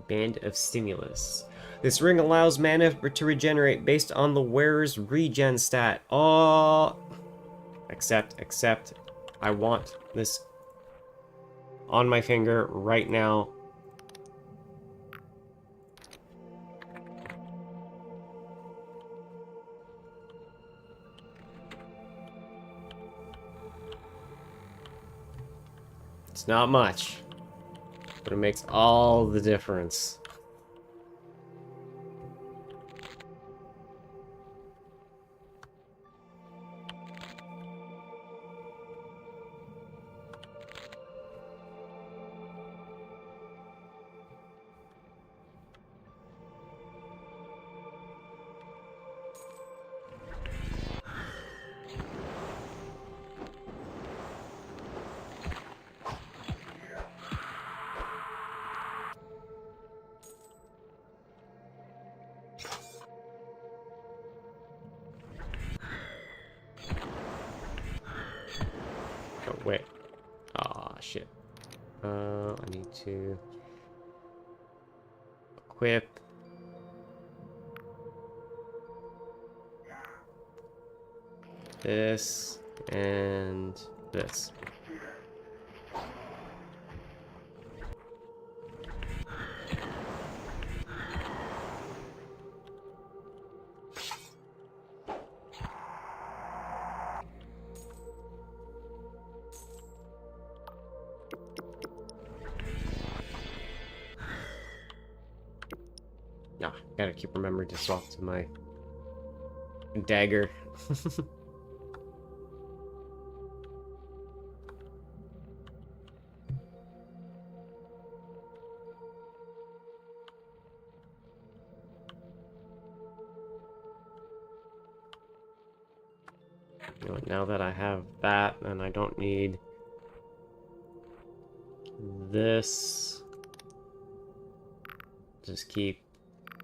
Speaker 1: Band of Stimulus. This ring allows mana to regenerate based on the wearer's regen stat. Oh, accept. I want this on my finger right now. It's not much, but it makes all the difference. Oh, wait. Aw, shit. I need to equip this and this. Yeah, gotta keep remembering to swap to my dagger. You know what, now that I have that, and I don't need this, just keep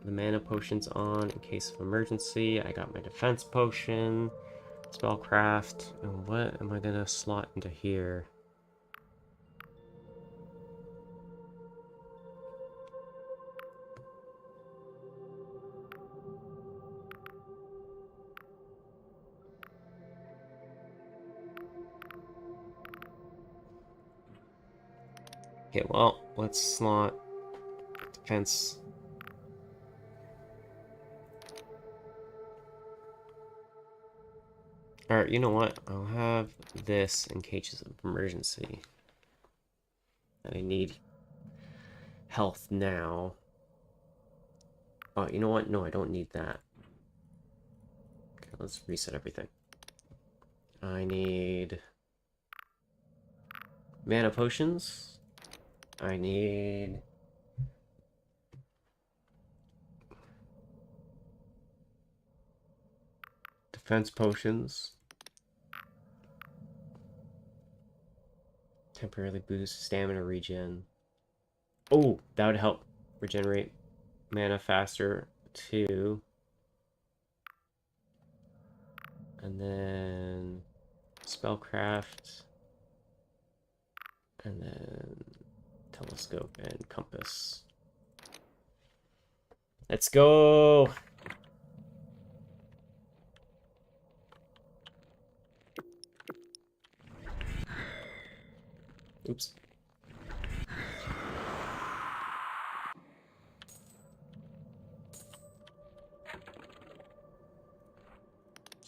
Speaker 1: the mana potions on in case of emergency. I got my defense potion, spellcraft, and what am I gonna slot into here? Okay, well, let's slot defense. Alright, you know what? I'll have this in cases of emergency. I need health now. Oh, you know what? No, I don't need that. Okay, let's reset everything. I need mana potions. I need defense potions. Temporarily boost stamina regen. Oh, that would help regenerate mana faster too. And then spellcraft. And then telescope and compass. Let's go. Oops.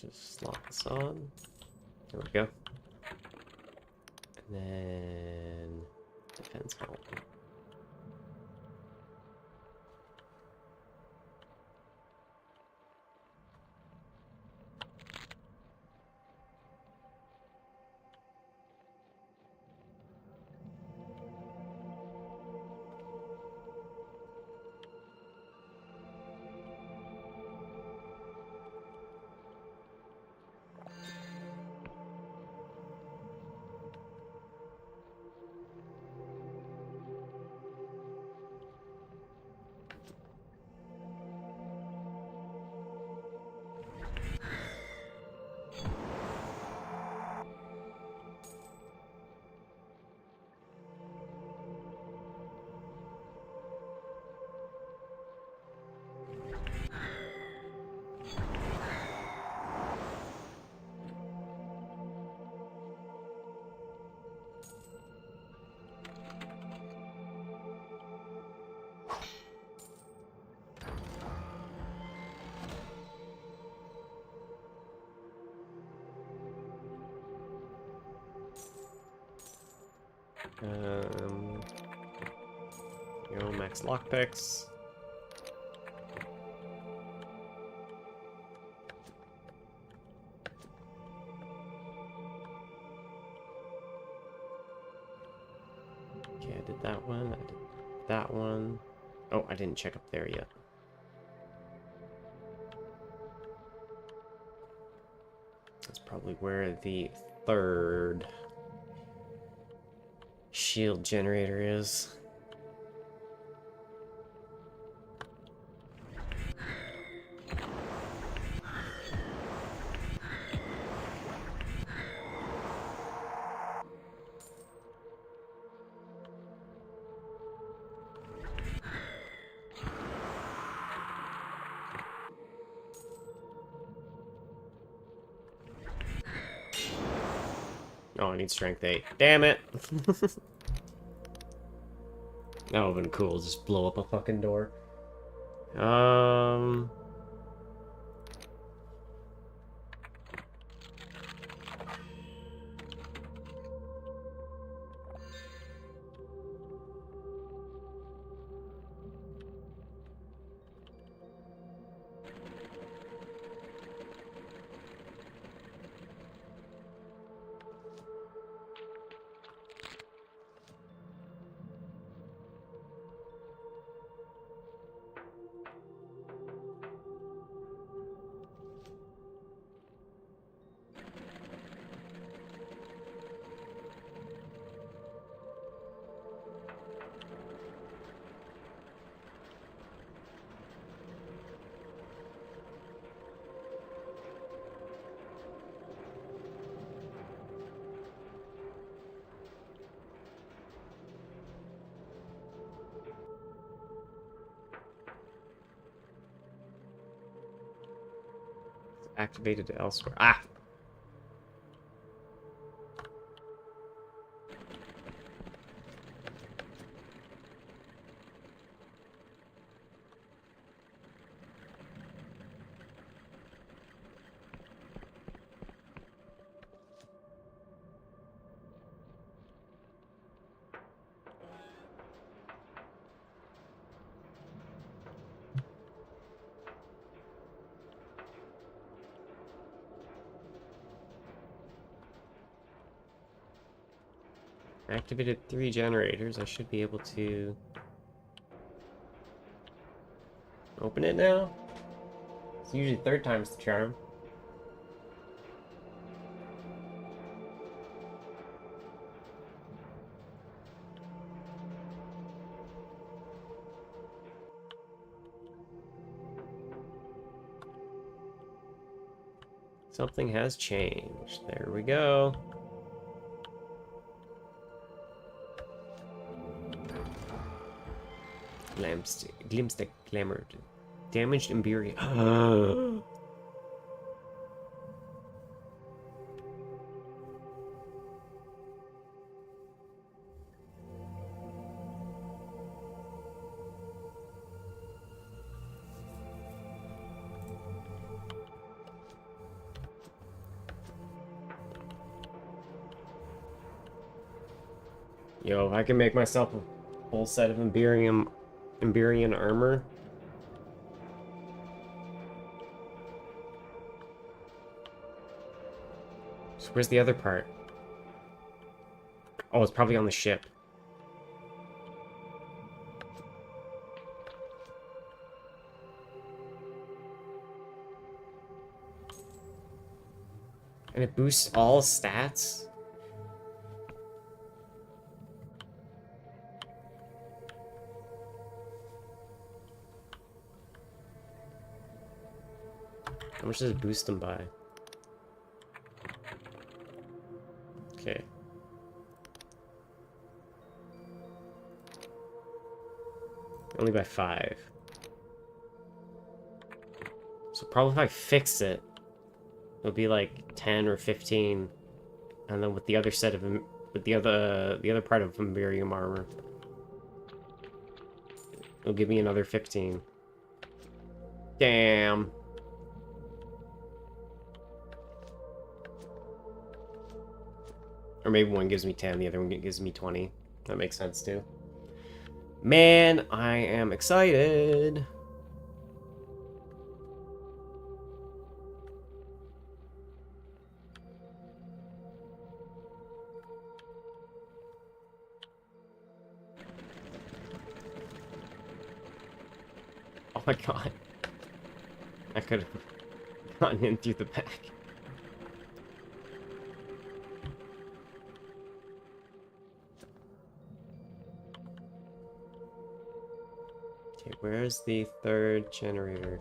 Speaker 1: Just lock this on. There we go. And then defense hall. Max lockpicks. Okay, I did that one. I did that one. Oh, I didn't check up there yet. That's probably where the third shield generator is. Oh, I need strength 8. Damn it! That would've been cool, just blow up a fucking door. Activated elsewhere. Ah! Activated 3 generators. I should be able to open it now. It's usually third time's the charm. Something has changed. There we go. Glimpse the glamour. Damaged Emberium. Yo, if I can make myself a full set of Emberian armor. So where's the other part? Oh, it's probably on the ship. And it boosts all stats? How much does it boost them by? Okay. Only by 5. So probably if I fix it, it'll be like 10 or 15. And then with the other set of with the other part of Emberium armor, it'll give me another 15. Damn. Or maybe one gives me 10, the other one gives me 20. That makes sense too. Man, I am excited. Oh my god. I could have gotten in through the back. Okay, where's the third generator?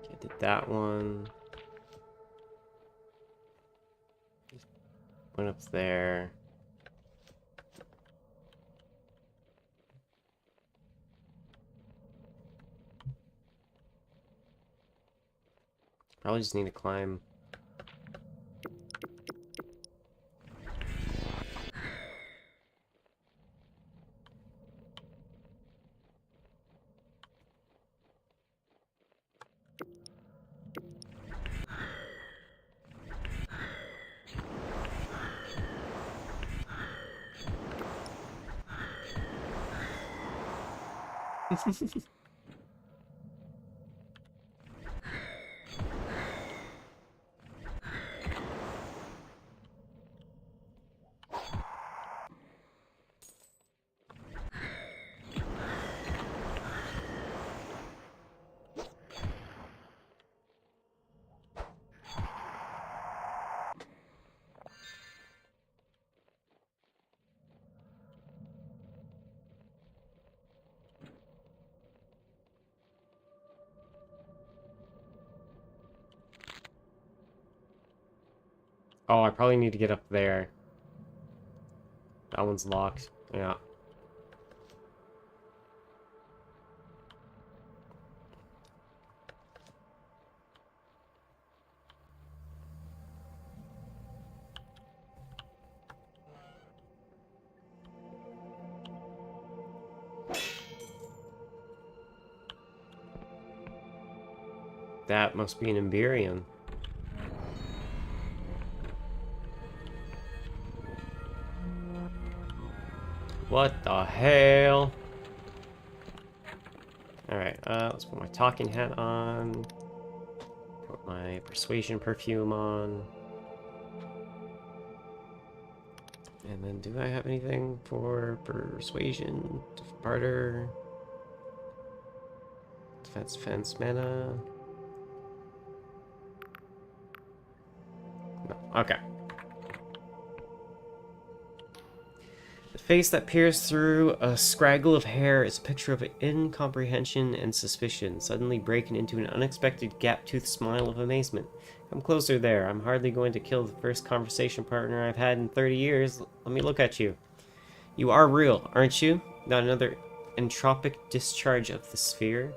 Speaker 1: Okay, did that one. Went up there. Probably just need to climb. Oh, I probably need to get up there. That one's locked. Yeah. That must be an Emberian. What the hell? Alright, let's put my talking hat on. Put my persuasion perfume on. And then do I have anything for persuasion? Barter? Defense mana? Okay. The face that peers through a scraggle of hair is a picture of incomprehension and suspicion, suddenly breaking into an unexpected gap-toothed smile of amazement. Come closer there. I'm hardly going to kill the first conversation partner I've had in 30 years. Let me look at you. You are real, aren't you? Not another entropic discharge of the sphere?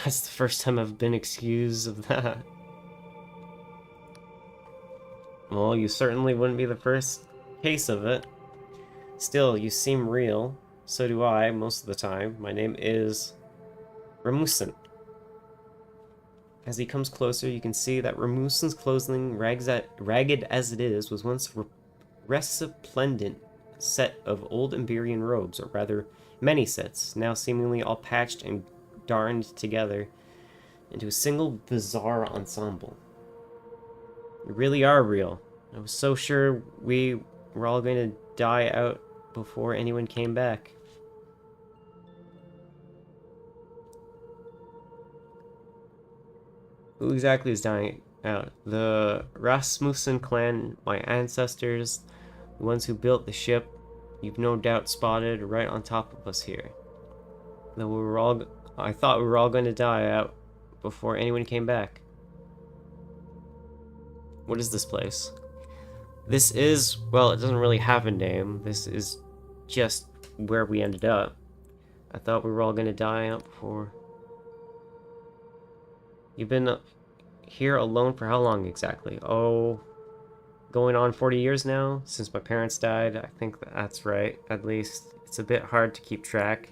Speaker 1: That's the first time I've been accused of that. Well, you certainly wouldn't be the first case of it. Still, you seem real. So do I, most of the time. My name is Ramusin. As he comes closer, you can see that Ramusin's clothing, ragged as it is, was once a resplendent set of old Iberian robes, or rather, many sets, now seemingly all patched and darned together into a single bizarre ensemble. You really are real. I was so sure we were all going to die out before anyone came back. Who exactly is dying out? The Rasmussen clan, my ancestors, the ones who built the ship, you've no doubt spotted right on top of us here. Though I thought we were all going to die out before anyone came back. What is this place? This is, well, it doesn't really have a name. This is just where we ended up. I thought we were all going to die out before. You've been here alone for how long exactly? Oh, going on 40 years now? Since my parents died? I think that's right, at least. It's a bit hard to keep track.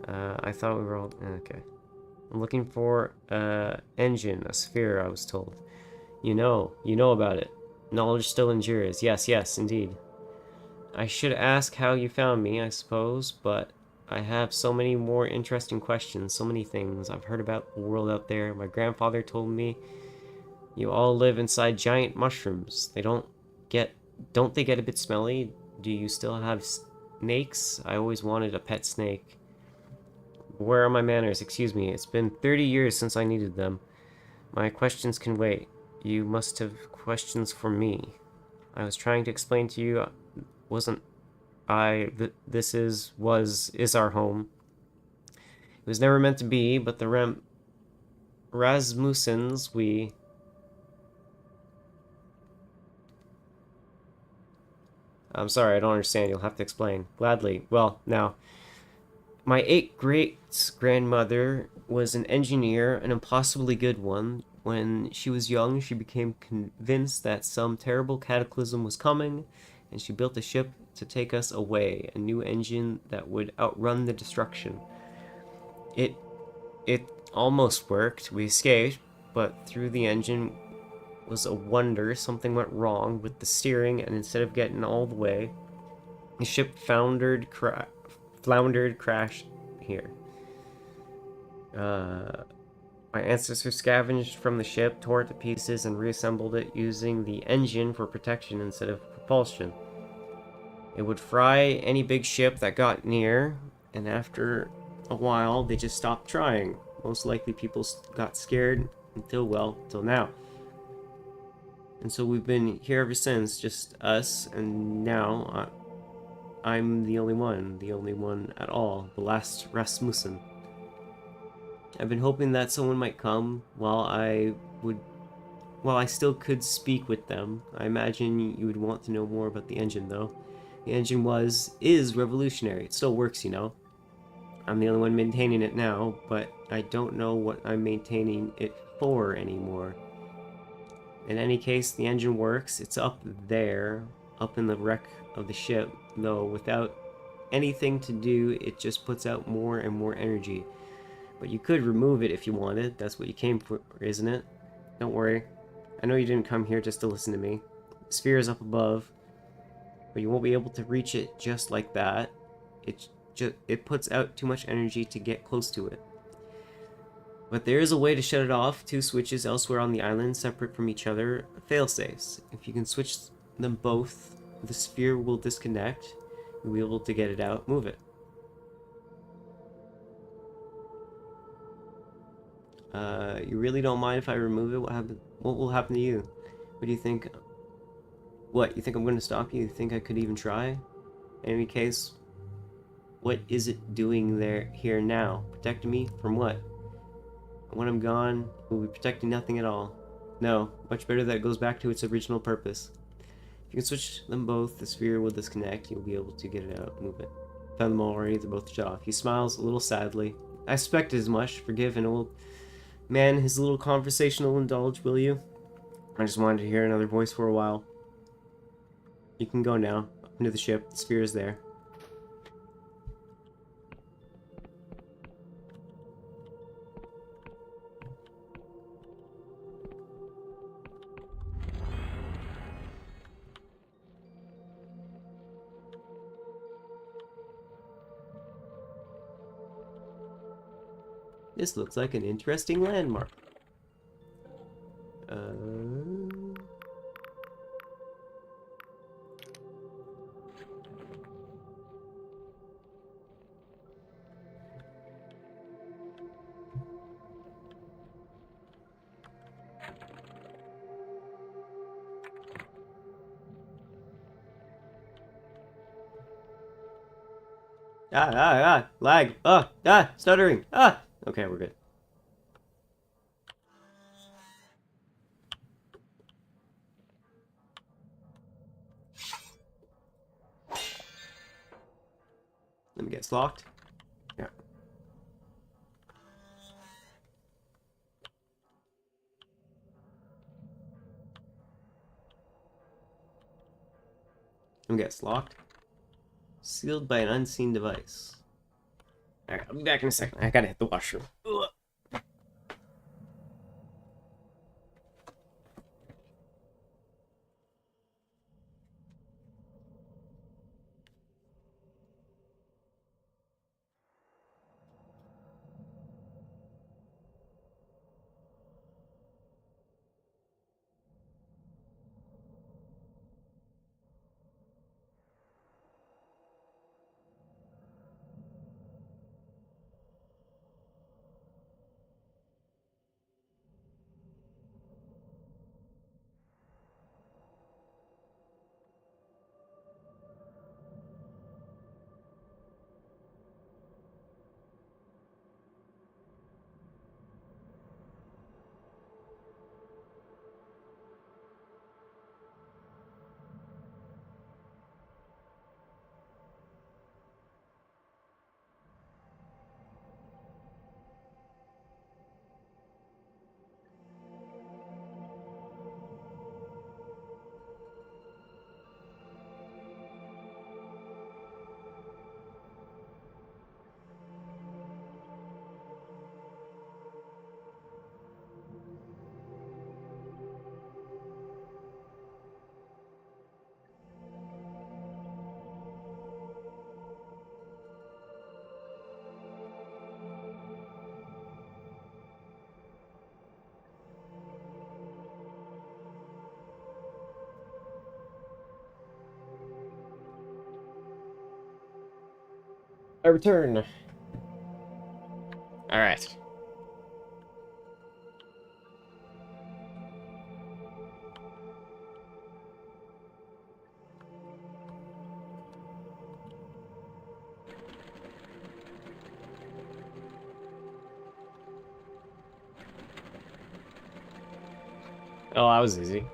Speaker 1: I thought we were all... Okay. I'm looking for an engine, a sphere, I was told. You know about it. Knowledge still endures. Yes, indeed. I should ask how you found me, I suppose, but I have so many more interesting questions, so many things. I've heard about the world out there. My grandfather told me you all live inside giant mushrooms. Don't they get a bit smelly? Do you still have snakes? I always wanted a pet snake. Where are my manners? Excuse me. It's been 30 years since I needed them. My questions can wait. You must have questions for me. I was trying to explain to you, wasn't I, this is our home. It was never meant to be, but the Rasmussens, I'm sorry, I don't understand. You'll have to explain. Gladly. Well, now, my 8 great-grandmother was an engineer, an impossibly good one. When she was young, she became convinced that some terrible cataclysm was coming, and she built a ship to take us away, a new engine that would outrun the destruction. It almost worked. We escaped, but through the engine was a wonder. Something went wrong with the steering, and instead of getting all the way, the ship floundered, crashed here. My ancestors scavenged from the ship, tore it to pieces, and reassembled it using the engine for protection instead of propulsion. It would fry any big ship that got near, and after a while, they just stopped trying. Most likely people got scared till now. And so we've been here ever since, just us, and now I'm the only one at all, the last Rasmussen. I've been hoping that someone might come while I still could speak with them. I imagine you would want to know more about the engine, though. The engine is revolutionary. It still works, you know. I'm the only one maintaining it now, but I don't know what I'm maintaining it for anymore. In any case, the engine works. It's up there, up in the wreck of the ship, though without anything to do, it just puts out more and more energy. But you could remove it if you wanted. That's what you came for, isn't it? Don't worry. I know you didn't come here just to listen to me. The sphere is up above, but you won't be able to reach it just like that. It puts out too much energy to get close to it. But there is a way to shut it off. 2 switches elsewhere on the island, separate from each other, failsafes. If you can switch them both, the sphere will disconnect. You'll be able to get it out, move it. You really don't mind if I remove it? What will happen to you? What do you think? What, you think I'm going to stop you? You think I could even try? In any case, what is it doing here now? Protecting me from what? When I'm gone, it will be protecting nothing at all. No, much better that it goes back to its original purpose. If you can switch them both, the sphere will disconnect. You'll be able to get it out, move it. Found them already, they're both shut off. He smiles a little sadly. I suspected as much. Forgive an old man his little conversational indulge, will you? I just wanted to hear another voice for a while. You can go now. Up into the ship. The sphere is there. This looks like an interesting landmark. Lag. Stuttering. Okay, we're good. Let me get locked. Yeah. Let me get locked. Sealed by an unseen device. Alright, I'll be back in a second. I gotta hit the washroom. Ugh. I return. Alright. Oh, that was easy.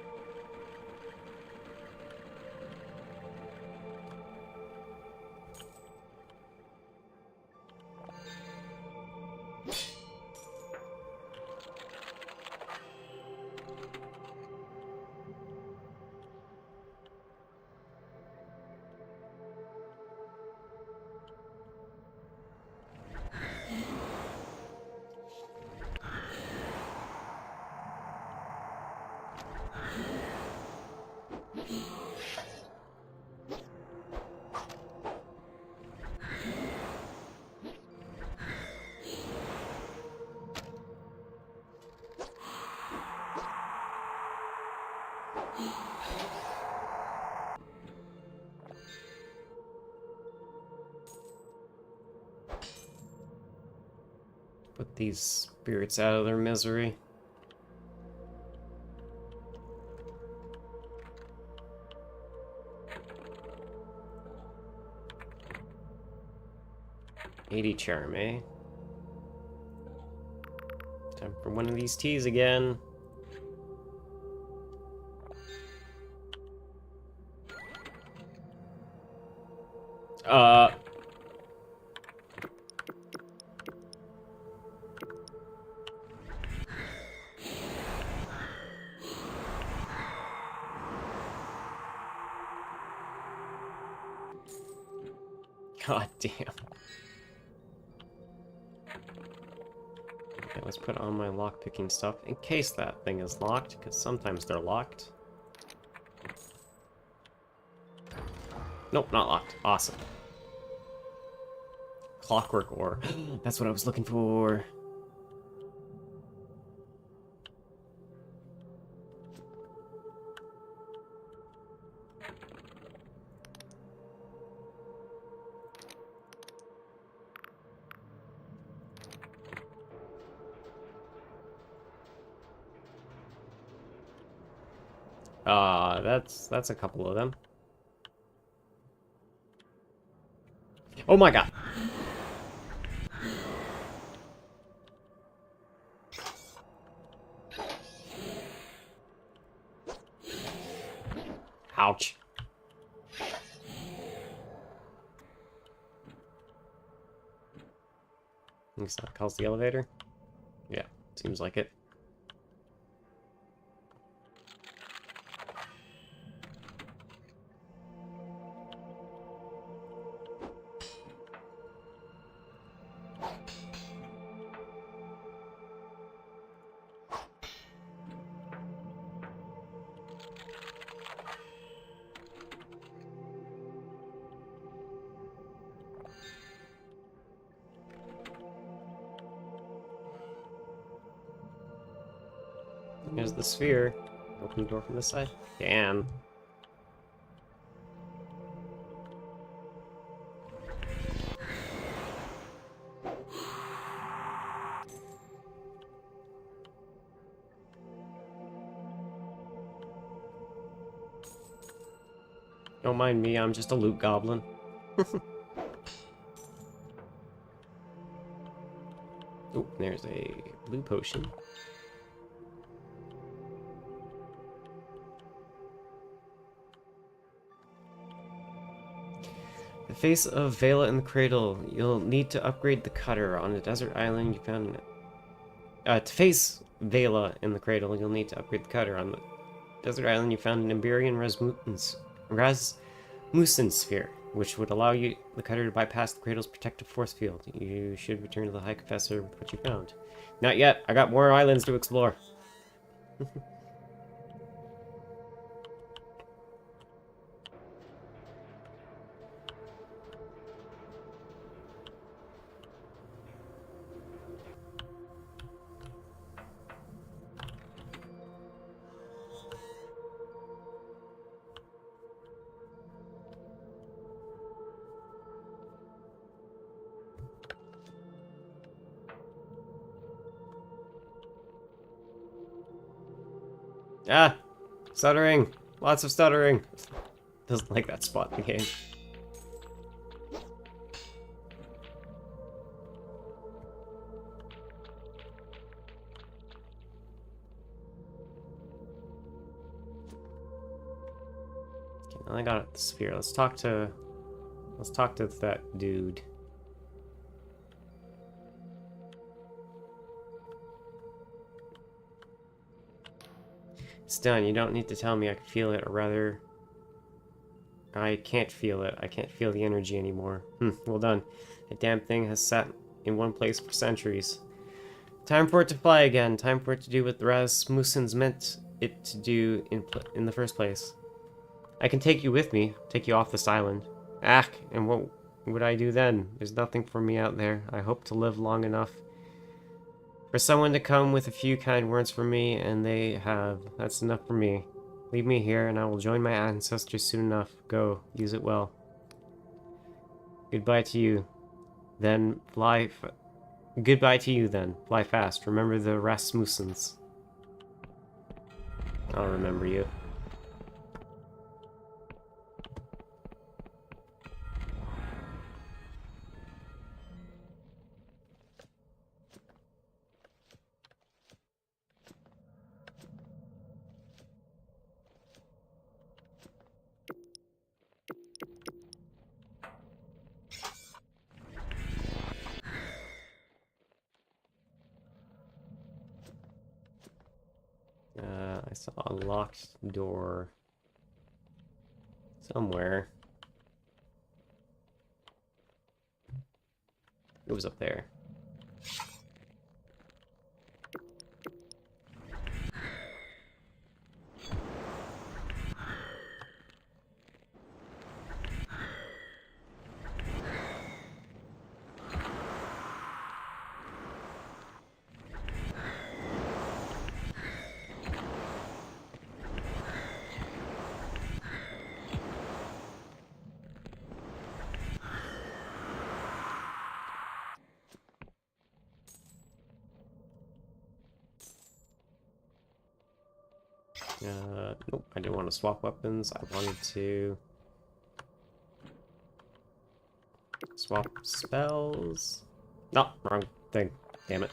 Speaker 1: Put these spirits out of their misery. $80 charm, eh? Time for one of these teas again. God damn. Okay, let's put on my lockpicking stuff in case that thing is locked, because sometimes they're locked. Nope, not locked. Awesome. Clockwork ore. That's what I was looking for. That's a couple of them. Oh my god. Ouch. Thinks that calls the elevator? Yeah, seems like it. There's the sphere. Open the door from this side. Damn. Don't mind me, I'm just a loot goblin. Oh, there's a blue potion. The face of Vela in the cradle. You'll need to upgrade the cutter on a desert island you found. To face Vela in the cradle, you'll need to upgrade the cutter on the desert island you found an Iberian Rasmussen sphere, which would allow the cutter to bypass the cradle's protective force field. You should return to the High Confessor with what you found. Not yet. I got more islands to explore. Ah! Stuttering! Lots of stuttering! Doesn't like that spot in the game. Okay, now I got the sphere. Let's talk to that dude. It's done. You don't need to tell me. I can feel it, or rather, I can't feel it. I can't feel the energy anymore. Well done. The damn thing has sat in one place for centuries. Time for it to fly again. Time for it to do what the Rasmussens meant it to do in the first place. I can take you with me. Take you off this island. Ah, and what would I do then? There's nothing for me out there. I hope to live long enough for someone to come with a few kind words for me, and they have. That's enough for me. Leave me here, and I will join my ancestors soon enough. Go. Use it well. Goodbye to you. Then fly Goodbye to you then. Fly fast. Remember the Rasmussens. I'll remember you. I saw a locked door somewhere. It was up there. Nope, I didn't want to swap weapons. I wanted to swap spells. No, wrong thing. Damn it.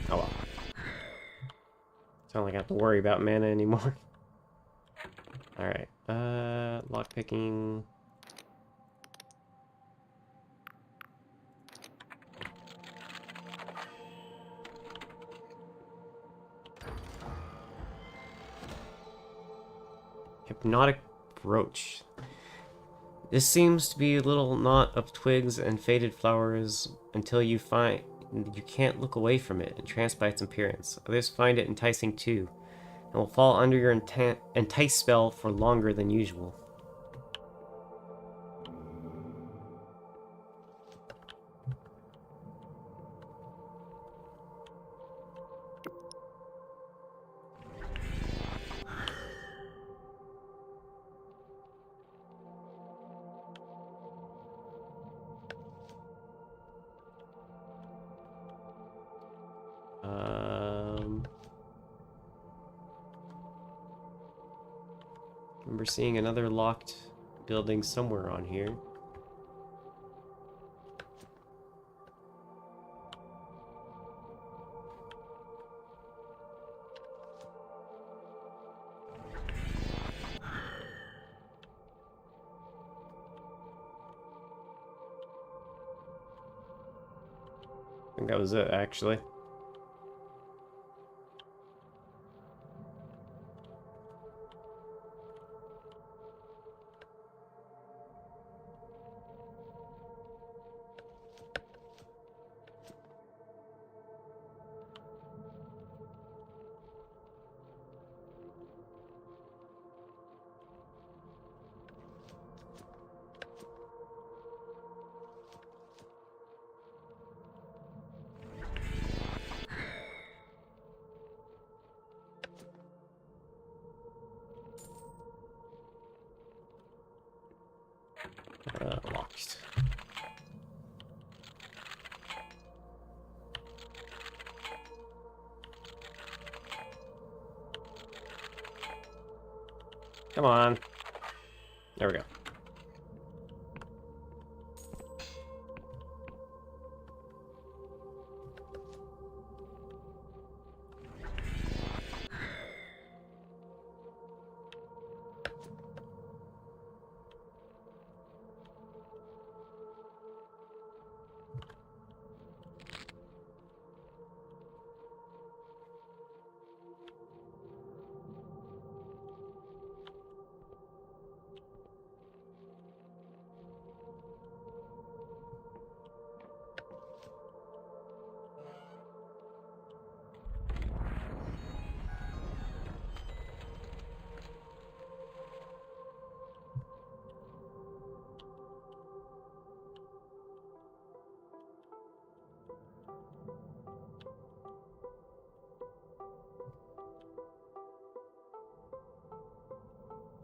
Speaker 1: Oh well. Don't like I have to worry about mana anymore. Alright, lockpicking. Hypnotic brooch. This seems to be a little knot of twigs and faded flowers until you can't look away from it, entranced by its appearance. Others find it enticing too, and will fall under your entice spell for longer than usual. Remember seeing another locked building somewhere on here. I think that was it, actually. Locked. Come on. There we go.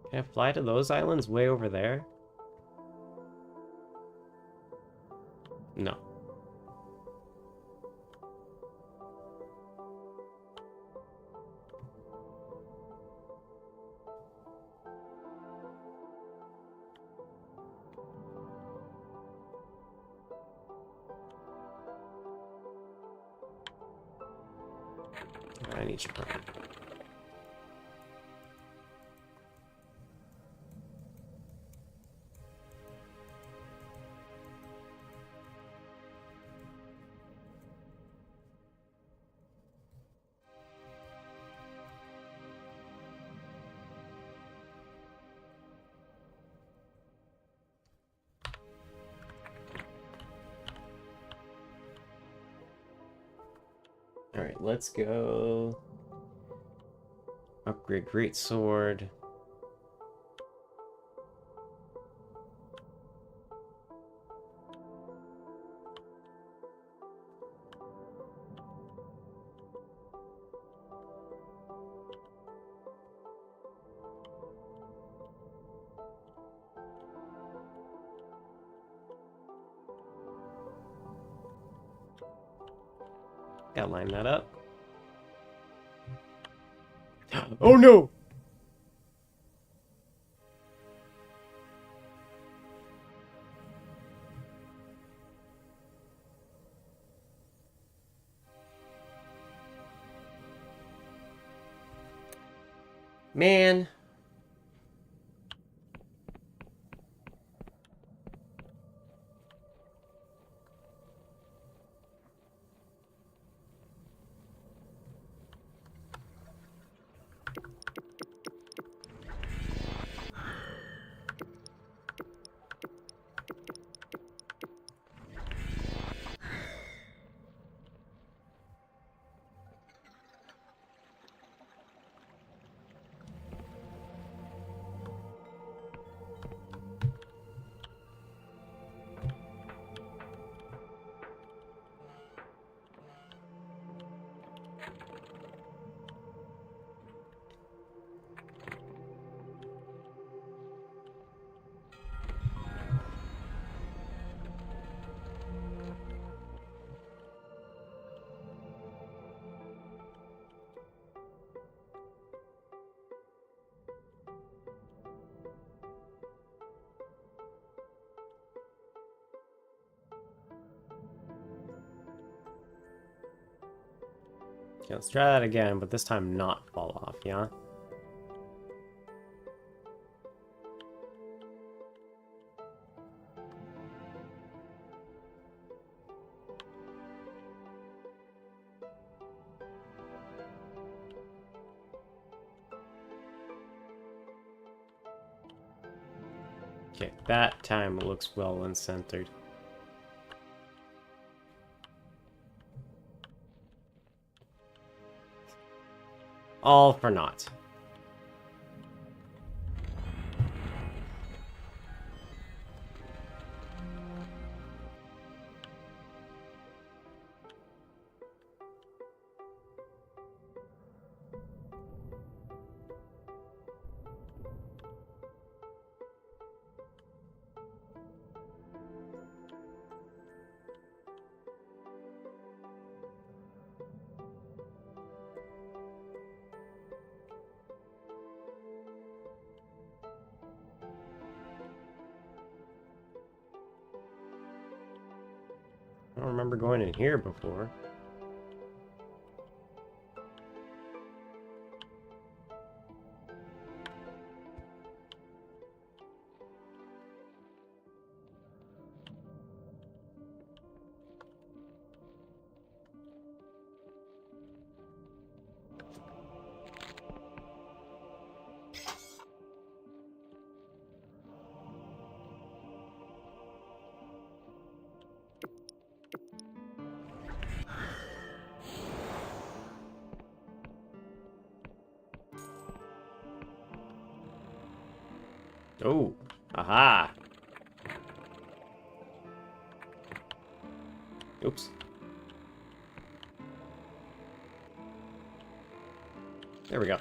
Speaker 1: Can I fly to those islands way over there? No. I need your partner. Alright, let's go. Upgrade Great Sword. Gotta line that up. Oh no! Man. Okay, let's try that again, but this time not fall off, yeah? Okay, that time it looks well and centered. All for naught. I don't remember going in here before. Oh, aha. Oops. There we go.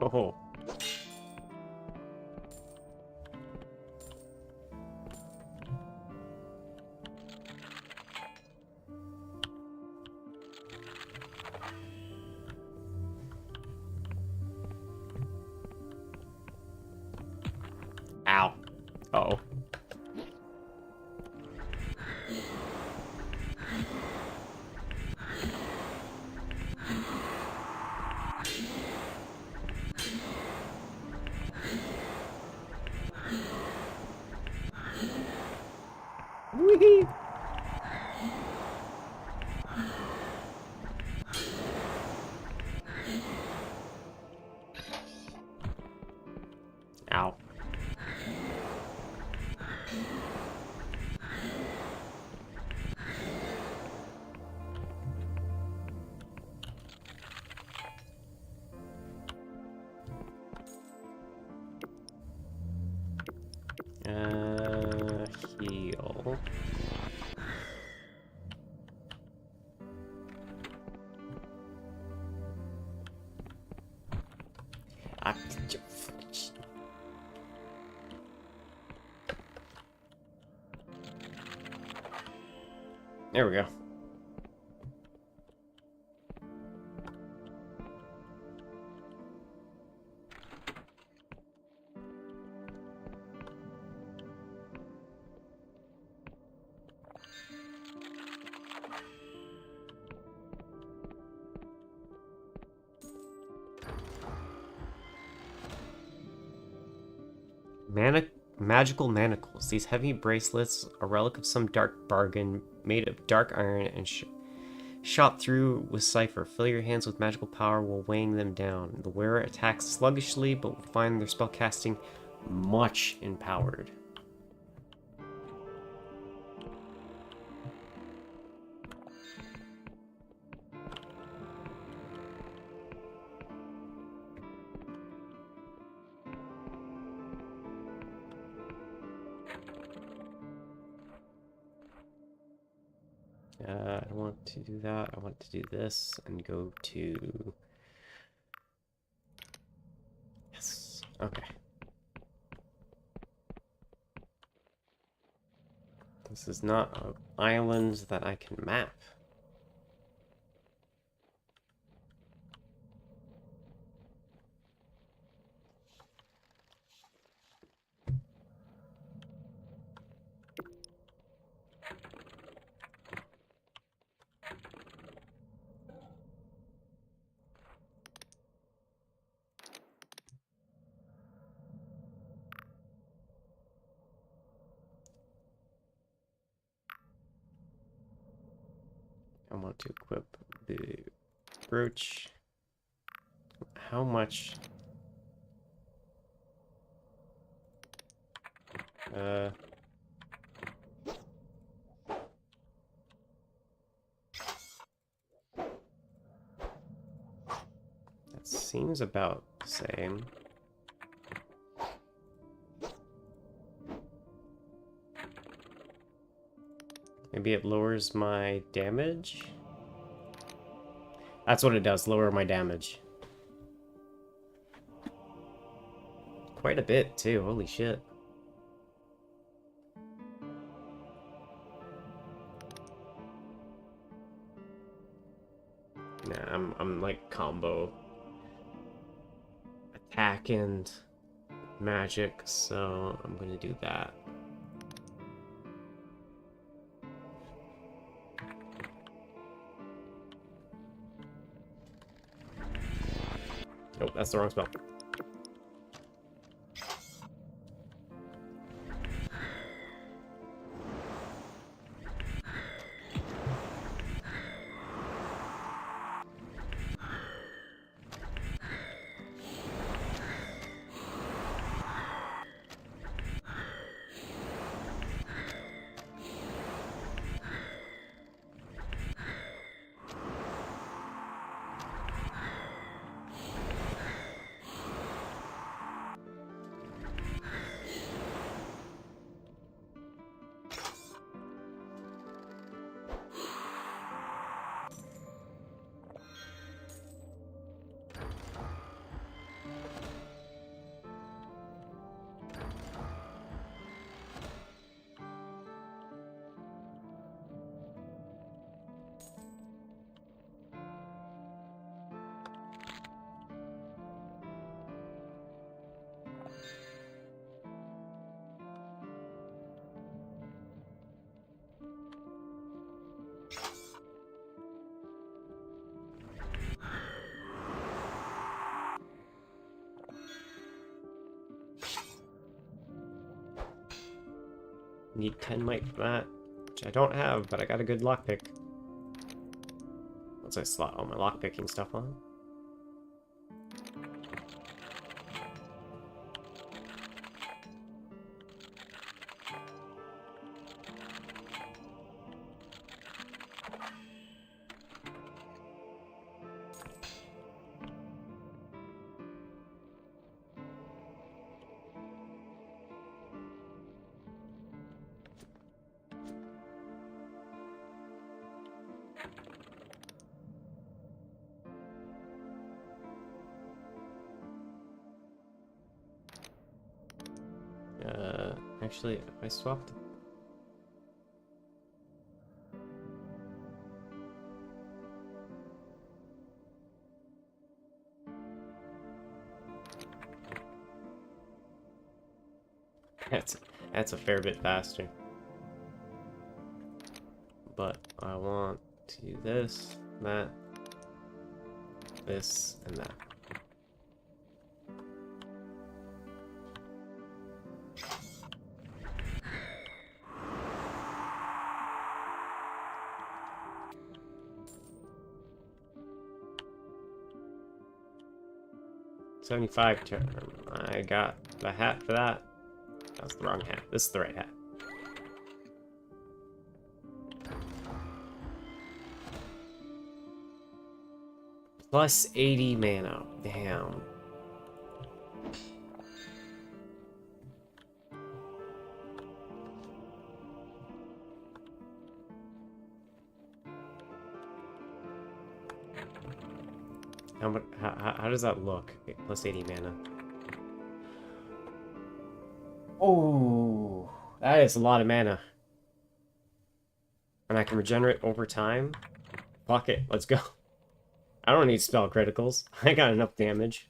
Speaker 1: Oh. Ow. Uh-oh. Whee! Ow. Heal. Ah, There we go. Magical manacles. These heavy bracelets, a relic of some dark bargain, made of dark iron and shot through with cipher. Fill your hands with magical power while weighing them down. The wearer attacks sluggishly, but will find their spellcasting much empowered. I don't want to do that. I want to do this and go to... Yes. Okay. This is not an island that I can map. I want to equip the brooch. How much? That seems about the same. Maybe it lowers my damage? That's what it does, lower my damage. Quite a bit, too. Holy shit. Nah, I'm like combo attack and magic, so I'm gonna do that. Nope, that's the wrong spell. Need 10 might for that, which I don't have, but I got a good lockpick. Once I slot all my lockpicking stuff on. Actually, if I swapped... That's a fair bit faster. But I want to do this, that, this, and that. $75 turn. I got the hat for that. That's the wrong hat. This is the right hat. Plus 80 mana. Damn. How does that look? Okay, plus 80 mana. Oh, that is a lot of mana. And I can regenerate over time. Fuck it, let's go. I don't need spell criticals. I got enough damage.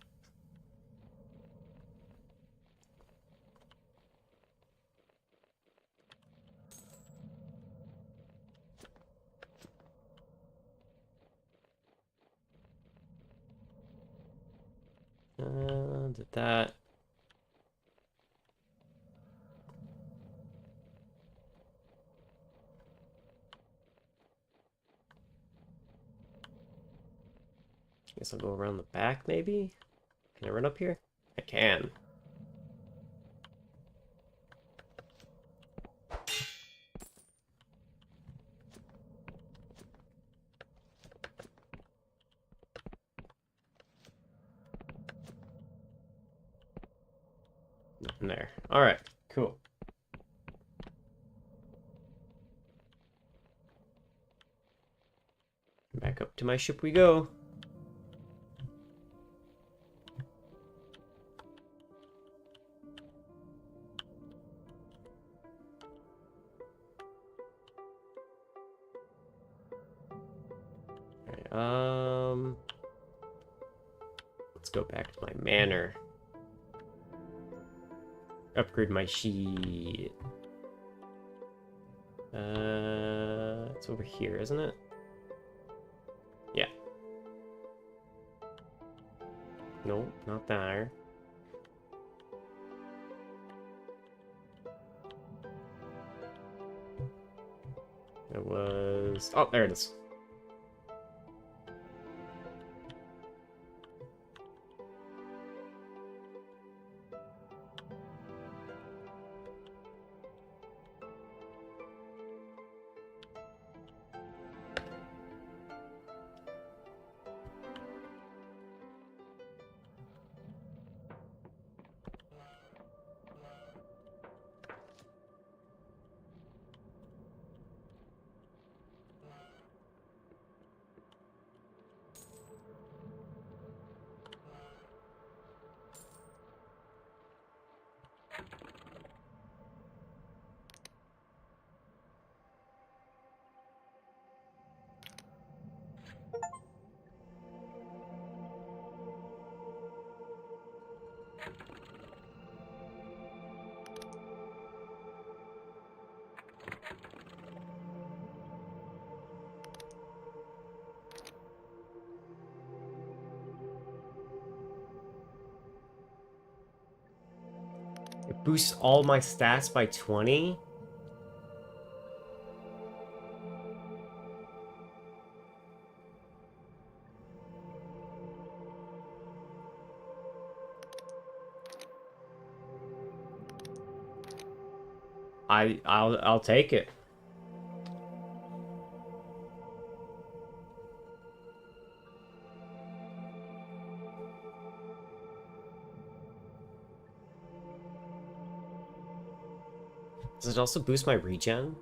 Speaker 1: Did that. Guess I'll go around the back, maybe? Can I run up here? I can. Nothing there. Alright, cool. Back up to my ship we go. Let's go back to my manor. Upgrade my sheet. It's over here, isn't it? Yeah. Nope, not there. It was... Oh, there it is. It boosts all my stats by 20? I'll take it. Does it also boost my regen?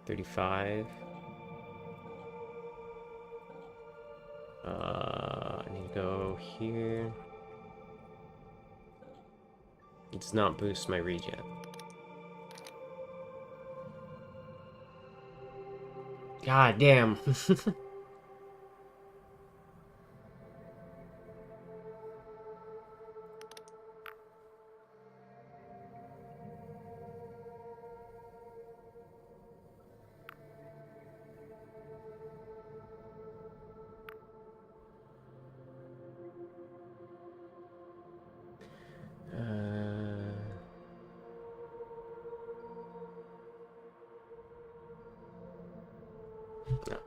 Speaker 1: $35. I need to go here. It does not boost my regen. God damn.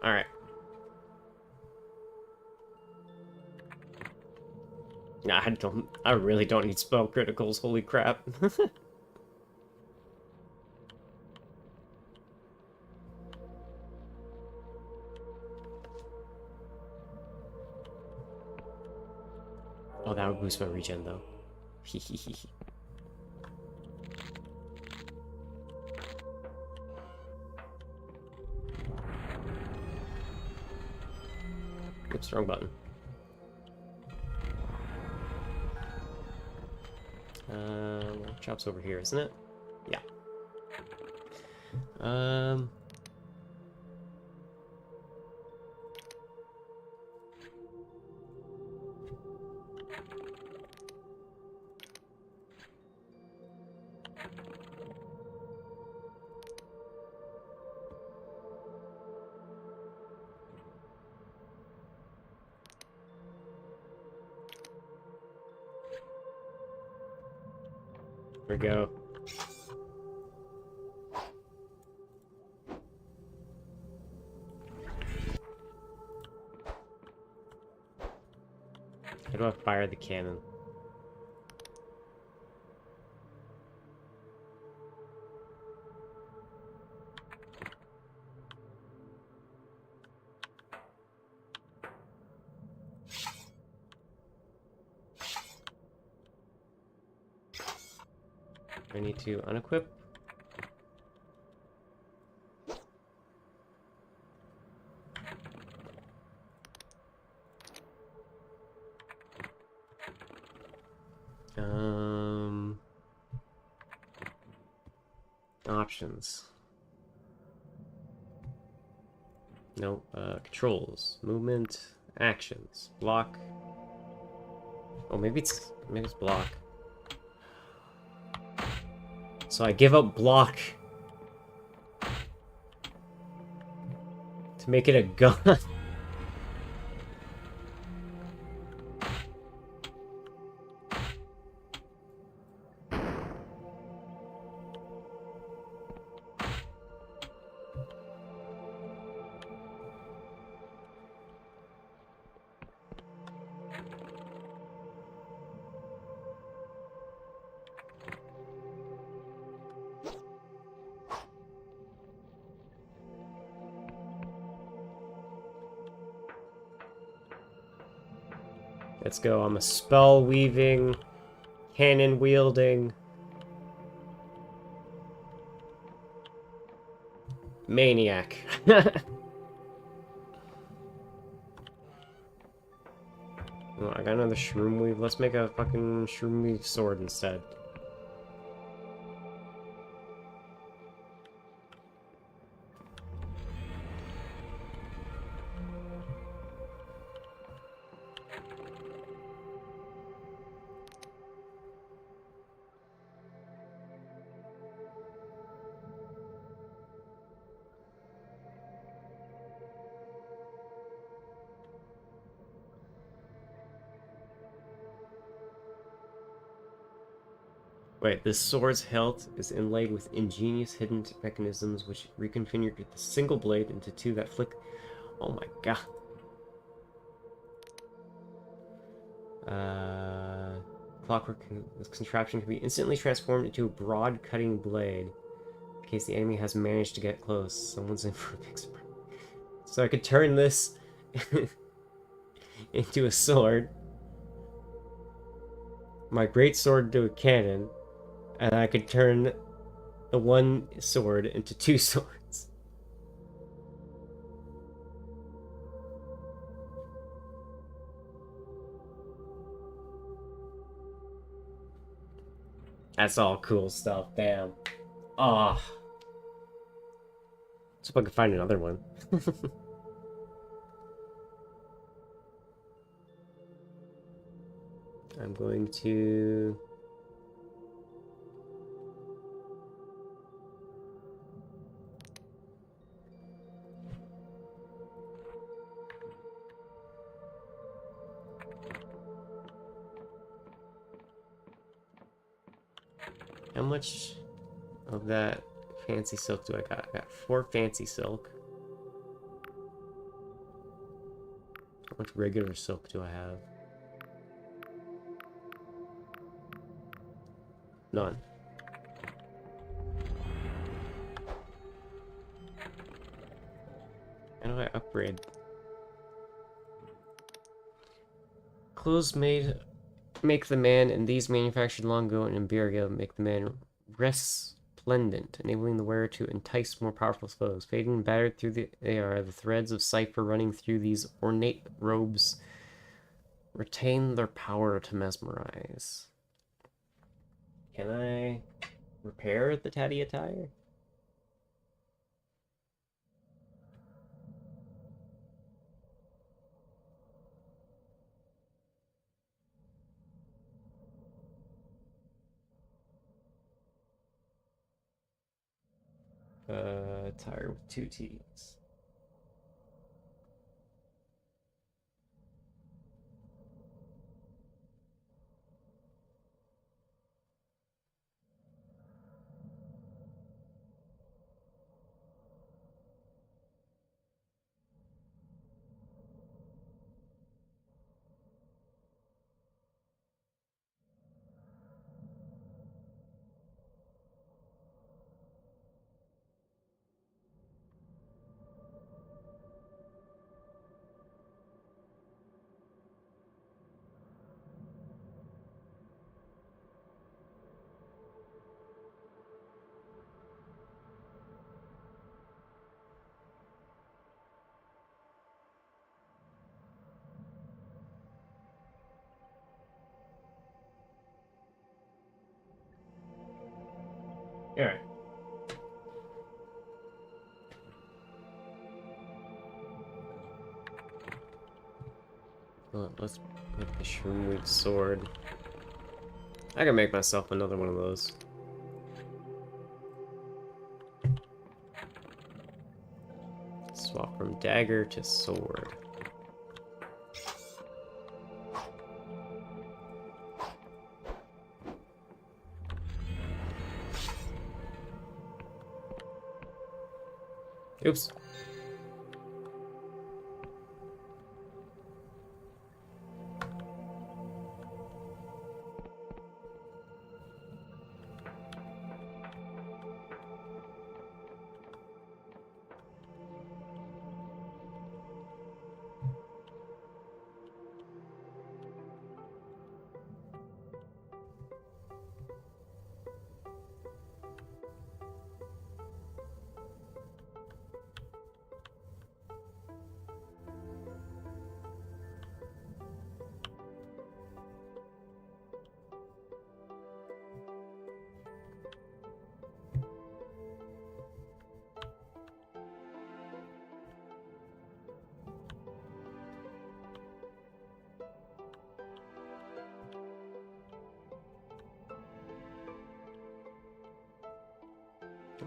Speaker 1: Alright. Nah, I really don't need spell criticals, holy crap. Oh, that would boost my regen though. Oops, wrong button. Chop's over here, isn't it? Yeah. Here we go. How do I fire the cannon? I need to unequip. Options. No, controls, movement, actions, block. Oh, maybe it's block. So I give up block to make it a gun. Let's go. I'm a spell weaving, cannon wielding maniac. Oh, I got another shroom weave. Let's make a fucking shroom weave sword instead. Wait, this sword's hilt is inlaid with ingenious hidden mechanisms which reconfigure the single blade into two that flick. Oh my god. clockwork, this contraption can be instantly transformed into a broad cutting blade in case the enemy has managed to get close. Someone's in for a big surprise. So I could turn this into a sword, my great sword into a cannon, and I could turn the one sword into two swords. That's all cool stuff, damn. Ah. Oh. Let's see if I can find another one. I'm going to... How much of that fancy silk do I got? I got 4 fancy silk. How much regular silk do I have? None. How do I upgrade? Clothes made make the man, and these manufactured long ago in Iberia make the man resplendent, enabling the wearer to entice more powerful foes. Fading and battered through the air, the threads of cipher running through these ornate robes retain their power to mesmerize. Can I repair the tatty attire? Attire with 2 T's. Alright. Well, let's put the Shroomweed sword. I can make myself another one of those. Swap from dagger to sword. Oops.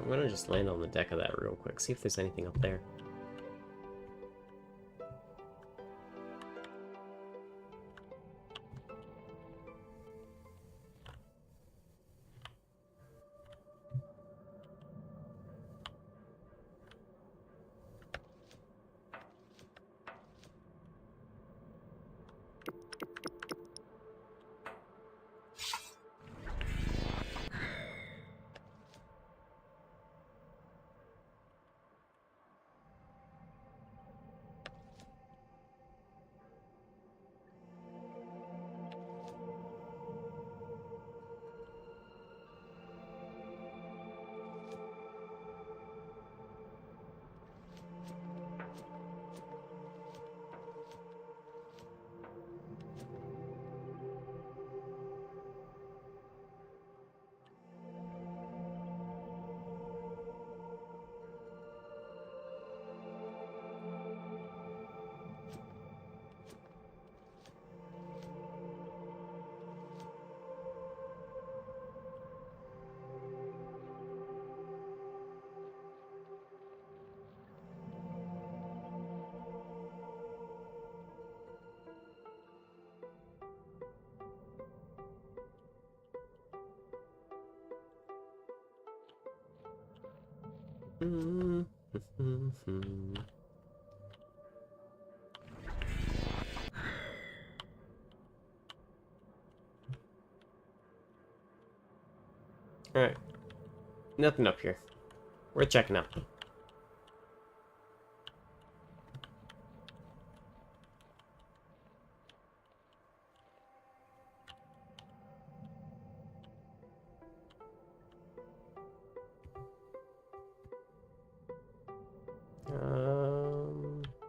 Speaker 1: I'm gonna just land on the deck of that real quick, see if there's anything up there. Alright. Nothing up here. We're checking out.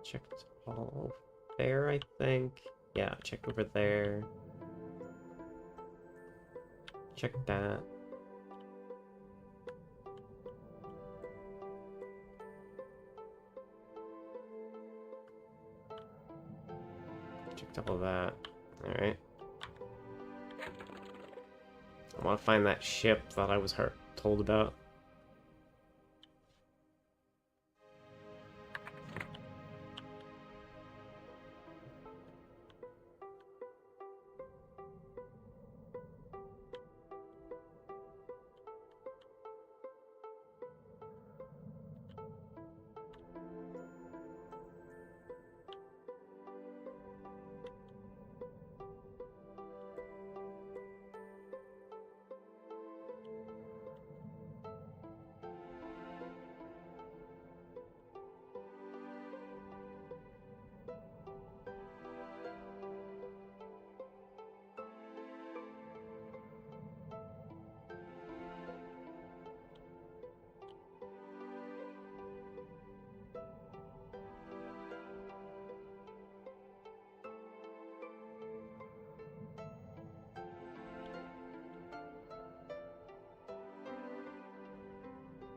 Speaker 1: Checked all there, I think. Yeah, checked over there. Check that. Checked all of that. Alright. I want to find that ship that I was told about.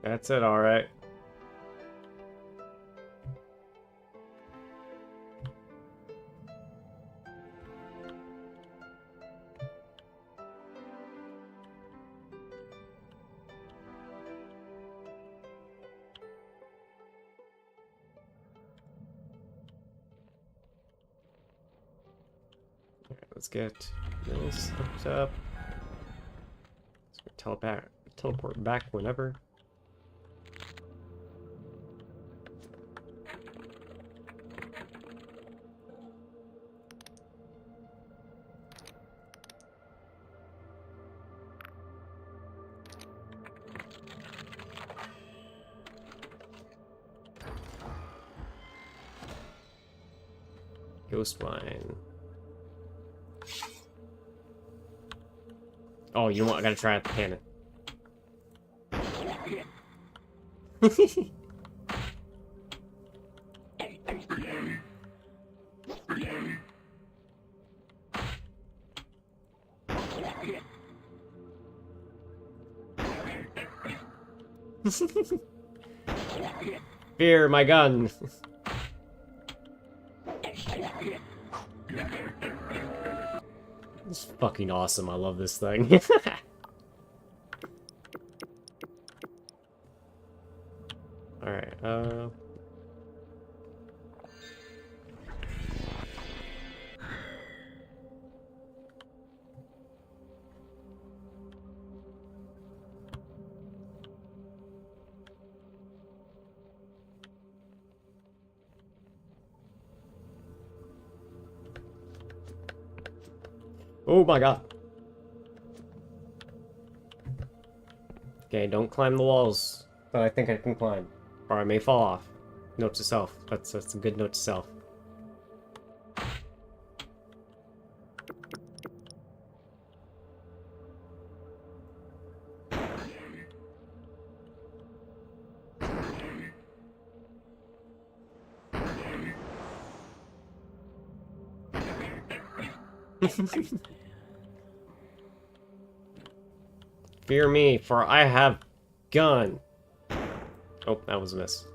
Speaker 1: That's it, alright. Let's get this hooked up. Let's teleport back whenever. Ghost mine. Oh, you know what? I gotta try out the cannon. Fear my gun. It's fucking awesome. I love this thing. Alright, oh my god. Okay, don't climb the walls that I think I can climb. Or I may fall off. Note to self. That's a good note to self. Fear me, for I have gun. Oh, that was a miss.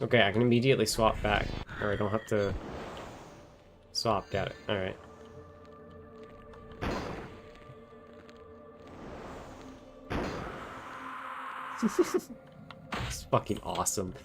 Speaker 1: Okay, I can immediately swap back. Or I don't have to swap, got it. Alright. It's fucking awesome.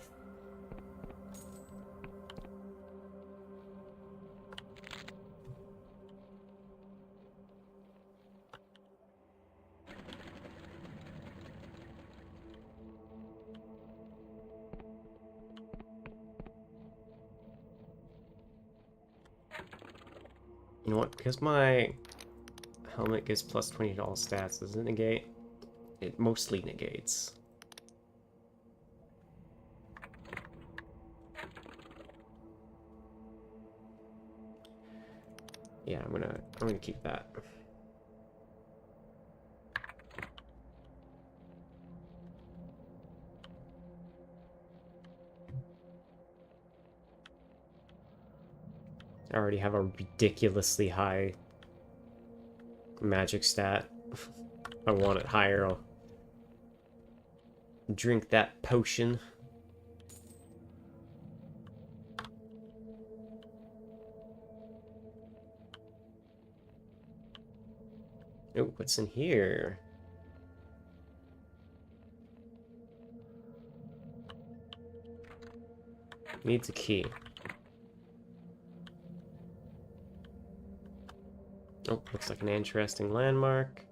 Speaker 1: You know what? Because my helmet gives plus 20 to all stats, does it negate? It mostly negates. Yeah, I'm gonna keep that. I already have a ridiculously high magic stat. If I want it higher, I'll drink that potion. Oh, what's in here? Needs a key. Oh, looks like an interesting landmark.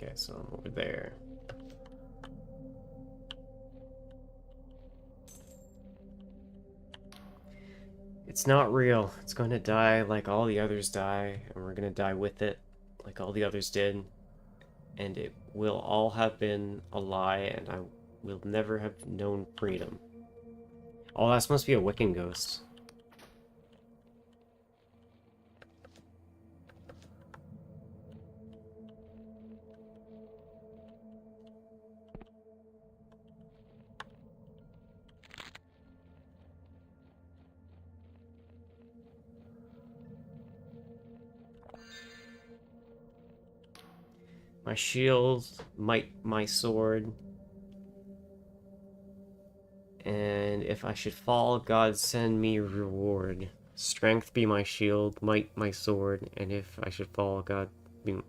Speaker 1: Okay, so I'm over there. It's not real. It's going to die like all the others die, and we're going to die with it like all the others did. And it will all have been a lie, and I will never have known freedom. Oh, that must be a Wiccan ghost. My shield, might my sword. And if I should fall, God send me reward. Strength be my shield, might my sword, and if I should fall, God be...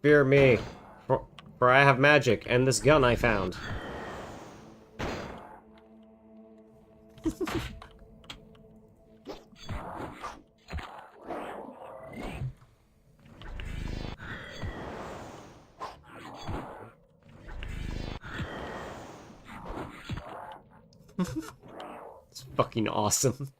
Speaker 1: Fear me, for I have magic, and this gun I found. It's fucking awesome.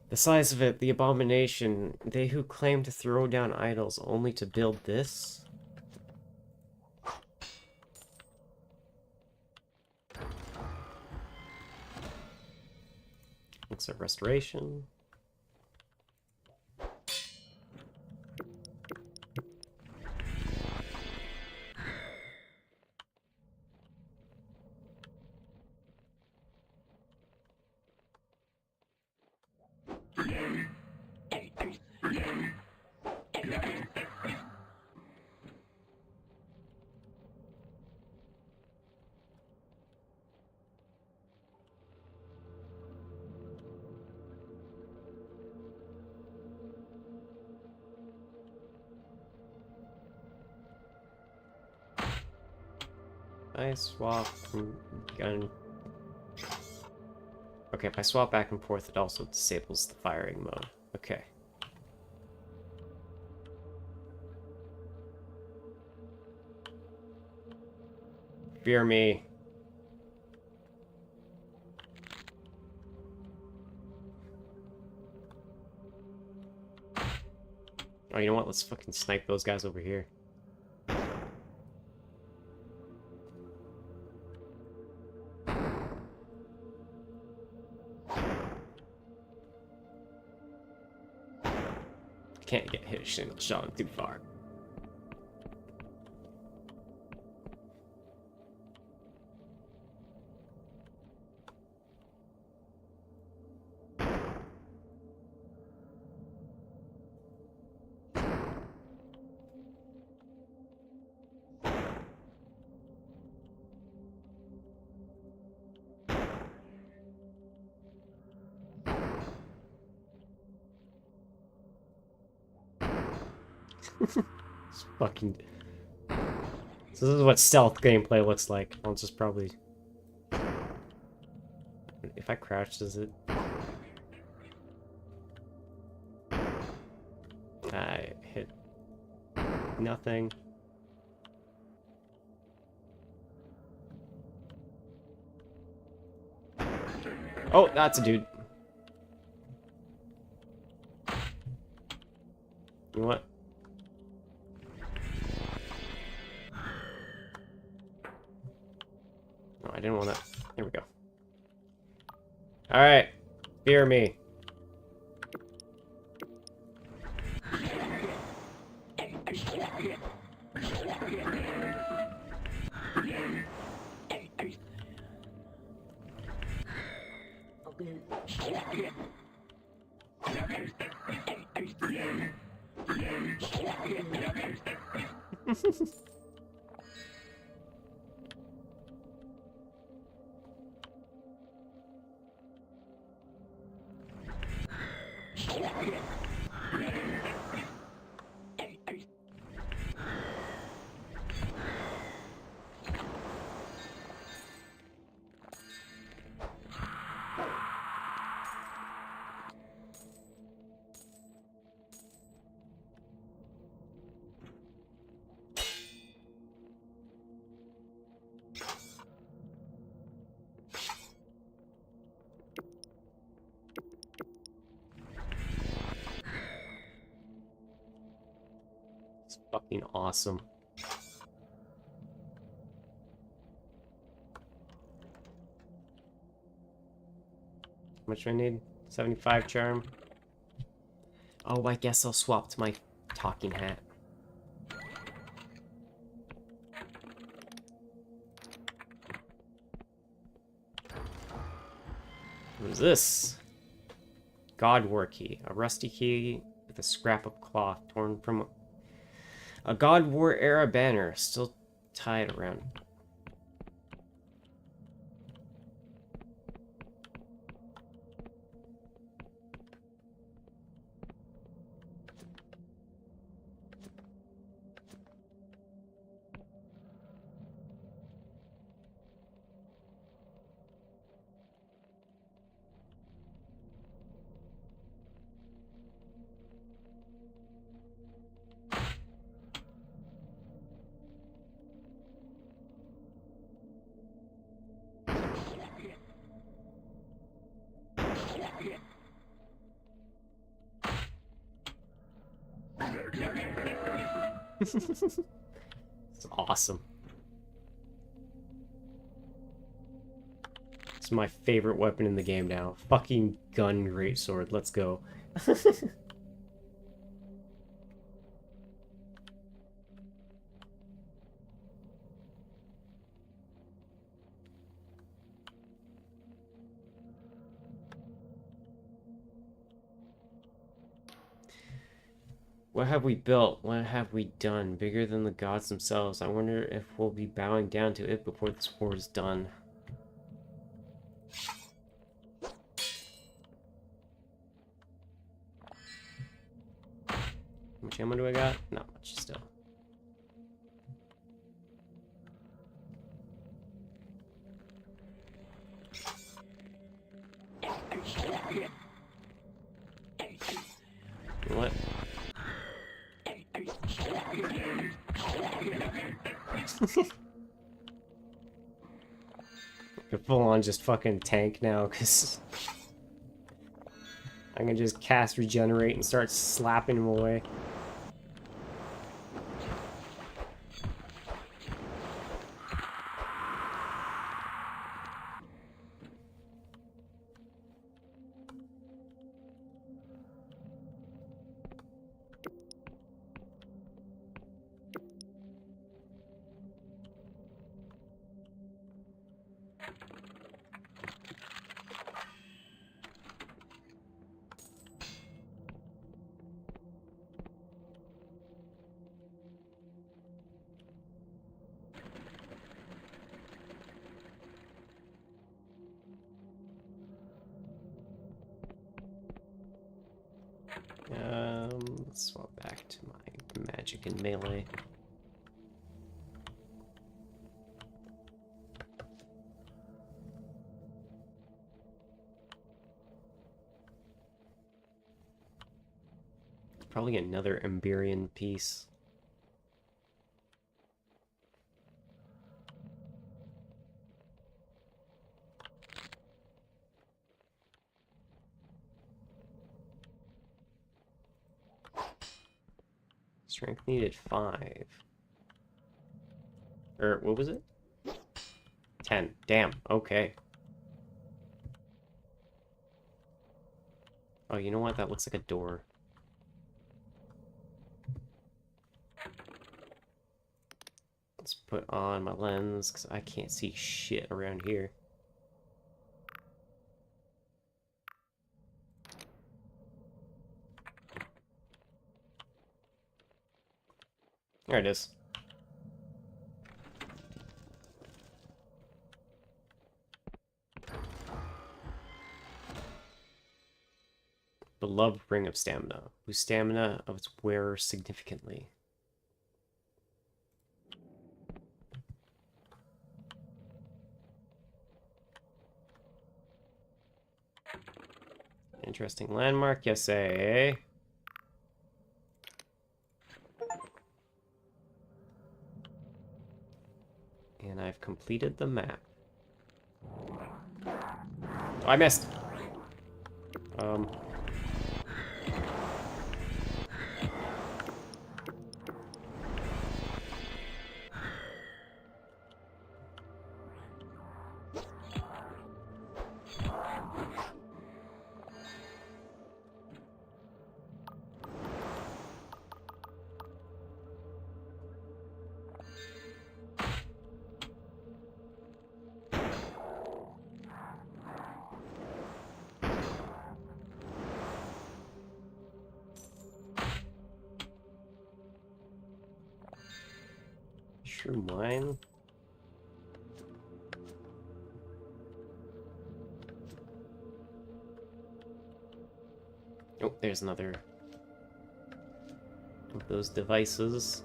Speaker 1: The size of it, the abomination, they who claim to throw down idols only to build this? Looks like restoration. I swap from gun? Okay, if I swap back and forth, it also disables the firing mode. Okay. Fear me. Oh, you know what? Let's fucking snipe those guys over here. Can't get hit a single shot too far. It's fucking... So this is what stealth gameplay looks like. I'll just probably... If I crouch, does it... I hit... nothing. Oh, that's a dude. You know what? No, I didn't want that. Here we go. Alright. Fear me. It's fucking awesome. How much do I need? 75 charm. Oh, I guess I'll swap to my talking hat. What is this? God War key. A rusty key with a scrap of cloth torn from a God War era banner still tied around. It's awesome. It's my favorite weapon in the game now. Fucking gun greatsword. Let's go. What have we built? What have we done? Bigger than the gods themselves. I wonder if we'll be bowing down to it before this war is done. How much ammo do I got? Not much still. What? You're full on just fucking tank now, because I can just cast regenerate and start slapping him away. Let's swap back to my magic and melee. Probably another Emberian piece. Strength needed 5. Or, what was it? 10. Damn, okay. Oh, you know what? That looks like a door. Let's put on my lens, because I can't see shit around here. There it is. Beloved Ring of Stamina. Whose stamina of its wearer significantly. Interesting landmark, yes, eh? And I've completed the map. Oh, I missed! True mine. Oh, there's another of those devices.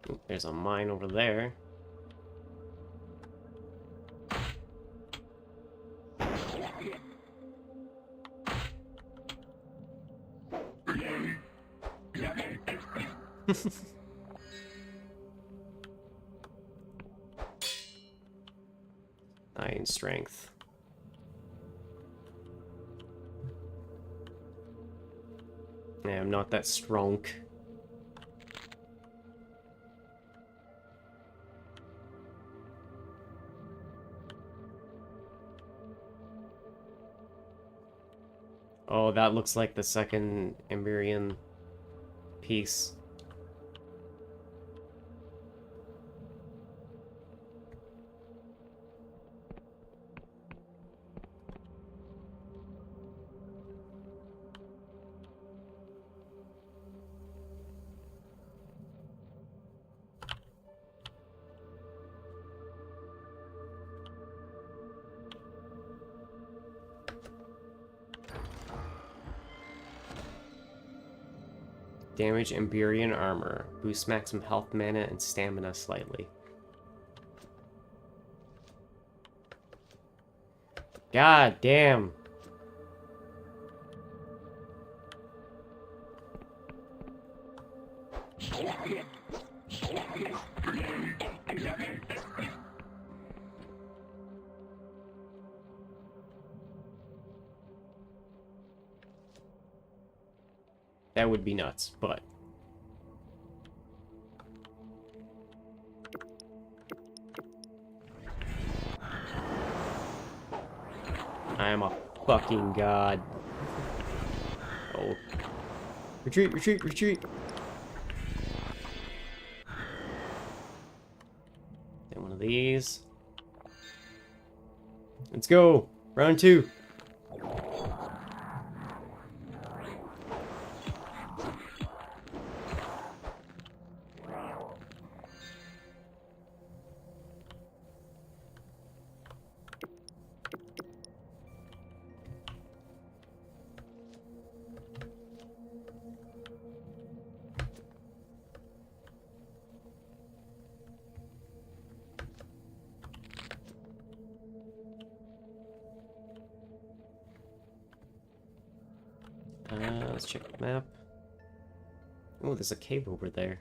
Speaker 1: Oh, there's a mine over there. Nine strength. Yeah, I'm not that strong. Oh, that looks like the second Emberian piece. Damage Emberian armor. Boost maximum health, mana, and stamina slightly. God damn. That would be nuts, but I am a fucking god. Oh. Retreat, retreat, retreat. Then one of these. Let's go. Round 2. Let's check the map. Oh, there's a cave over there.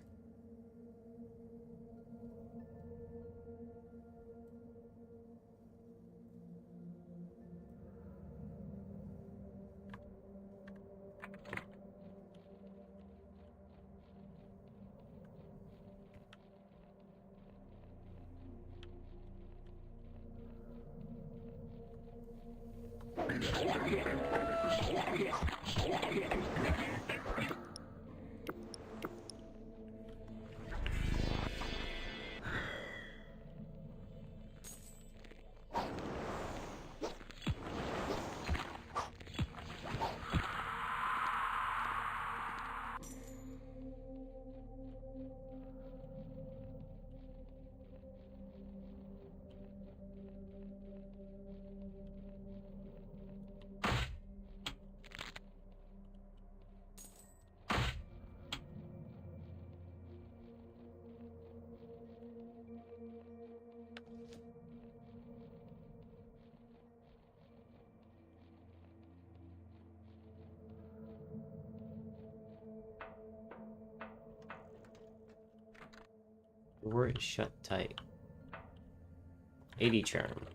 Speaker 1: Door is shut tight. 80 charm.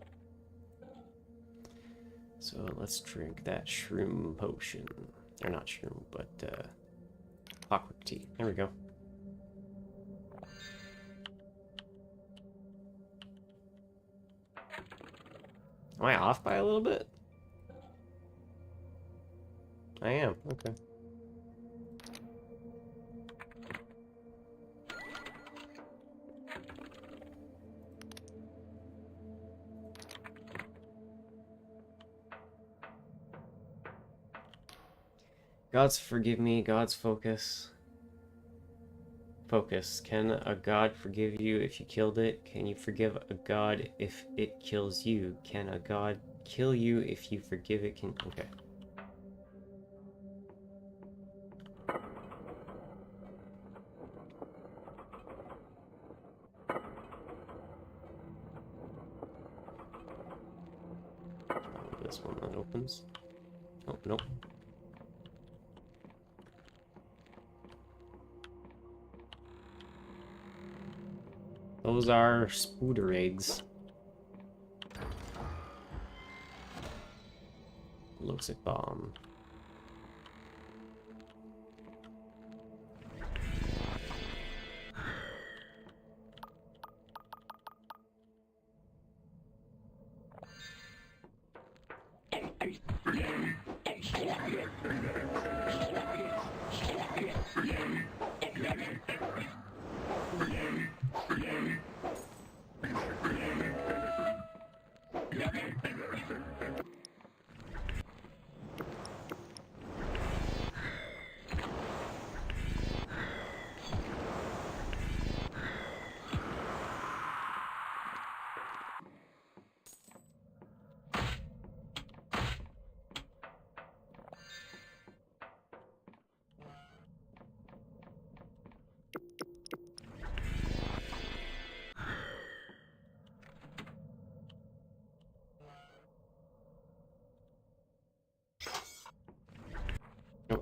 Speaker 1: So let's drink that shroom potion. Or not shroom, but clockwork tea. There we go. Am I off by a little bit? I am, okay. Gods forgive me, gods focus. Focus. Can a god forgive you if you killed it? Can you forgive a god if it kills you? Can a god kill you if you forgive it? Okay. This one that opens. Oh, nope. Those are spooder eggs. Looks like bomb.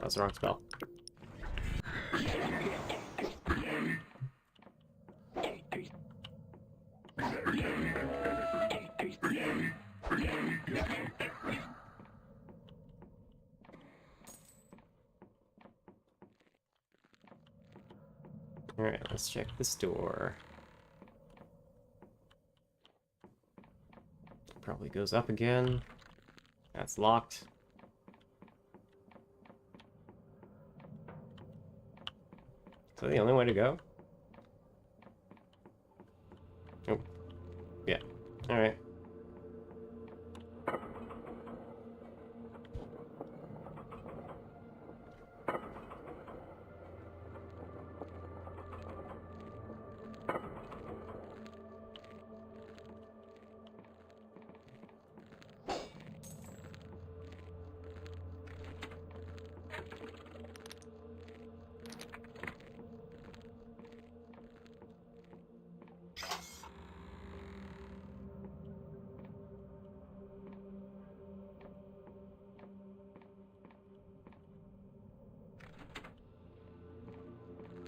Speaker 1: that's the wrong spell. Alright, let's check this door. Probably goes up again. That's locked. Is that the only way to go? Oh. Yeah. Alright.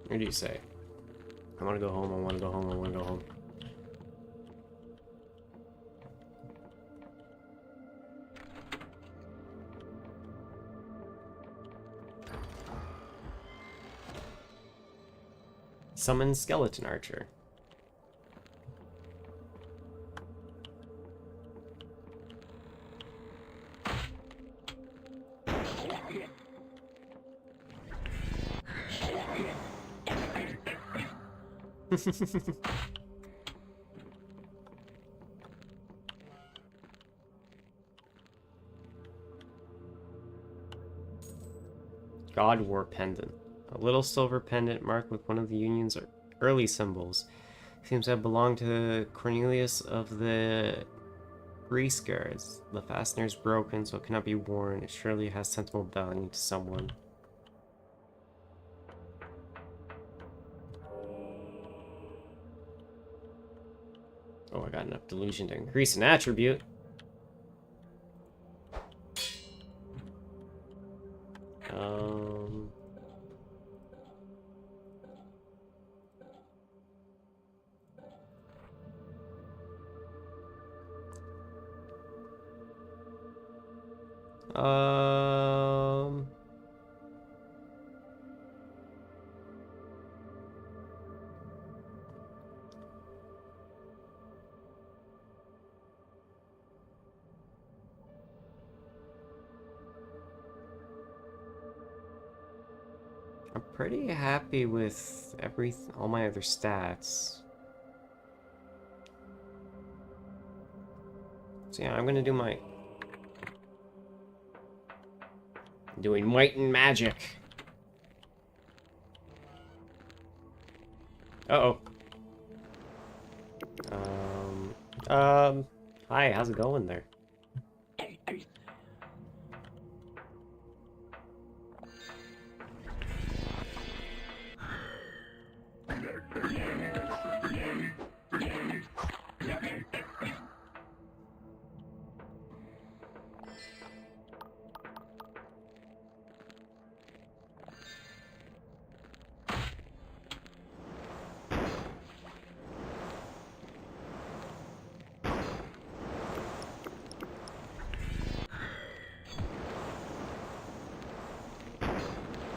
Speaker 1: What do you say? I want to go home, I want to go home, I want to go home. Summon Skeleton Archer. God War Pendant. A little silver pendant marked with one of the Union's early symbols. Seems to have belonged to Cornelius of the Grease Guards. The fastener is broken, so it cannot be worn. It surely has sentimental value to someone. Oh, I got enough delusion to increase an attribute. Um... I'm pretty happy with all my other stats. So yeah, I'm gonna do my... doing might and magic. Uh-oh. Hi, how's it going there?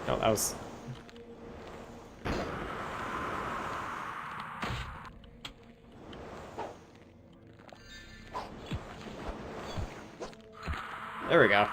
Speaker 1: Oh, that was... There we go.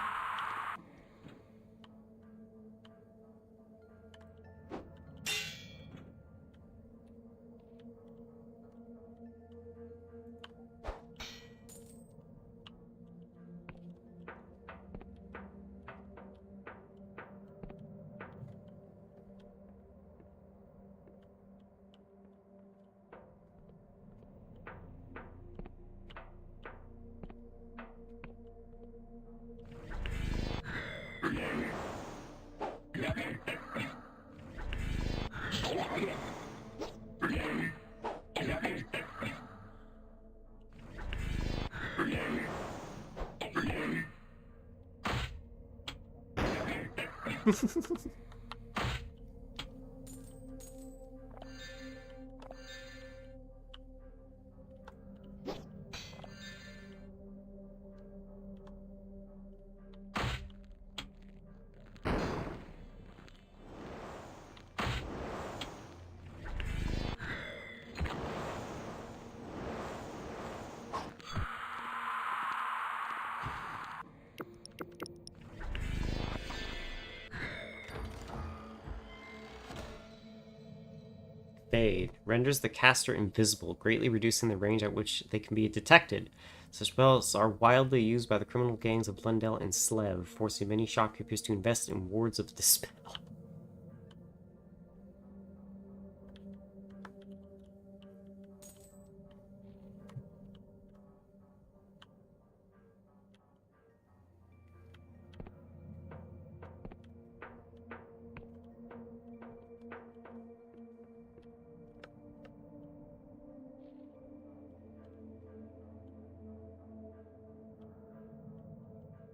Speaker 1: Fade renders the caster invisible, greatly reducing the range at which they can be detected. Such spells are wildly used by the criminal gangs of Blundell and Slev, forcing many shopkeepers to invest in wards of dispel.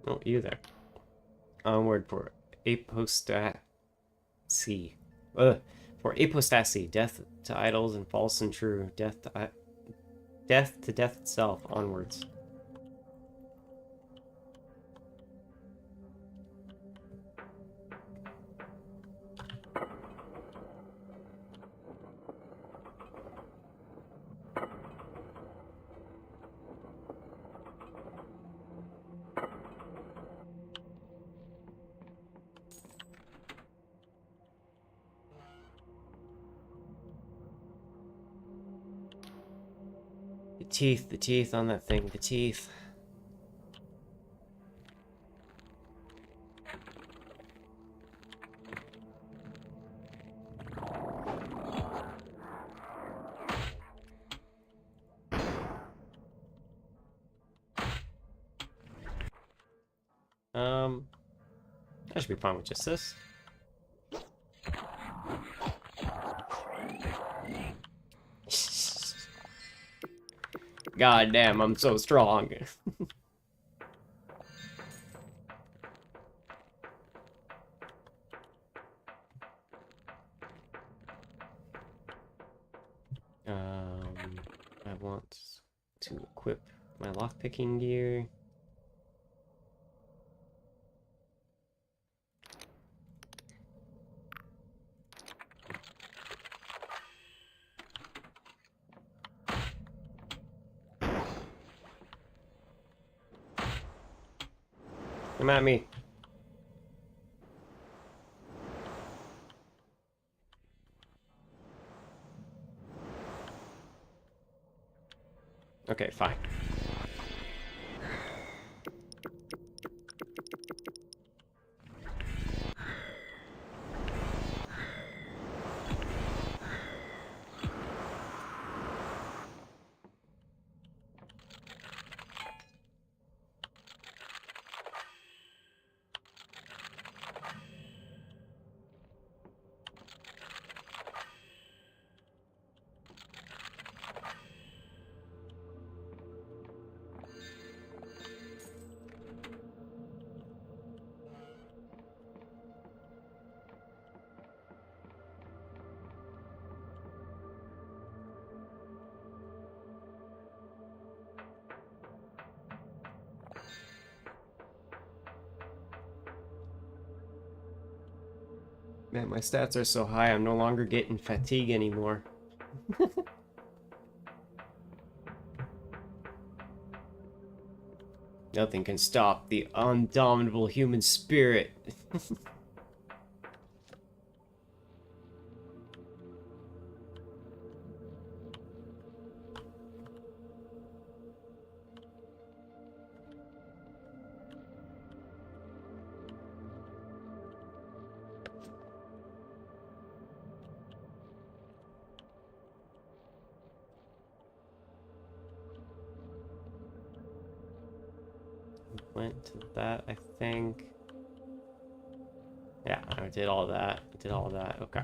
Speaker 1: Oh, you there. Onward for apostasy. For apostasy, death to idols and false and true, death to death itself. Onwards. The teeth on that thing, the teeth. I should be fine with just this. God damn, I'm so strong. I want to equip my lockpicking gear. Come at me. Okay, fine. Man, my stats are so high, I'm no longer getting fatigue anymore. Nothing can stop the undominable human spirit. Went to that, I think. Yeah, I did all that. Did all that. Okay.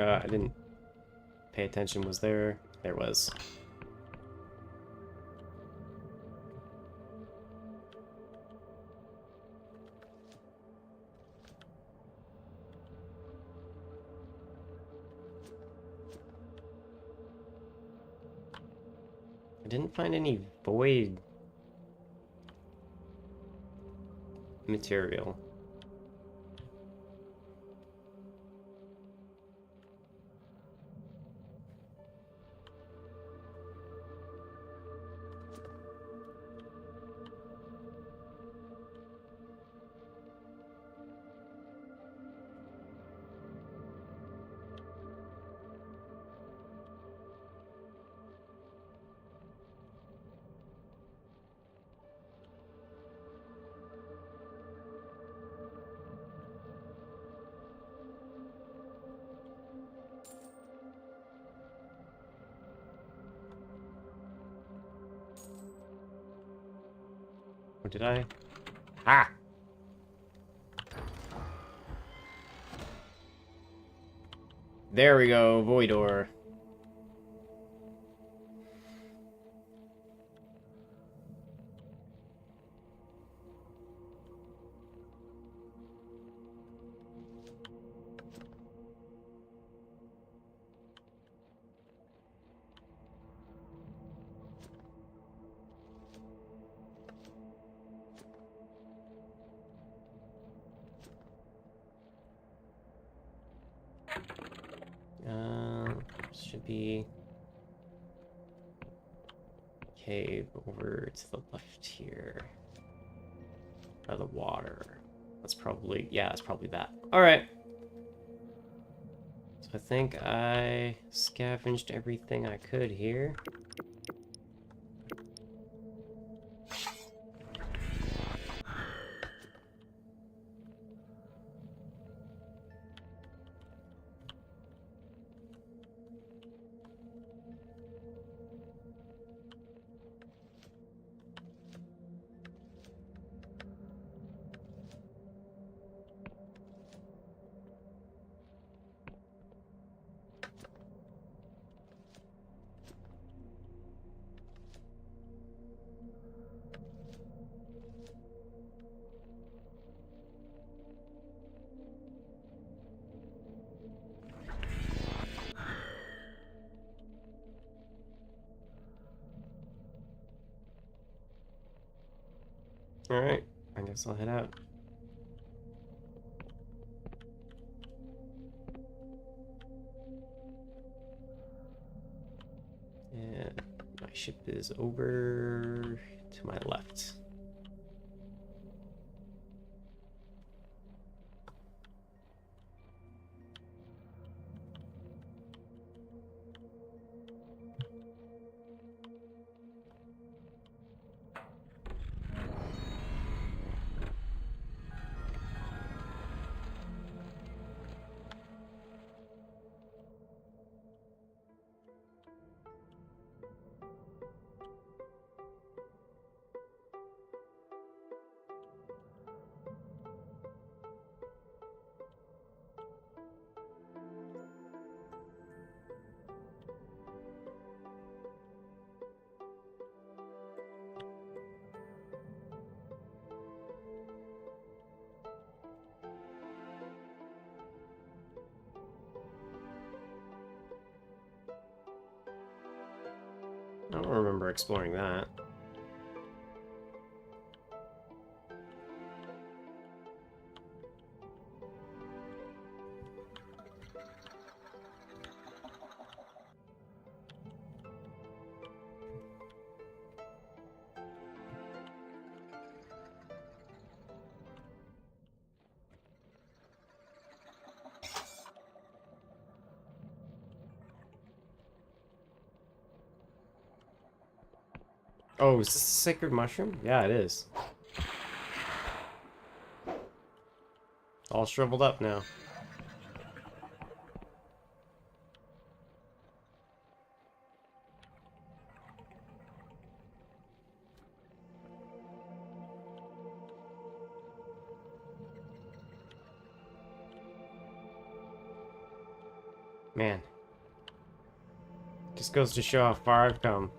Speaker 1: I didn't pay attention. Was there? There was. I didn't find any void material. Or did I? Ah! There we go, Voidor. Should be cave over to the left here. By the water. That's probably, yeah, it's probably that. Alright. So I think I scavenged everything I could here. Alright, I guess I'll head out. And my ship is over to my left. I don't remember exploring that. Oh, is this a sacred mushroom? Yeah, it is. All shriveled up now. Man. Just goes to show how far I've come.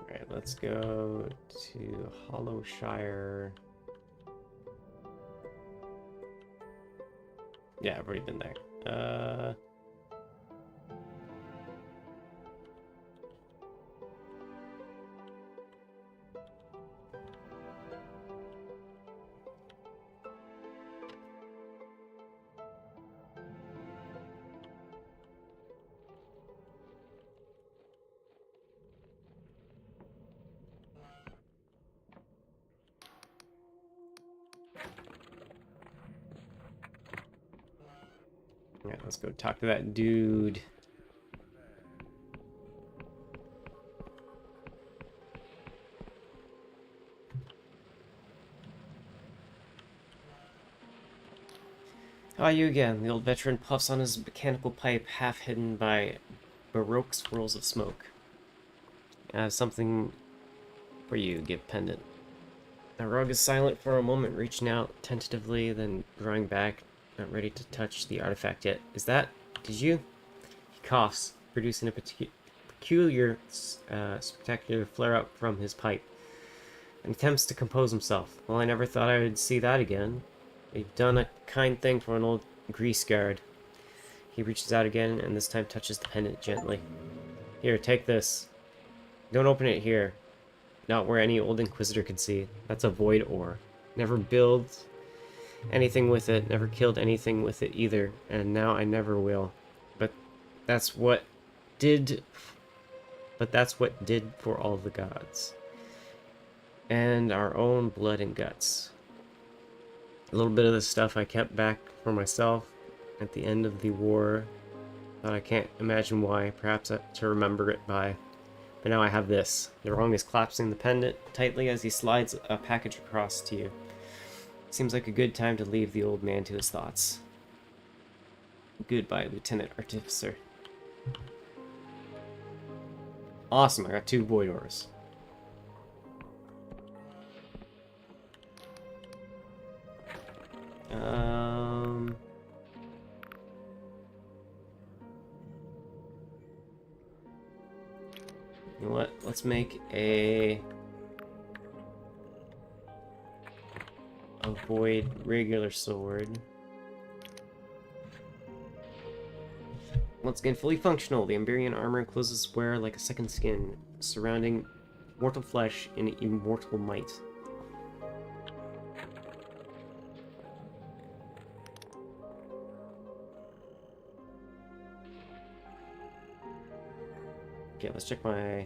Speaker 1: Alright, let's go to Hollowshire. Yeah, I've already been there. Alright, let's go talk to that dude. Ah, you again. The old veteran puffs on his mechanical pipe, half hidden by baroque swirls of smoke. I have something for you, give pendant. The rug is silent for a moment, reaching out tentatively, then drawing back, not ready to touch the artifact yet. Is that? Did you? He coughs, producing a peculiar, spectacular flare-up from his pipe, and attempts to compose himself. Well, I never thought I would see that again. You've done a kind thing for an old grease guard. He reaches out again, and this time touches the pendant gently. Here, take this. Don't open it here. Not where any old Inquisitor can see. That's a void ore. Never build anything with it, never killed anything with it either, and now I never will. But that's what did for all the gods. And our own blood and guts. A little bit of this stuff I kept back for myself at the end of the war. Thought I can't imagine why, perhaps to remember it by. But now I have this. The wrong is collapsing the pendant tightly as he slides a package across to you. Seems like a good time to leave the old man to his thoughts. Goodbye, Lieutenant Artificer. Awesome, I got 2 void ores. You know what? Let's make a void regular sword. Once again, fully functional, the Emberian armor encloses wearer like a second skin, surrounding mortal flesh in immortal might. Okay, let's check my...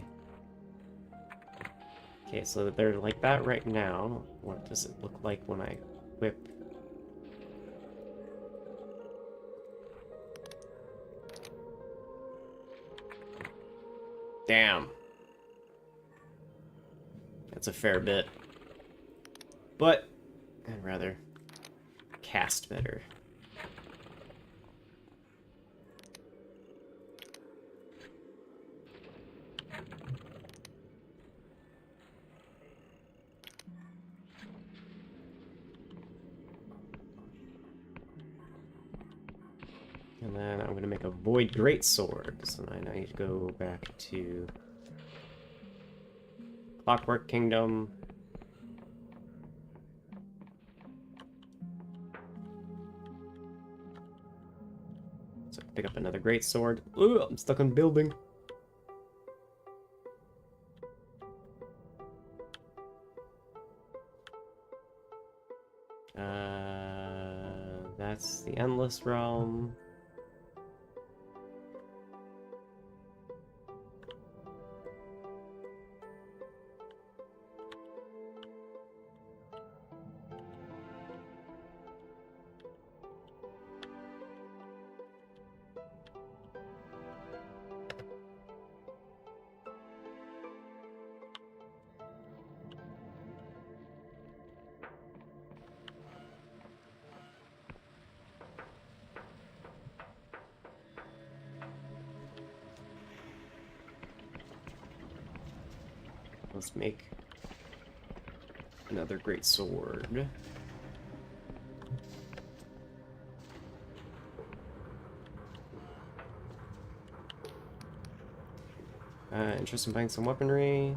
Speaker 1: Okay, so they're like that right now. What does it look like when I whip? Damn. That's a fair bit. But I'd rather cast better. And then I'm going to make a Void Greatsword. So I need to go back to Clockwork Kingdom. So pick up another Greatsword. Ooh, I'm stuck on building. That's the Endless Realm. Let's make another great sword. Interested in buying some weaponry.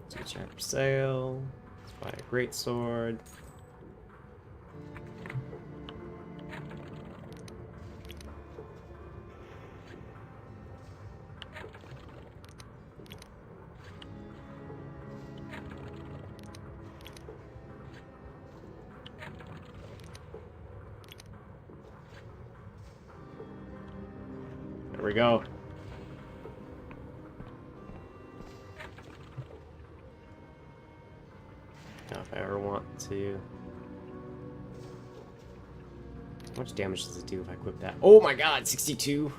Speaker 1: Switch out for sale. Let's buy a great sword. There we go. Now, if I ever want to... How much damage does it do if I equip that? Oh my god, 62!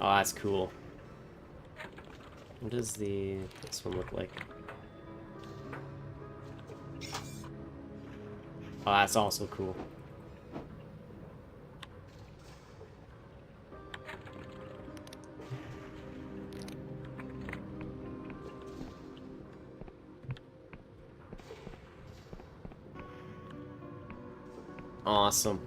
Speaker 1: Oh, that's cool. What does this one look like? Oh, that's also cool. Awesome.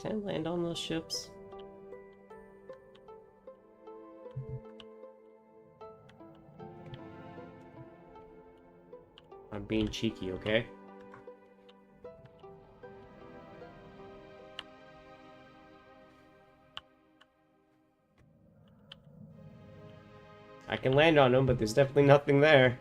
Speaker 1: Can I land on those ships? I'm being cheeky, okay? I can land on them, but there's definitely nothing there.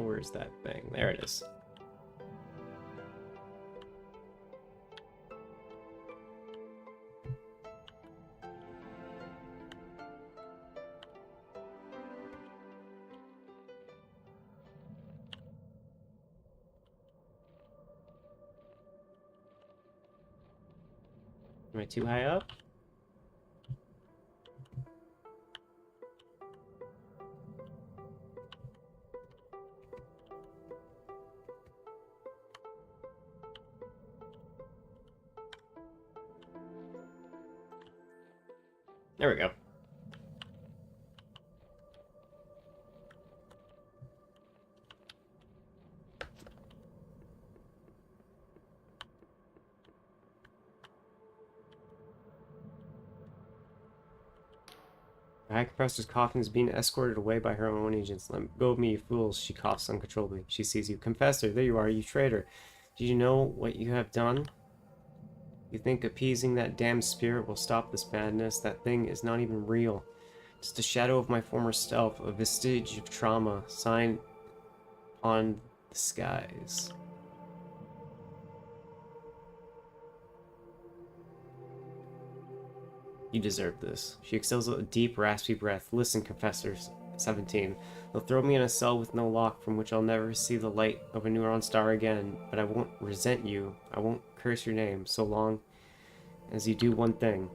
Speaker 1: Where's that thing? There it is. Am I too high up? There we go. The High Compressor's coffin is being escorted away by her own agents. Let go of me, you fools. She coughs uncontrollably. She sees you. Confessor, there you are, you traitor. Do you know what you have done? You think appeasing that damned spirit will stop this madness? That thing is not even real. Just a shadow of my former self, a vestige of trauma, signed on the skies. You deserve this. She exhales a deep, raspy breath. Listen, Confessors. 17. They'll throw me in a cell with no lock from which I'll never see the light of a neutron star again, but I won't resent you. I won't curse your name so long as you do one thing.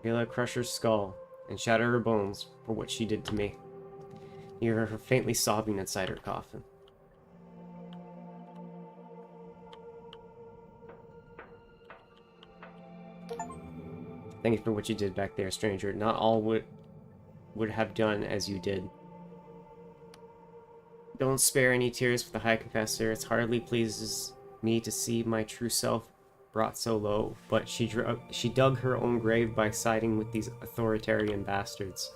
Speaker 1: Vela crush her skull and shatter her bones for what she did to me. You hear her faintly sobbing inside her coffin. Thank you for what you did back there, stranger. Not all would have done as you did. Don't spare any tears for the High Confessor. It hardly pleases me to see my true self brought so low, but she dug her own grave by siding with these authoritarian bastards.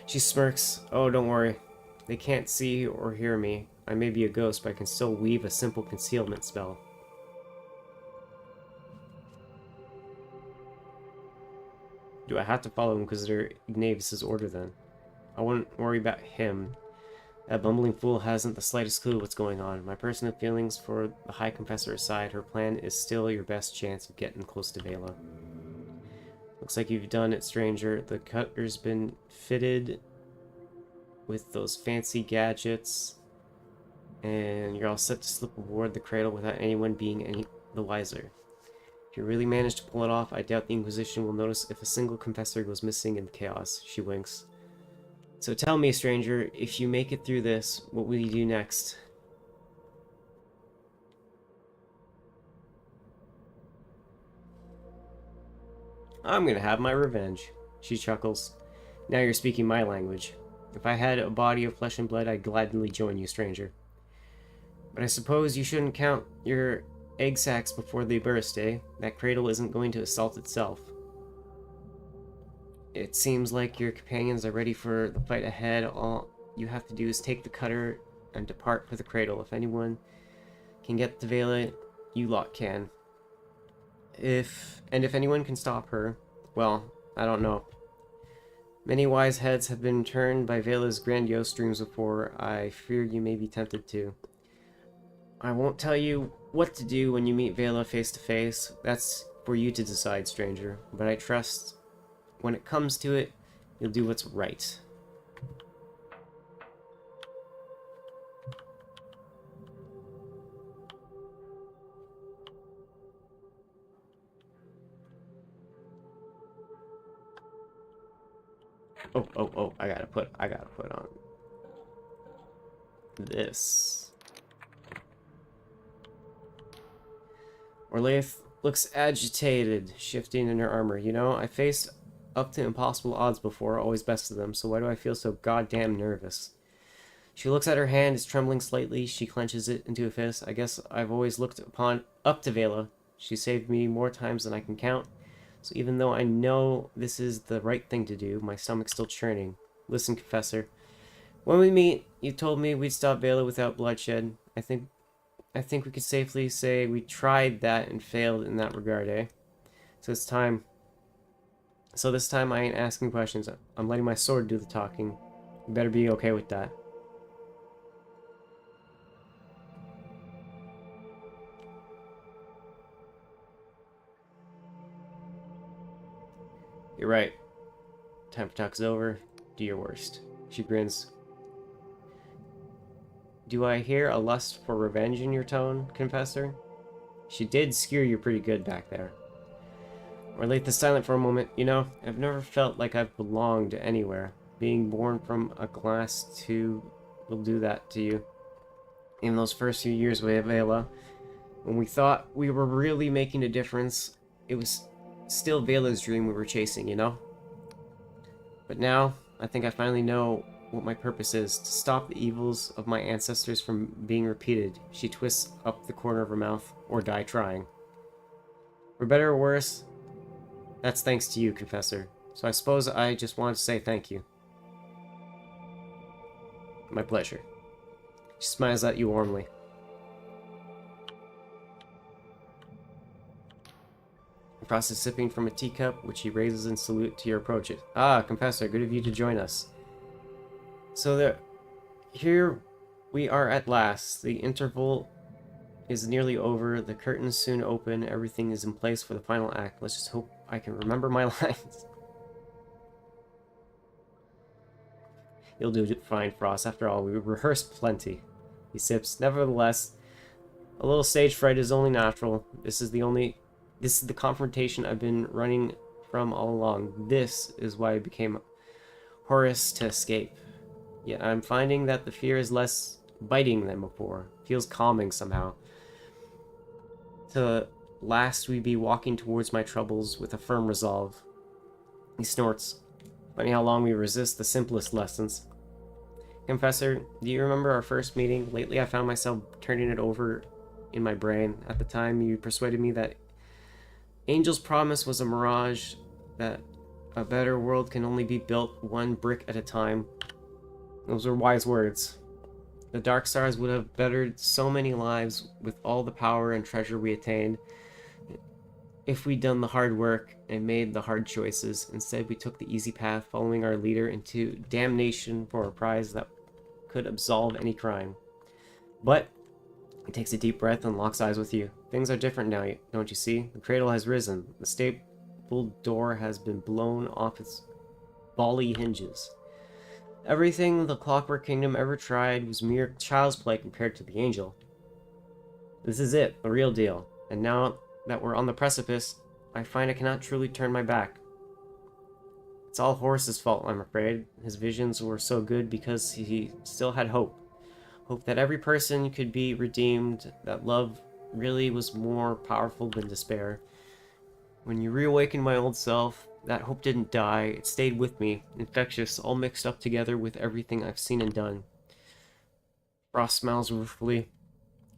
Speaker 1: She smirks. Oh, don't worry. They can't see or hear me. I may be a ghost, but I can still weave a simple concealment spell. Do I have to follow Inquisitor Ignavius' order then? I wouldn't worry about him. That bumbling fool hasn't the slightest clue what's going on. My personal feelings for the High Confessor aside, her plan is still your best chance of getting close to Vela. Looks like you've done it, stranger. The cutter's been fitted with those fancy gadgets, and you're all set to slip aboard the cradle without anyone being any the wiser. If you really manage to pull it off, I doubt the Inquisition will notice if a single confessor goes missing in the chaos. She winks. So tell me, stranger, if you make it through this, what will you do next? I'm gonna have my revenge. She chuckles. Now you're speaking my language. If I had a body of flesh and blood, I'd gladly join you, stranger. But I suppose you shouldn't count your egg sacs before they burst, eh? That cradle isn't going to assault itself. It seems like your companions are ready for the fight ahead. All you have to do is take the cutter and depart for the cradle. If anyone can get to Vela, you lot can. If anyone can stop her, well, I don't know. Many wise heads have been turned by Vela's grandiose dreams before. I fear you may be tempted to. I won't tell you what to do when you meet Vela face to face. That's for you to decide, stranger. But I trust when it comes to it, you'll do what's right. Oh, I gotta put on this. Orlaith looks agitated, shifting in her armor. You know, I faced up to impossible odds before, always bested them, so why do I feel so goddamn nervous? She looks at her hand, is trembling slightly. She clenches it into a fist. I guess I've always looked up to Vela. She saved me more times than I can count. So even though I know this is the right thing to do, my stomach's still churning. Listen, Confessor. When we meet, you told me we'd stop Vela without bloodshed. I think we could safely say we tried that and failed in that regard, eh? So this time I ain't asking questions. I'm letting my sword do the talking. You better be okay with that. You're right. Time for talk is over. Do your worst. She grins. Do I hear a lust for revenge in your tone, Confessor? She did skewer you pretty good back there. Orlaith is silent for a moment. You know, I've never felt like I've belonged anywhere. Being born from a glass tube will do that to you. In those first few years with Vela, when we thought we were really making a difference, it was still Vela's dream we were chasing, you know? But now, I think I finally know what my purpose is, to stop the evils of my ancestors from being repeated. She twists up the corner of her mouth, or die trying. For better or worse, that's thanks to you, Confessor. So I suppose I just wanted to say thank you. My pleasure. She smiles at you warmly. Frost is sipping from a teacup, which he raises in salute to your approach. Ah, Confessor, good of you to join us. So here we are at last. The interval is nearly over. The curtains soon open. Everything is in place for the final act. Let's just hope I can remember my lines. You'll do fine, Frost. After all, we rehearsed plenty. He sips. Nevertheless, a little stage fright is only natural. This is the confrontation I've been running from all along. This is why I became Horus, to escape. Yet I'm finding that the fear is less biting than before. Feels calming somehow. To last we be walking towards my troubles with a firm resolve. He snorts. Funny how long we resist the simplest lessons. Confessor, do you remember our first meeting? Lately I found myself turning it over in my brain. At the time you persuaded me that Angel's promise was a mirage, that a better world can only be built one brick at a time. Those were wise words. The Dark Stars would have bettered so many lives with all the power and treasure we attained if we'd done the hard work and made the hard choices. Instead, we took the easy path, following our leader into damnation for a prize that could absolve any crime. But he takes a deep breath and locks eyes with you. Things are different now, don't you see? The cradle has risen. The stable door has been blown off its bally hinges. Everything the Clockwork Kingdom ever tried was mere child's play compared to the Angel. This is it, the real deal. And now that we're on the precipice, I find I cannot truly turn my back. It's all Horus's fault, I'm afraid. His visions were so good because he still had hope. Hope that every person could be redeemed, that love really was more powerful than despair. When you reawakened my old self, that hope didn't die. It stayed with me, infectious, all mixed up together with everything I've seen and done. Frost smiles ruefully.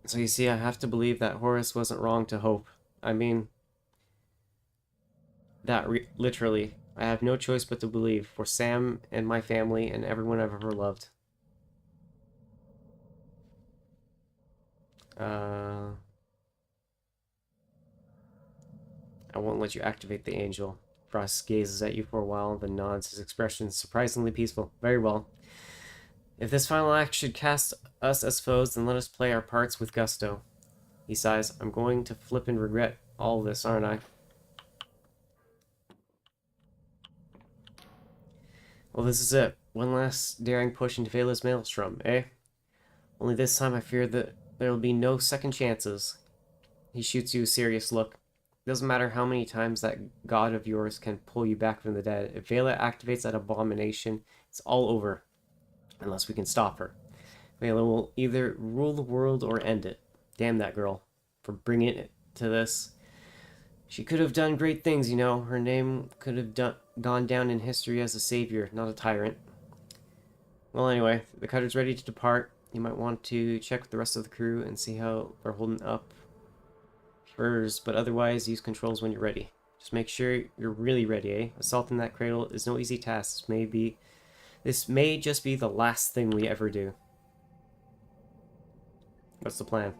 Speaker 1: So you see, I have to believe that Horus wasn't wrong to hope. I mean, that literally. I have no choice but to believe, for Sam and my family and everyone I've ever loved. I won't let you activate the angel. Frost gazes at you for a while, then nods, his expression surprisingly peaceful. Very well. If this final act should cast us as foes, then let us play our parts with gusto. He sighs. I'm going to flip and regret all this, aren't I? Well, this is it. One last daring push into Vela's maelstrom, eh? Only this time I fear that there will be no second chances. He shoots you a serious look. It doesn't matter how many times that god of yours can pull you back from the dead. If Vela activates that abomination, it's all over. Unless we can stop her. Vela will either rule the world or end it. Damn that girl for bringing it to this. She could have done great things, you know. Her name could have gone down in history as a savior, not a tyrant. Well, anyway, the cutter's ready to depart. You might want to check with the rest of the crew and see how they're holding up first, but otherwise use controls when you're ready. Just make sure you're really ready, eh? Assaulting that cradle is no easy task. This may just be the last thing we ever do. What's the plan?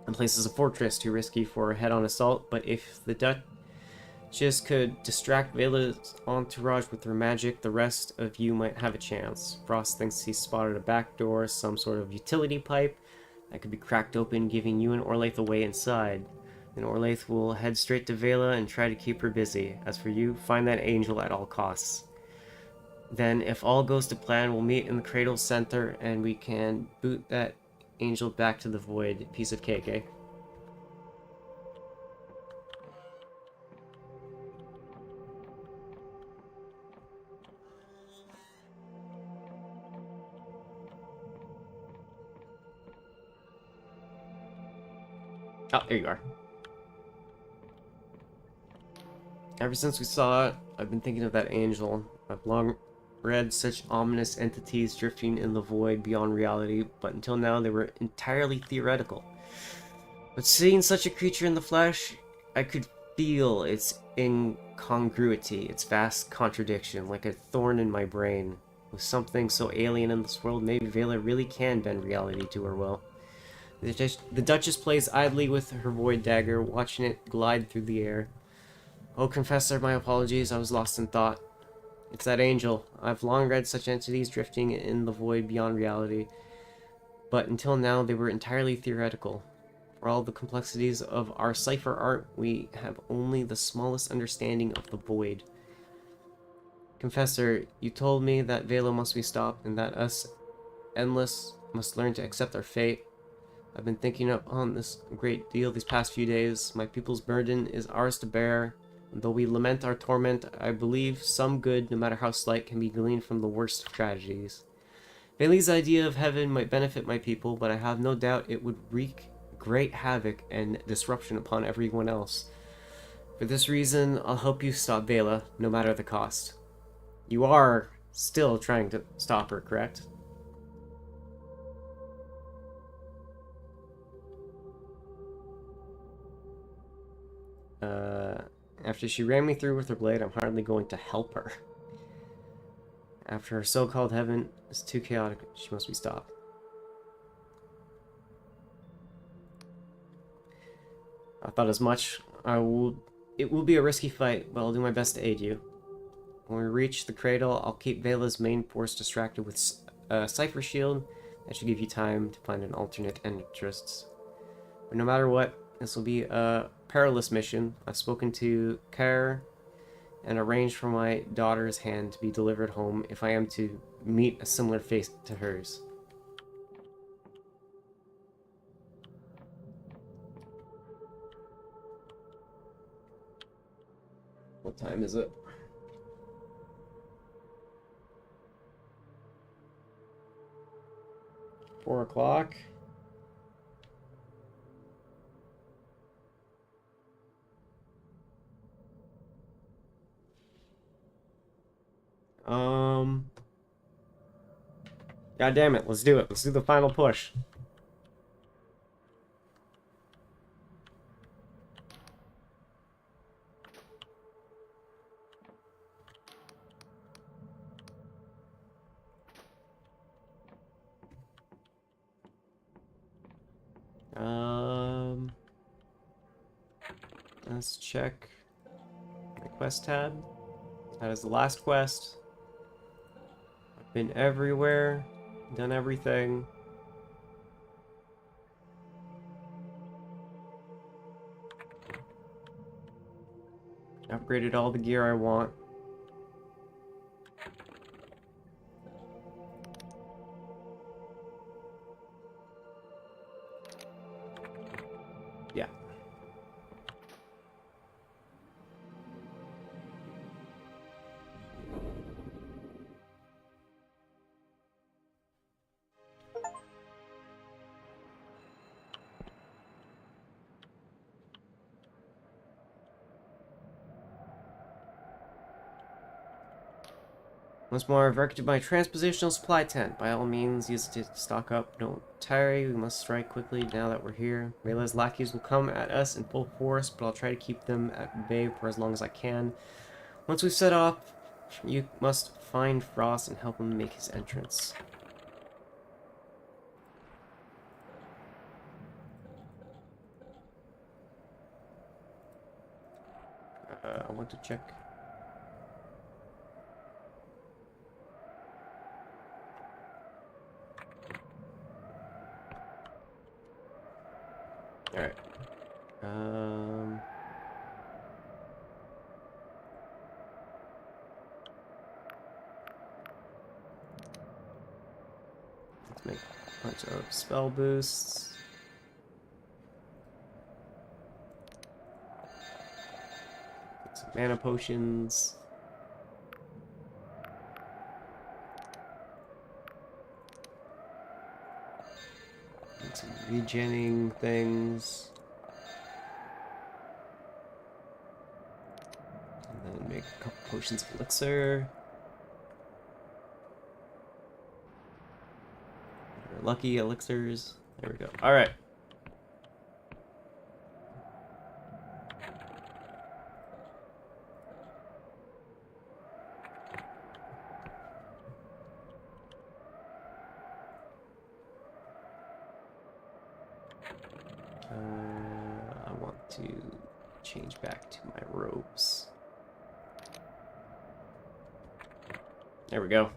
Speaker 1: The place is a fortress, too risky for a head-on assault, but if the Duchess could distract Vela's entourage with her magic, the rest of you might have a chance. Frost thinks he's spotted a back door, some sort of utility pipe that could be cracked open, giving you and Orlaith a way inside. Then Orlaith will head straight to Vela and try to keep her busy. As for you, find that angel at all costs. Then, if all goes to plan, we'll meet in the Cradle Center and we can boot that angel back to the void. Piece of cake, eh? Oh, there you are. Ever since we saw it, I've been thinking of that angel. I've long read such ominous entities drifting in the void beyond reality, but until now they were entirely theoretical. But seeing such a creature in the flesh, I could feel its incongruity, its vast contradiction, like a thorn in my brain. With something so alien in this world, maybe Vela really can bend reality to her will. The Duchess plays idly with her void dagger, watching it glide through the air. Oh, Confessor, my apologies, I was lost in thought. It's that angel. I've long read such entities drifting in the void beyond reality, but until now they were entirely theoretical. For all the complexities of our cipher art, we have only the smallest understanding of the void. Confessor, you told me that Vela must be stopped and that us endless must learn to accept our fate. I've been thinking upon this a great deal these past few days. My people's burden is ours to bear. Though we lament our torment, I believe some good, no matter how slight, can be gleaned from the worst of tragedies. Bailey's idea of heaven might benefit my people, but I have no doubt it would wreak great havoc and disruption upon everyone else. For this reason, I'll help you stop Vela, no matter the cost. You are still trying to stop her, correct? After she ran me through with her blade, I'm hardly going to help her. After her so-called heaven is too chaotic, she must be stopped. I thought as much. It will be a risky fight, but I'll do my best to aid you. When we reach the cradle, I'll keep Vela's main force distracted with a cipher shield. That should give you time to find an alternate entrance. But no matter what, this will be a perilous mission. I've spoken to Kare and arranged for my daughter's hand to be delivered home if I am to meet a similar fate to hers. What time is it? Four o'clock. God damn it, let's do it. Let's do the final push. Let's check my quest tab. That is the last quest. I've been everywhere, done everything. Upgraded all the gear I want. Yeah. Once more, I've erected my transpositional supply tent. By all means, use it to stock up. Don't tarry, we must strike quickly now that we're here. Vela's lackeys will come at us in full force, but I'll try to keep them at bay for as long as I can. Once we've set off, you must find Frost and help him make his entrance. I want to check. Alright. Let's make a bunch of spell boosts. Get some mana potions. Get some regenning things. And then make a couple potions of elixir. Lucky elixirs. There we go. Alright. I want to Change back to my robes. There we go.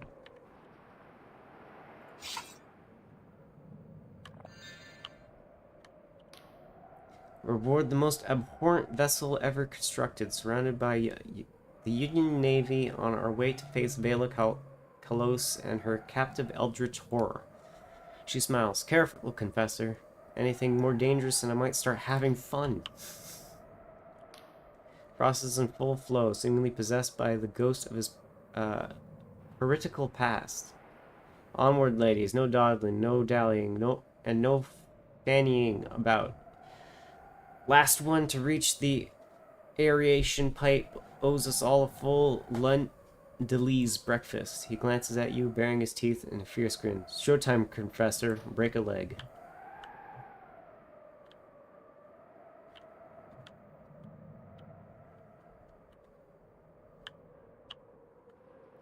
Speaker 1: Reward the most abhorrent vessel ever constructed, surrounded by the Union Navy on our way to face Bela Kalos and her captive eldritch horror. She smiles. Careful, Confessor. Anything more dangerous and I might start having fun. Frost is in full flow, seemingly possessed by the ghost of his heretical past. Onward, ladies. No dawdling, no dallying, no fannying about. Last one to reach the aeration pipe owes us all a full Delise breakfast. He glances at you, baring his teeth in a fierce grin. Showtime, Confessor. Break a leg.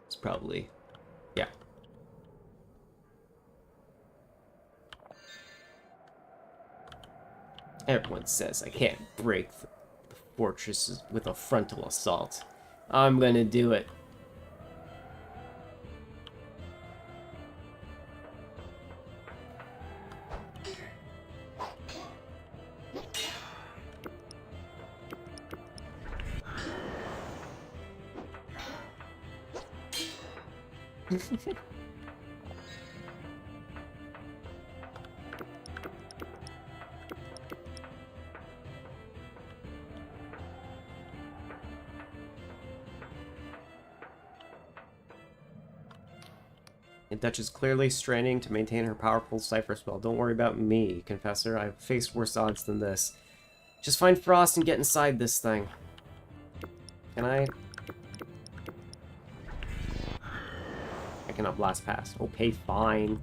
Speaker 1: It's probably... yeah. Everyone says I can't break the fortresses with a frontal assault. I'm gonna do it. The Dutch is clearly straining to maintain her powerful cipher spell. Don't worry about me, Confessor. I've faced worse odds than this. Just find Frost and get inside this thing. Can I? I cannot blast past. Okay, fine.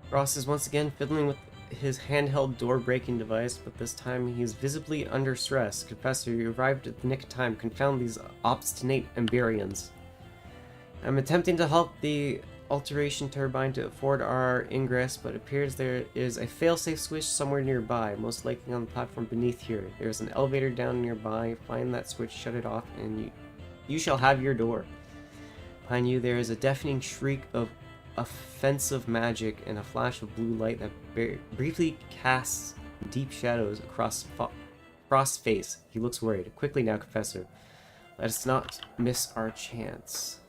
Speaker 1: Frost is once again fiddling with his handheld door-breaking device, but this time he is visibly under stress. Confessor, you arrived at the nick of time. Confound these obstinate Emberians. I'm attempting to help the alteration turbine to afford our ingress, but it appears there is a failsafe switch somewhere nearby, most likely on the platform beneath here. There's an elevator down nearby. Find that switch, shut it off, and you shall have your door. Behind you there is a deafening shriek of offensive magic and a flash of blue light that briefly casts deep shadows across Frost's face. He looks worried. Quickly now, Confessor. Let us not miss our chance.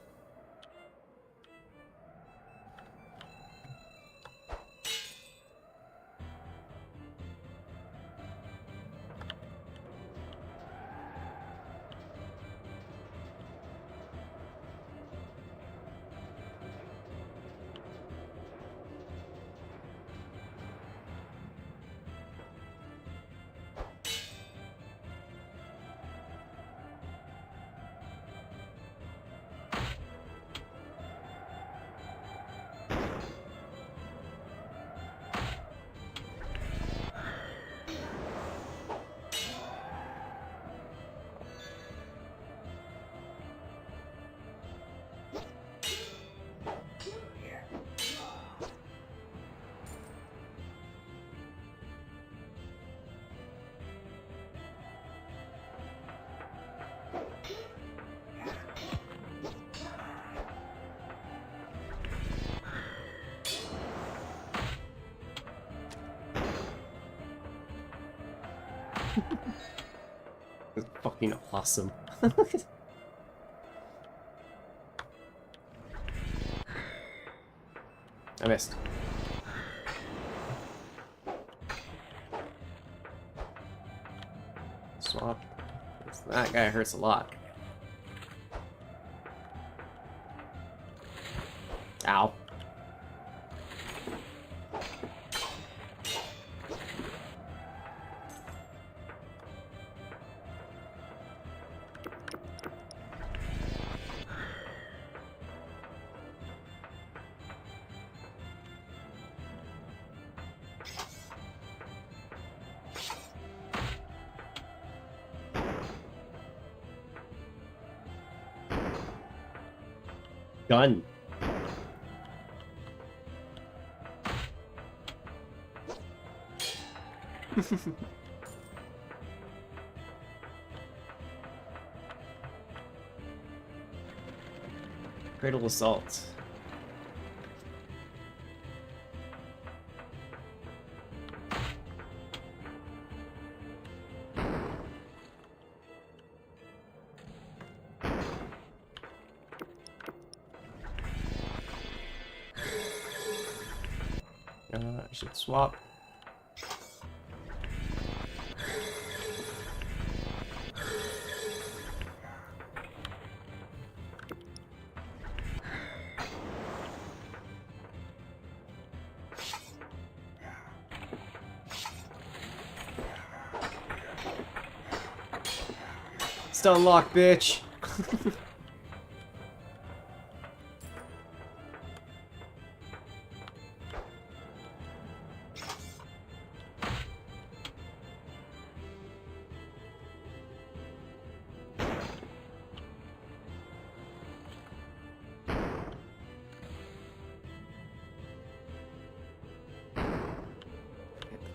Speaker 1: It's fucking awesome. I missed. Swap. That guy hurts a lot. Ow. Gun. Cradle assault. I should swap. Still unlocked, bitch.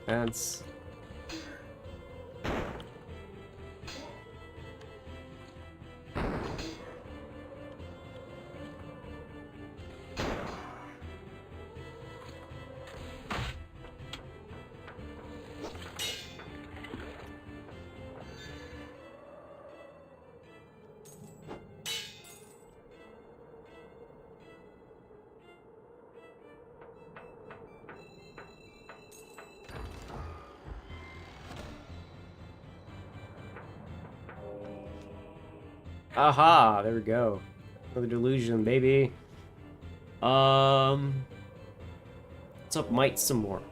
Speaker 1: Fence. Aha, there we go. Another delusion, baby. Let's up might some more.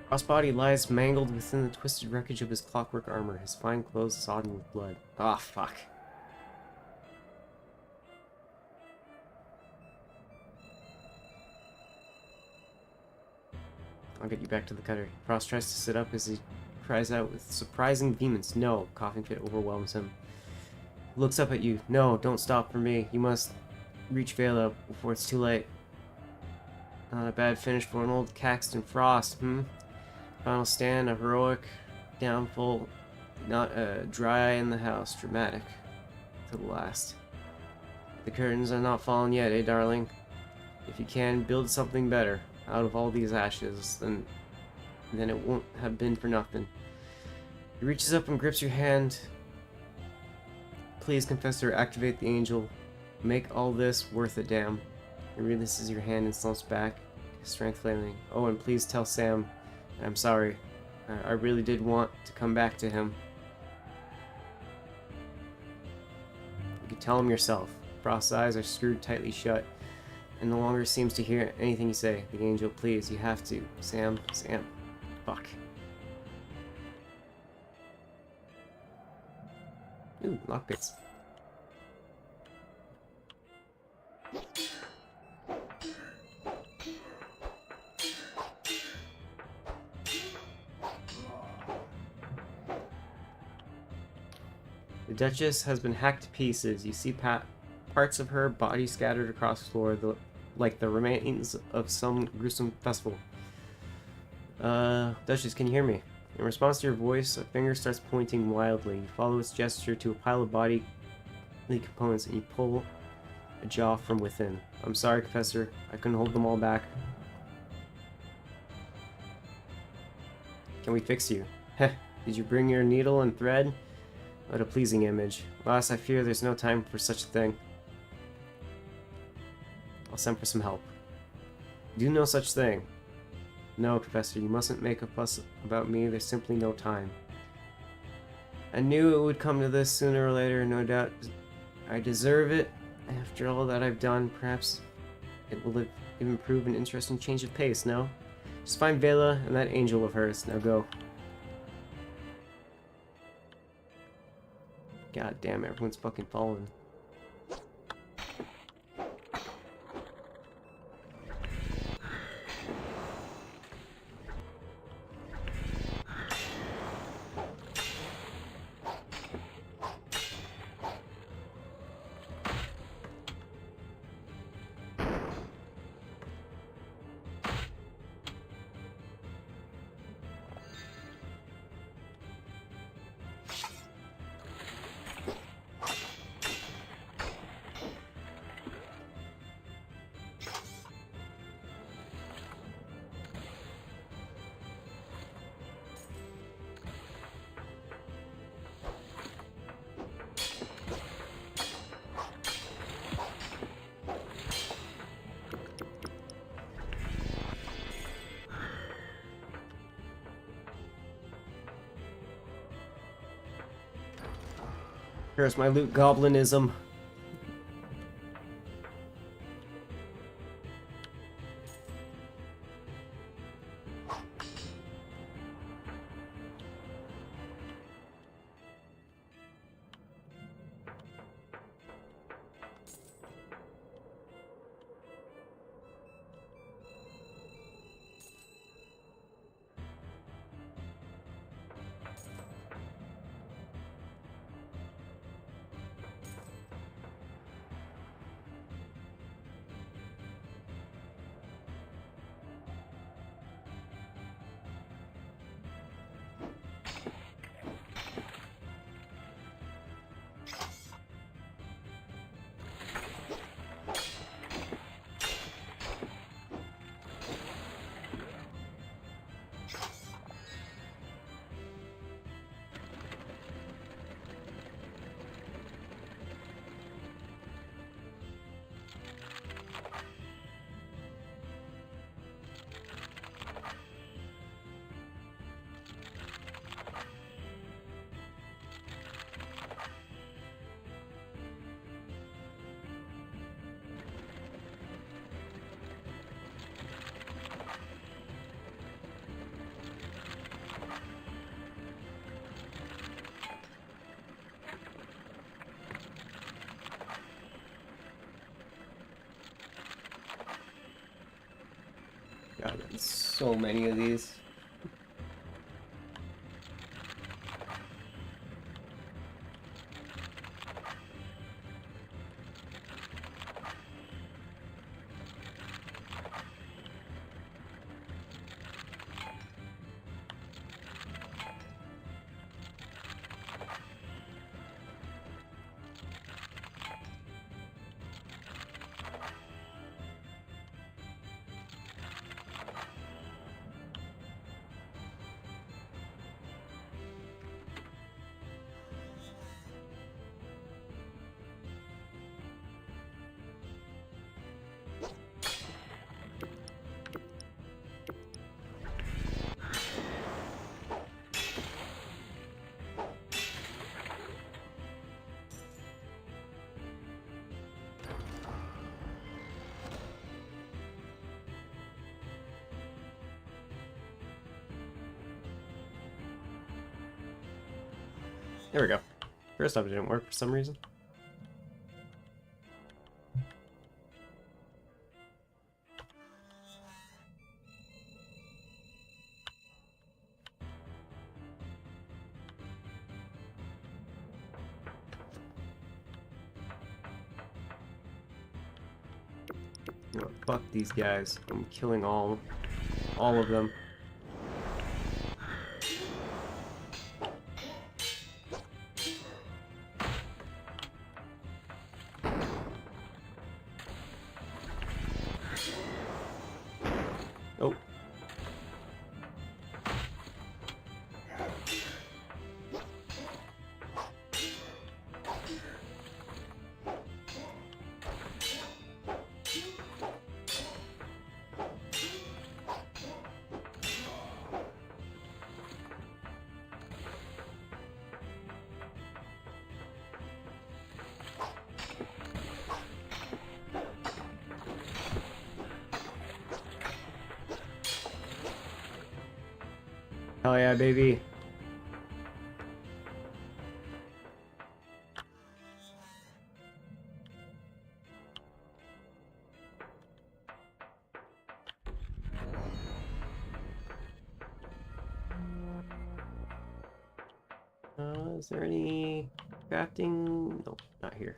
Speaker 1: Crossbody lies mangled within the twisted wreckage of his clockwork armor, his fine clothes sodden with blood. Ah, fuck. I'll get you back to the cutter. Frost tries to sit up as he cries out with surprising vehemence. No, coughing fit overwhelms him. He looks up at you. No, don't stop for me. You must reach Vela before it's too late. Not a bad finish for an old Caxton Frost, Final stand, a heroic downfall, not a dry eye in the house, dramatic to the last. The curtains are not fallen yet, eh, darling? If you can, build something better out of all these ashes, then it won't have been for nothing. He reaches up and grips your hand. Please, Confessor, activate the angel. Make all this worth a damn. He releases your hand and slumps back, his strength flailing. Oh, and please tell Sam I'm sorry. I really did want to come back to him. You can tell him yourself. Frost's eyes are screwed tightly shut, and no longer seems to hear anything you say. The angel, please, you have to. Sam. Fuck. Ooh, lockpicks. The Duchess has been hacked to pieces. You see parts of her body scattered across the floor, like the remains of some gruesome festival. Duchess, can you hear me? In response to your voice, a finger starts pointing wildly. You follow its gesture to a pile of body components, and you pull a jaw from within. I'm sorry, Professor. I couldn't hold them all back. Can we fix you? Heh. Did you bring your needle and thread? What a pleasing image. Alas, I fear there's no time for such a thing. I'll send for some help. Do no such thing. No, Professor, you mustn't make a fuss about me. There's simply no time. I knew it would come to this sooner or later, no doubt. I deserve it. After all that I've done, perhaps it will even prove an interesting change of pace, no? Just find Vela and that angel of hers. Now go. God damn, everyone's fucking falling. Here's my loot goblinism. God, there's so many of these. There we go. First time it didn't work for some reason. You know, fuck these guys. I'm killing all of them. Oh. Hell yeah, baby. Is there any crafting? Nope, not here.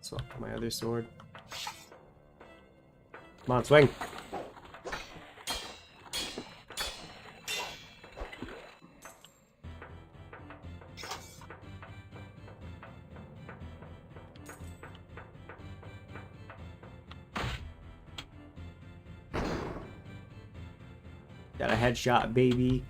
Speaker 1: Swap for my other sword. Come on, swing! Got a headshot, baby.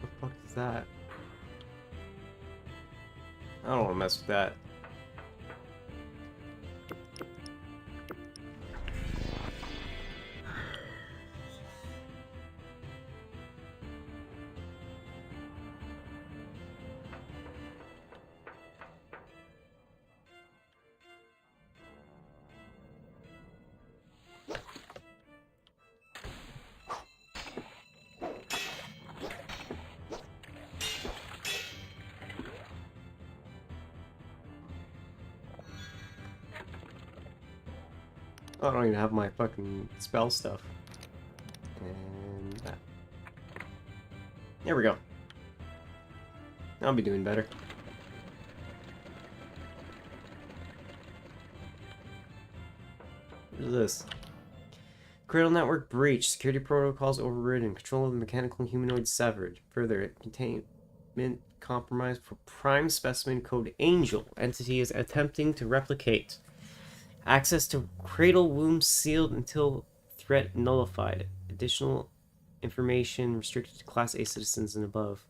Speaker 1: What the fuck is that? I don't want to mess with that. I don't even have my fucking spell stuff. And that. There we go. I'll be doing better. What is this? Cradle network breached. Security protocols overridden. Control of the mechanical humanoid severed. Further, containment compromised for prime specimen code Angel. Entity is attempting to replicate. Access to cradle womb sealed until threat nullified. Additional information restricted to Class A citizens and above.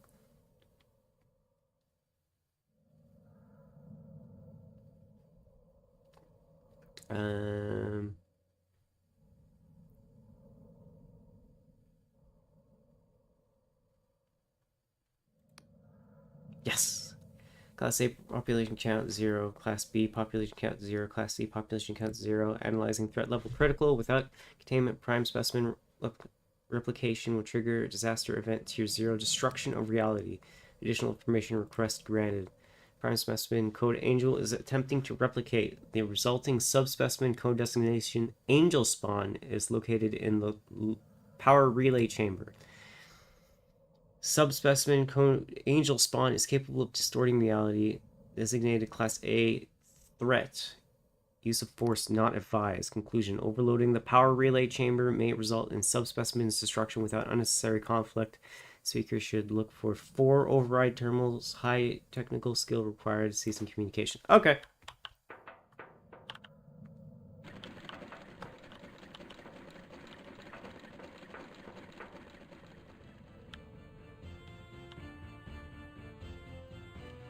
Speaker 1: Class A population count 0. Class B population count 0. Class C population count 0. Analyzing threat level critical. Without containment, prime specimen replication will trigger disaster event tier 0. Destruction of reality. Additional information request granted. Prime specimen code Angel is attempting to replicate. The resulting subspecimen code designation Angel Spawn is located in the power relay chamber. Subspecimen code Angel Spawn is capable of distorting reality. Designated Class A threat. Use of force not advised. Conclusion. Overloading the power relay chamber may result in subspecimen's destruction without unnecessary conflict. Speakers should look for 4 override terminals. High technical skill required. See some communication. Okay.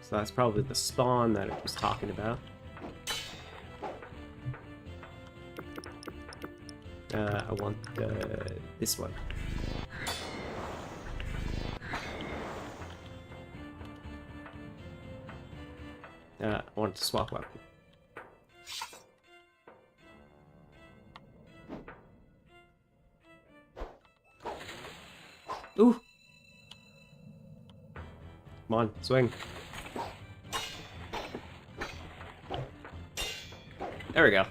Speaker 1: So that's probably the spawn that it was talking about. I want this one. I want to swap weapon. Ooh! Come on, swing. There we go.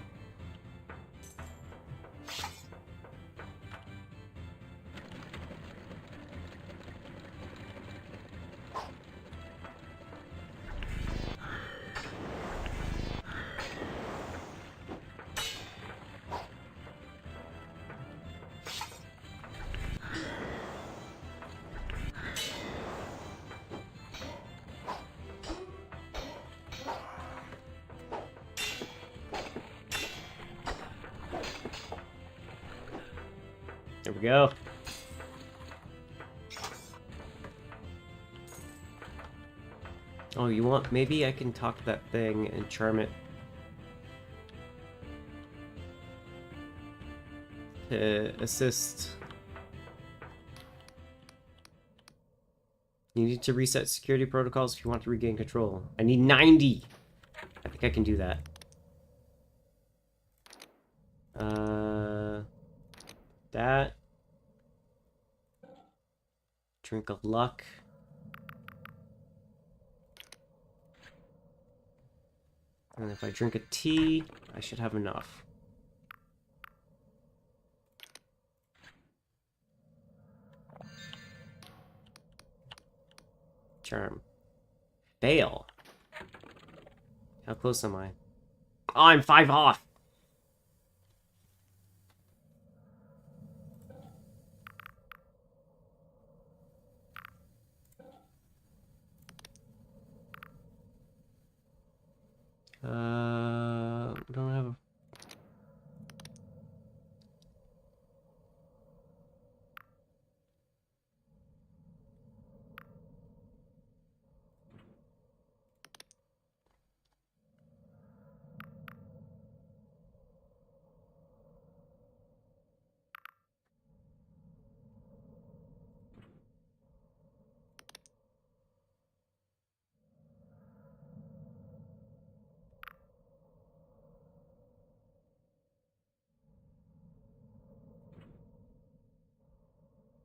Speaker 1: There we go. Oh, you want... Maybe I can talk to that thing and charm it to assist. You need to reset security protocols if you want to regain control. I need 90! I think I can do that. That. Drink of luck. And if I drink a tea, I should have enough. Charm. Fail. How close am I? Oh, I'm 5 off! We don't have a...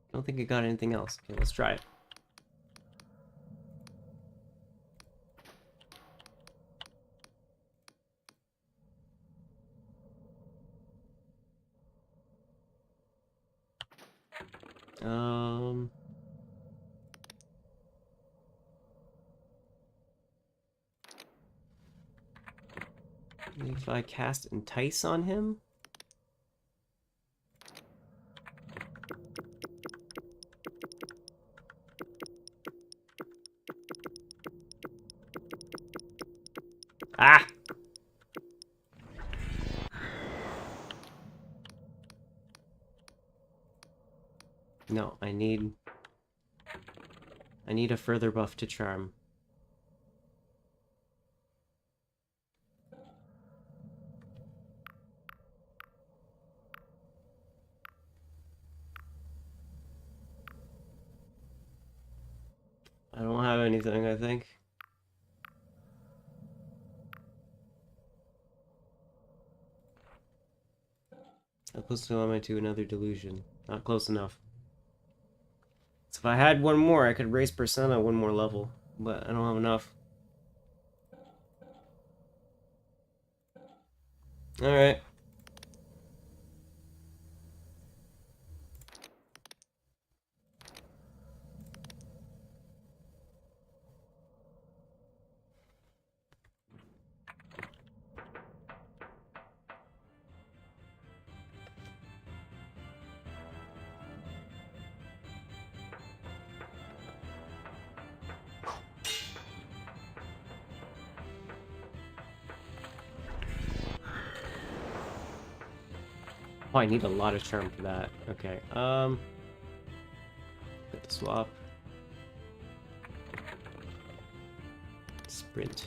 Speaker 1: I don't think I got anything else. Okay, let's try it. If I cast Entice on him? Ah! No, I need a further buff to charm. I don't have anything, I think. How close am I to another delusion? Not close enough. So if I had one more, I could raise Persona one more level, but I don't have enough. Alright. Oh, I need a lot of charm for that. Okay, put the swap. Sprint.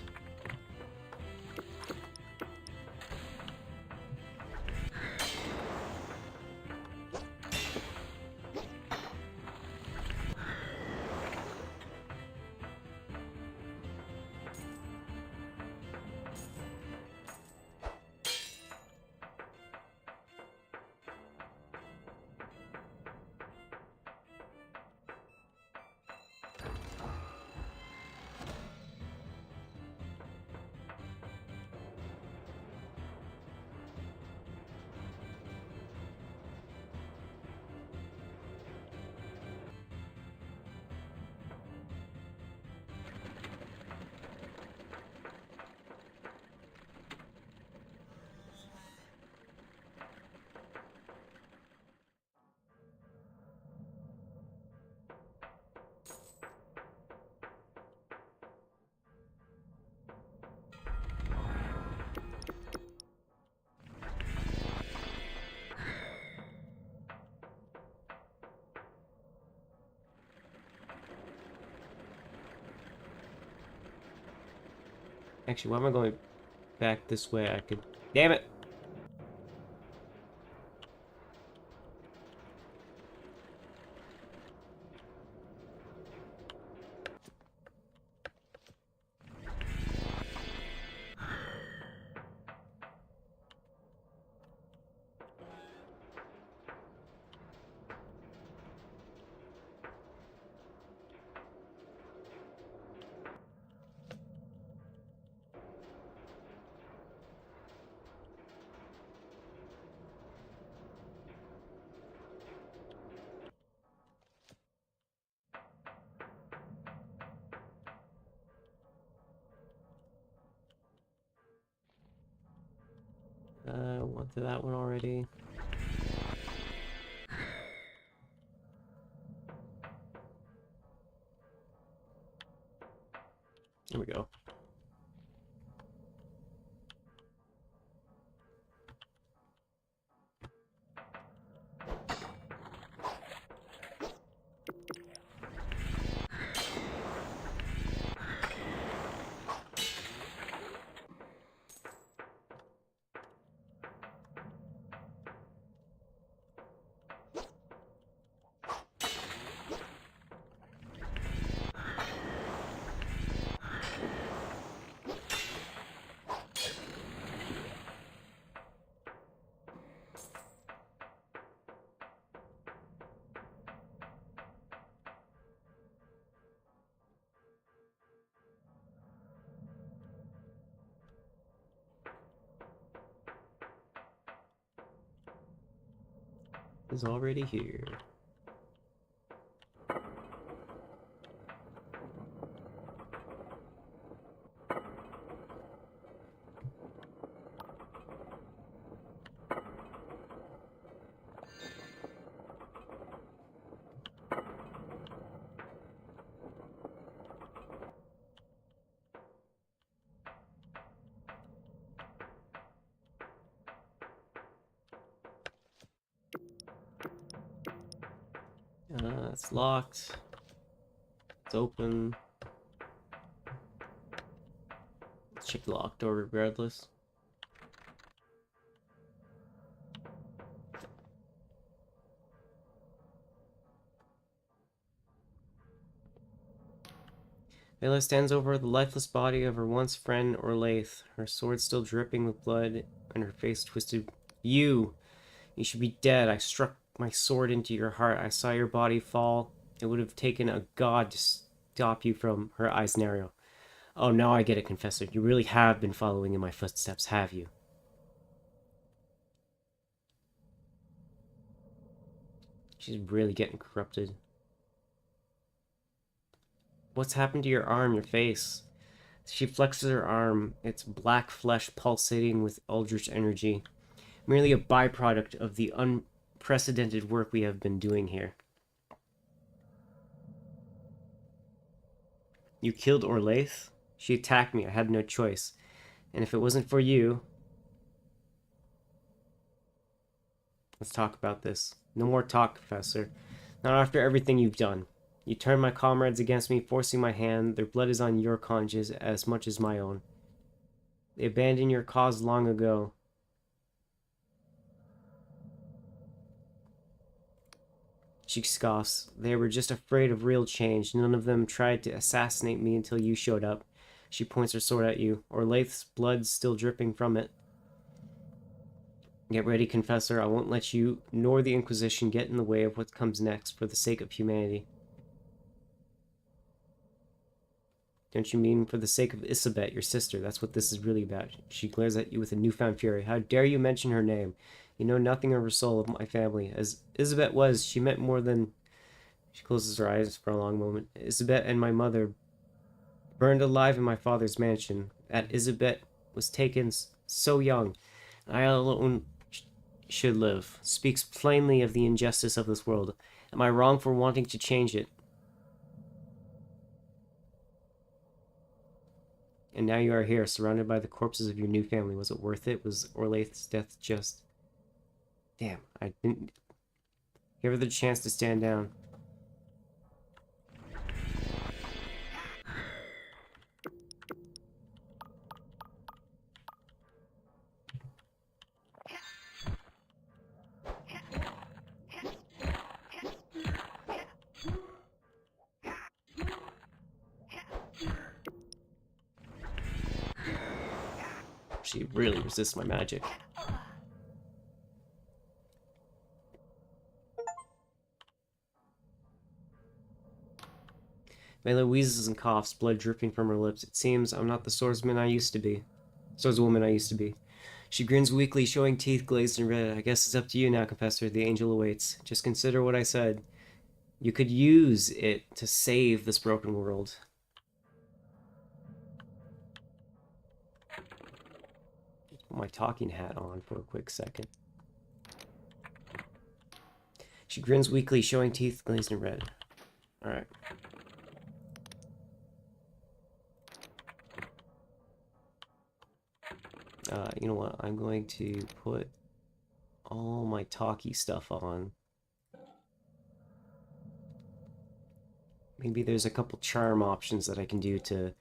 Speaker 1: Actually, why am I going back this way? I could... Damn it! Went to that one already. There we go. Is already here. It's locked. It's open. Let's check the locked door regardless. Vela stands over the lifeless body of her once friend Orlaith, her sword still dripping with blood and her face twisted. You You should be dead. I struck my sword into your heart. I saw your body fall. It would have taken a god to stop you from her eyes narrow. Oh, now I get it, Confessor. You really have been following in my footsteps, have you? She's really getting corrupted. What's happened to your arm, your face? She flexes her arm, its black flesh pulsating with eldritch energy. Merely a byproduct of the unprecedented work we have been doing here. You killed Orlaith? She attacked me. I had no choice. And if it wasn't for you... Let's talk about this. No more talk, Professor. Not after everything you've done. You turned my comrades against me, forcing my hand. Their blood is on your conscience as much as my own. They abandoned your cause long ago. She scoffs. They were just afraid of real change. None of them tried to assassinate me until you showed up. She points her sword at you. Orlaith's blood's still dripping from it. Get ready, Confessor. I won't let you nor the Inquisition get in the way of what comes next for the sake of humanity. Don't you mean for the sake of Isabet, your sister? That's what this is really about. She glares at you with a newfound fury. How dare you mention her name? You know nothing of her soul, of my family. As Isabet was, she meant more than... She closes her eyes for a long moment. Isabet and my mother burned alive in my father's mansion. That Isabet was taken so young. I alone should live. Speaks plainly of the injustice of this world. Am I wrong for wanting to change it? And now you are here, surrounded by the corpses of your new family. Was it worth it? Was Orlaith's death just... Damn, I didn't give her the chance to stand down. She really resists my magic. Mela wheezes and coughs, blood dripping from her lips. It seems I'm not the swordswoman I used to be. She grins weakly, showing teeth glazed and red. I guess it's up to you now, Confessor. The angel awaits. Just consider what I said. You could use it to save this broken world. Put my talking hat on for a quick second. She grins weakly, showing teeth glazed and red. Alright. You know what? I'm going to put all my talky stuff on. Maybe there's a couple charm options that I can do to...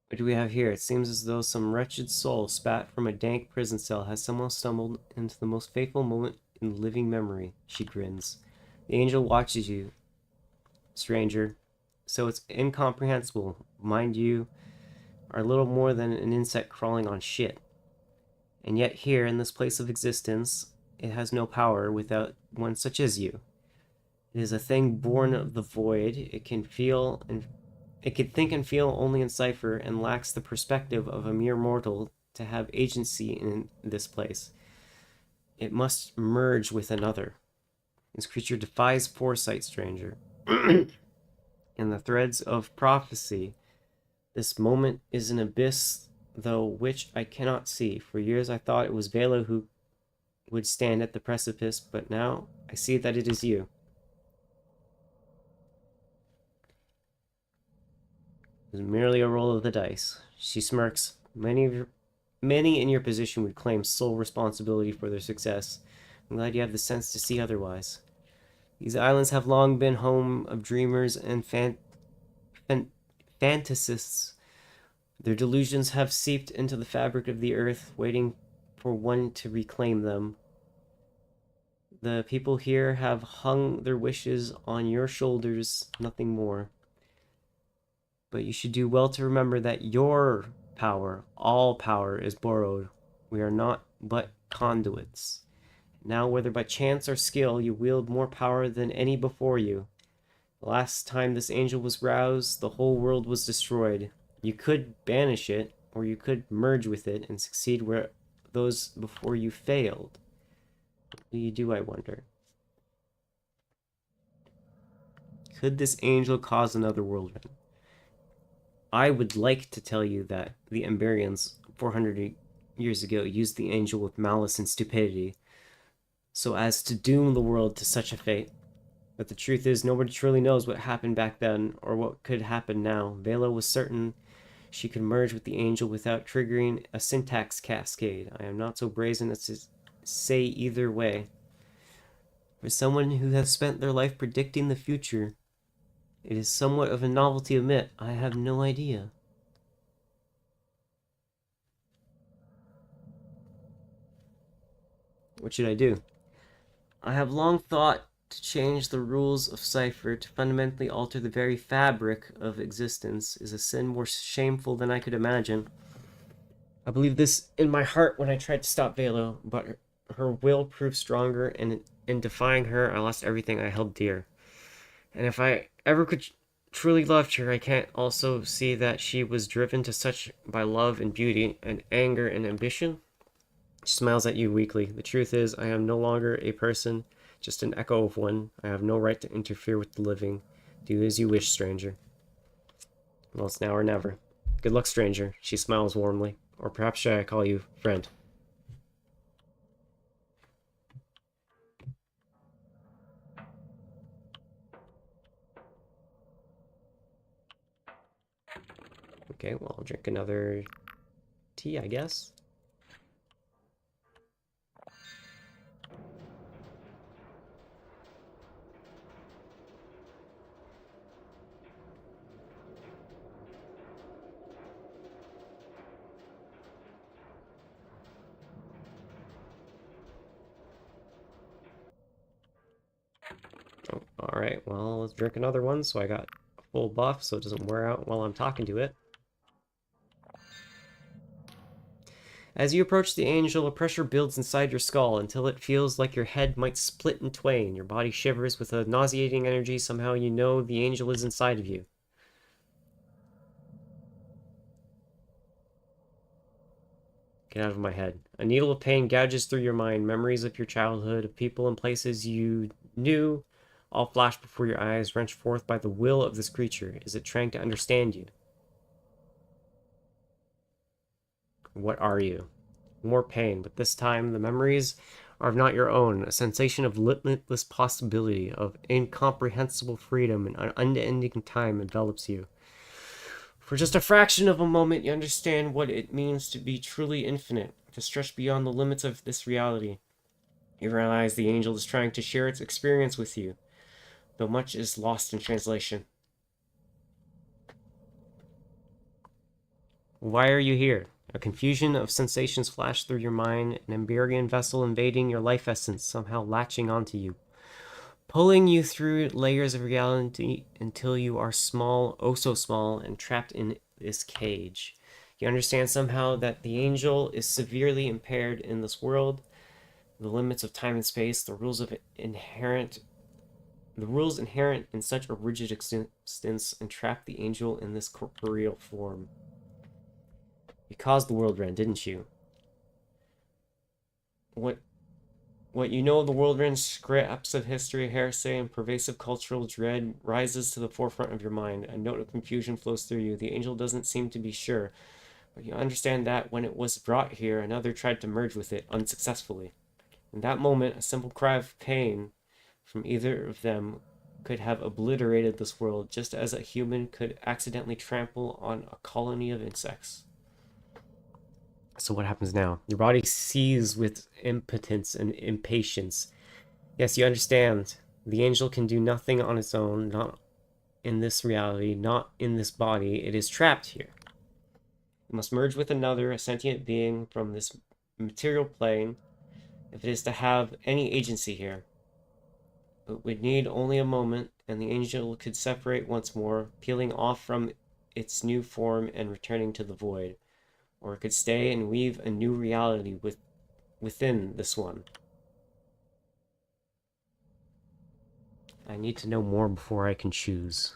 Speaker 1: What do we have here? It seems as though some wretched soul spat from a dank prison cell has somehow stumbled into the most fateful moment in living memory. She grins. The angel watches you, stranger. So it's incomprehensible. Mind you, are little more than an insect crawling on shit. And yet here, in this place of existence, it has no power without one such as you. It is a thing born of the void. It can feel and it can think and feel only in cipher, and lacks the perspective of a mere mortal to have agency in this place. It must merge with another. This creature defies foresight, stranger. In the threads of prophecy, this moment is an abyss, though which I cannot see. For years I thought it was Vela who would stand at the precipice, but now I see that it is you. It was merely a roll of the dice. She smirks. Many in your position would claim sole responsibility for their success. I'm glad you have the sense to see otherwise. These islands have long been home of dreamers and fantasists. Their delusions have seeped into the fabric of the earth, waiting for one to reclaim them. The people here have hung their wishes on your shoulders, nothing more. But you should do well to remember that your power, all power, is borrowed. We are not but conduits. Now, whether by chance or skill, you wield more power than any before you. The last time this angel was roused, the whole world was destroyed. You could banish it, or you could merge with it and succeed where those before you failed. What do you do, I wonder? Could this angel cause another whirlwind? I would like to tell you that the Emberians 400 years ago used the angel with malice and stupidity, so as to doom the world to such a fate. But the truth is, nobody truly knows what happened back then, or what could happen now. Vela was certain she could merge with the angel without triggering a syntax cascade. I am not so brazen as to say either way. For someone who has spent their life predicting the future, it is somewhat of a novelty to admit I have no idea. What should I do? I have long thought to change the rules of cipher, to fundamentally alter the very fabric of existence, is a sin more shameful than I could imagine. I believed this in my heart when I tried to stop Velo, but her will proved stronger, and in defying her, I lost everything I held dear. And if I ever could truly loved her, I can't also see that she was driven to such by love and beauty, and anger and ambition. She smiles at you weakly. The truth is, I am no longer a person, just an echo of one. I have no right to interfere with the living. Do as you wish, stranger. Well, it's now or never. Good luck, stranger. She smiles warmly. Or perhaps should I call you friend? Okay, well, I'll drink another tea, I guess. Oh, alright, well, let's drink another one so I got a full buff so it doesn't wear out while I'm talking to it. As you approach the angel, a pressure builds inside your skull until it feels like your head might split in twain. Your body shivers with a nauseating energy. Somehow you know the angel is inside of you. Get out of my head. A needle of pain gouges through your mind. Memories of your childhood, of people and places you knew, all flash before your eyes, wrenched forth by the will of this creature. Is it trying to understand you? What are you? More pain, but this time the memories are not your own. A sensation of limitless possibility, of incomprehensible freedom and unending time envelops you. For just a fraction of a moment, you understand what it means to be truly infinite, to stretch beyond the limits of this reality. You realize the angel is trying to share its experience with you, though much is lost in translation. Why are you here? A confusion of sensations flash through your mind, an Emberian vessel invading your life essence, somehow latching onto you, pulling you through layers of reality until you are small, oh so small, and trapped in this cage. You understand somehow that the angel is severely impaired in this world, the limits of time and space, the rules inherent in such a rigid existence entrap the angel in this corporeal form. You caused the whirlwind, didn't you? What you know of the whirlwind, scraps of history, heresy, and pervasive cultural dread rises to the forefront of your mind. A note of confusion flows through you. The angel doesn't seem to be sure, but you understand that when it was brought here, another tried to merge with it, unsuccessfully. In that moment, a simple cry of pain from either of them could have obliterated this world, just as a human could accidentally trample on a colony of insects. So what happens now? Your body seethes with impotence and impatience. Yes, you understand. The angel can do nothing on its own, not in this reality, not in this body. It is trapped here. It must merge with another, a sentient being from this material plane if it is to have any agency here. It would need only a moment, and the angel could separate once more, peeling off from its new form and returning to the void. Or it could stay and weave a new reality within this one. I need to know more before I can choose.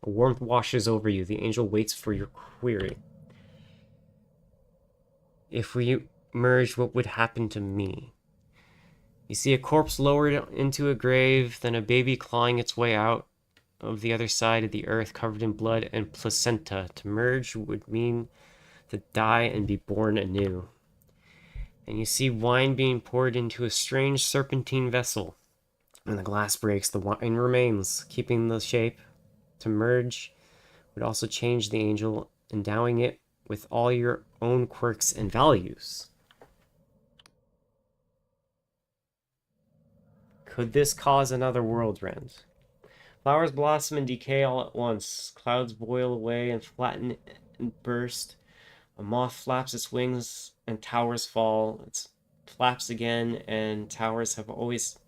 Speaker 1: A warmth washes over you. The angel waits for your query. If we merge, what would happen to me? You see a corpse lowered into a grave, then a baby clawing its way out of the other side of the earth, covered in blood and placenta. To merge would mean to die and be born anew. And you see wine being poured into a strange serpentine vessel. When the glass breaks, the wine remains, keeping the shape. To merge would also change the angel, endowing it with all your own quirks and values. Could this cause another world rend? Flowers blossom and decay all at once. Clouds boil away and flatten and burst. A moth flaps its wings and towers fall. It flaps again and towers have always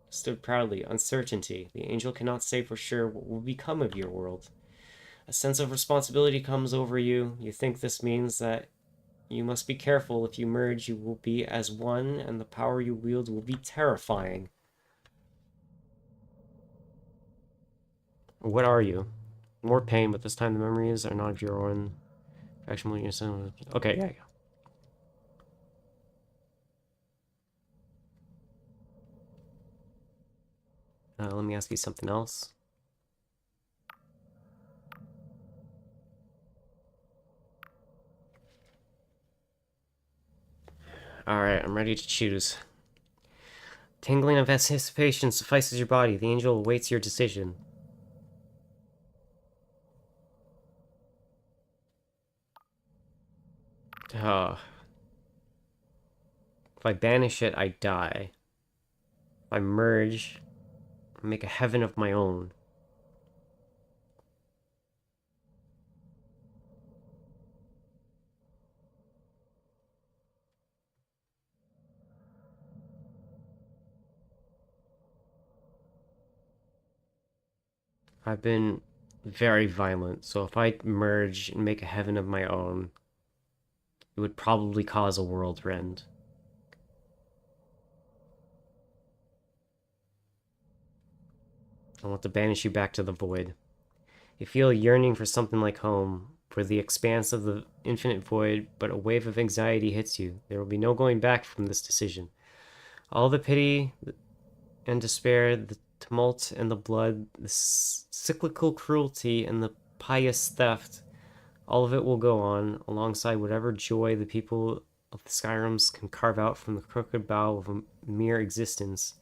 Speaker 1: stood proudly. Uncertainty. The angel cannot say for sure what will become of your world. A sense of responsibility comes over you. You think this means that you must be careful. If you merge, you will be as one, and the power you wield will be terrifying. What are you? More pain, but this time the memories are not of your own. Okay, yeah. Let me ask you something else. Alright, I'm ready to choose. Tingling of anticipation suffices your body. The angel awaits your decision. If I banish it, I die. If I merge, I make a heaven of my own. I've been very violent, so if I merge and make a heaven of my own, it would probably cause a world rend. I want to banish you back to the void. You feel a yearning for something like home, for the expanse of the infinite void, but a wave of anxiety hits you. There will be no going back from this decision. All the pity and despair, the tumult and the blood, the cyclical cruelty and the pious theft, all of it will go on, alongside whatever joy the people of the Skyrims can carve out from the crooked bow of a mere existence.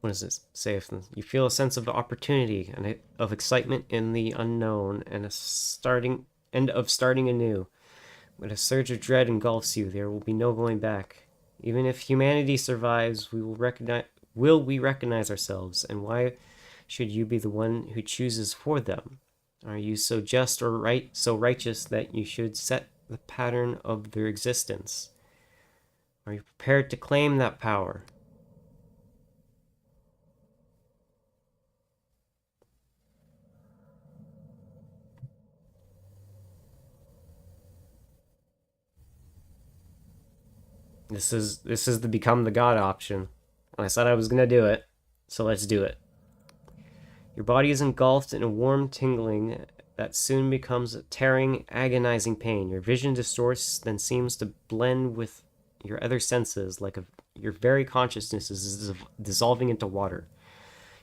Speaker 1: What does this say? You feel a sense of opportunity and of excitement in the unknown, and of starting anew. When a surge of dread engulfs you, there will be no going back. Even if humanity survives, will we recognize ourselves, and why should you be the one who chooses for them? Are you so just or so righteous that you should set the pattern of their existence? Are you prepared to claim that power? This is the become the god option. And I said I was gonna do it, so let's do it. Your body is engulfed in a warm tingling that soon becomes a tearing, agonizing pain. Your vision distorts, then seems to blend with your other senses, like your very consciousness is dissolving into water.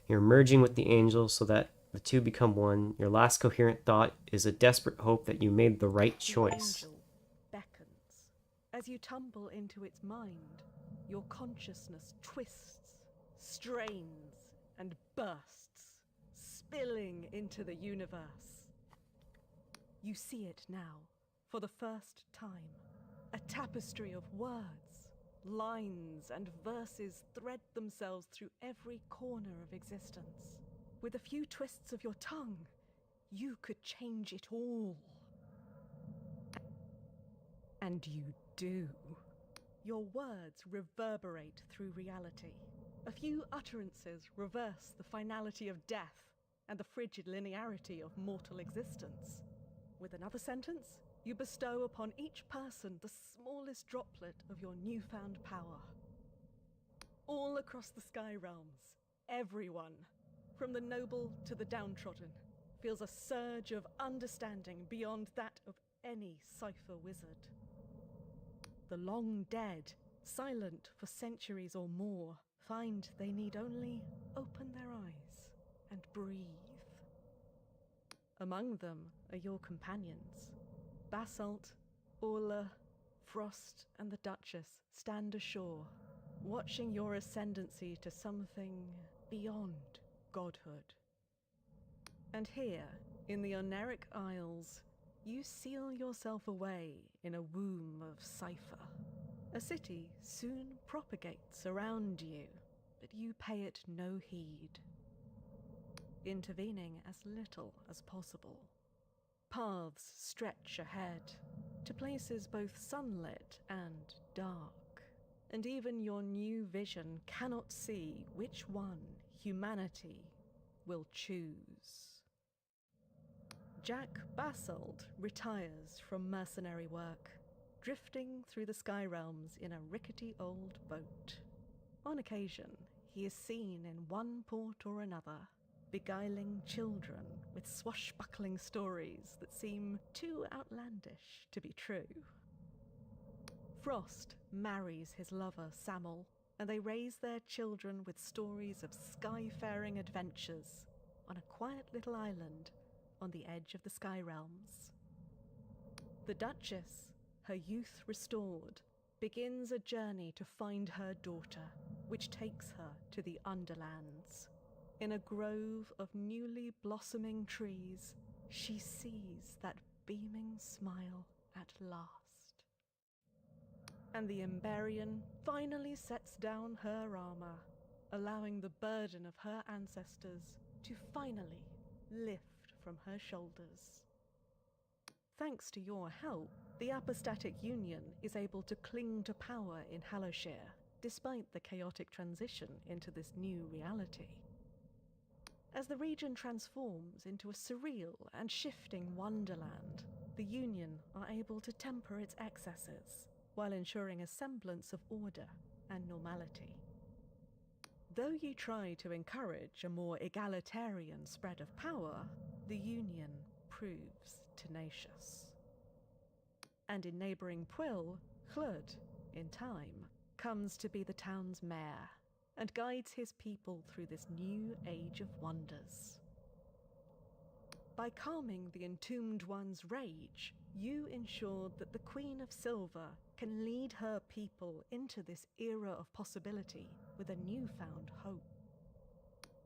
Speaker 1: You're merging with the angel so that the two become one. Your last coherent thought is a desperate hope that you made the right choice.
Speaker 2: The angel beckons. As you tumble into its mind, your consciousness twists, strains, and bursts, spilling into the universe. You see it now, for the first time. A tapestry of words, lines, and verses thread themselves through every corner of existence. With a few twists of your tongue, you could change it all. And you do. Your words reverberate through reality. A few utterances reverse the finality of death and the frigid linearity of mortal existence. With another sentence, you bestow upon each person the smallest droplet of your newfound power. All across the sky realms, everyone, from the noble to the downtrodden, feels a surge of understanding beyond that of any cipher wizard. The long dead, silent for centuries or more, find they need only open their eyes and breathe. Among them are your companions. Basalt, Orla, Frost, and the Duchess stand ashore, watching your ascendancy to something beyond godhood. And here, in the Oneric Isles, you seal yourself away in a womb of cipher. A city soon propagates around you, but you pay it no heed, intervening as little as possible. Paths stretch ahead, to places both sunlit and dark, and even your new vision cannot see which one humanity will choose. Jack Basalt retires from mercenary work, drifting through the sky realms in a rickety old boat. On occasion, he is seen in one port or another, beguiling children with swashbuckling stories that seem too outlandish to be true. Frost marries his lover Sam'el, and they raise their children with stories of sky-faring adventures on a quiet little island on the edge of the sky realms. The Duchess, her youth restored, begins a journey to find her daughter, which takes her to the Underlands. In a grove of newly blossoming trees, she sees that beaming smile at last. And the Emberian finally sets down her armor, allowing the burden of her ancestors to finally lift from her shoulders. Thanks to your help, the Apostatic Union is able to cling to power in Hallowshire, despite the chaotic transition into this new reality. As the region transforms into a surreal and shifting wonderland, the Union are able to temper its excesses, while ensuring a semblance of order and normality. Though you try to encourage a more egalitarian spread of power, the Union proves tenacious. And in neighbouring Pwyll, Llwyd, in time, comes to be the town's mayor, and guides his people through this new age of wonders. By calming the Entombed One's rage, you ensured that the Queen of Silver can lead her people into this era of possibility with a newfound hope.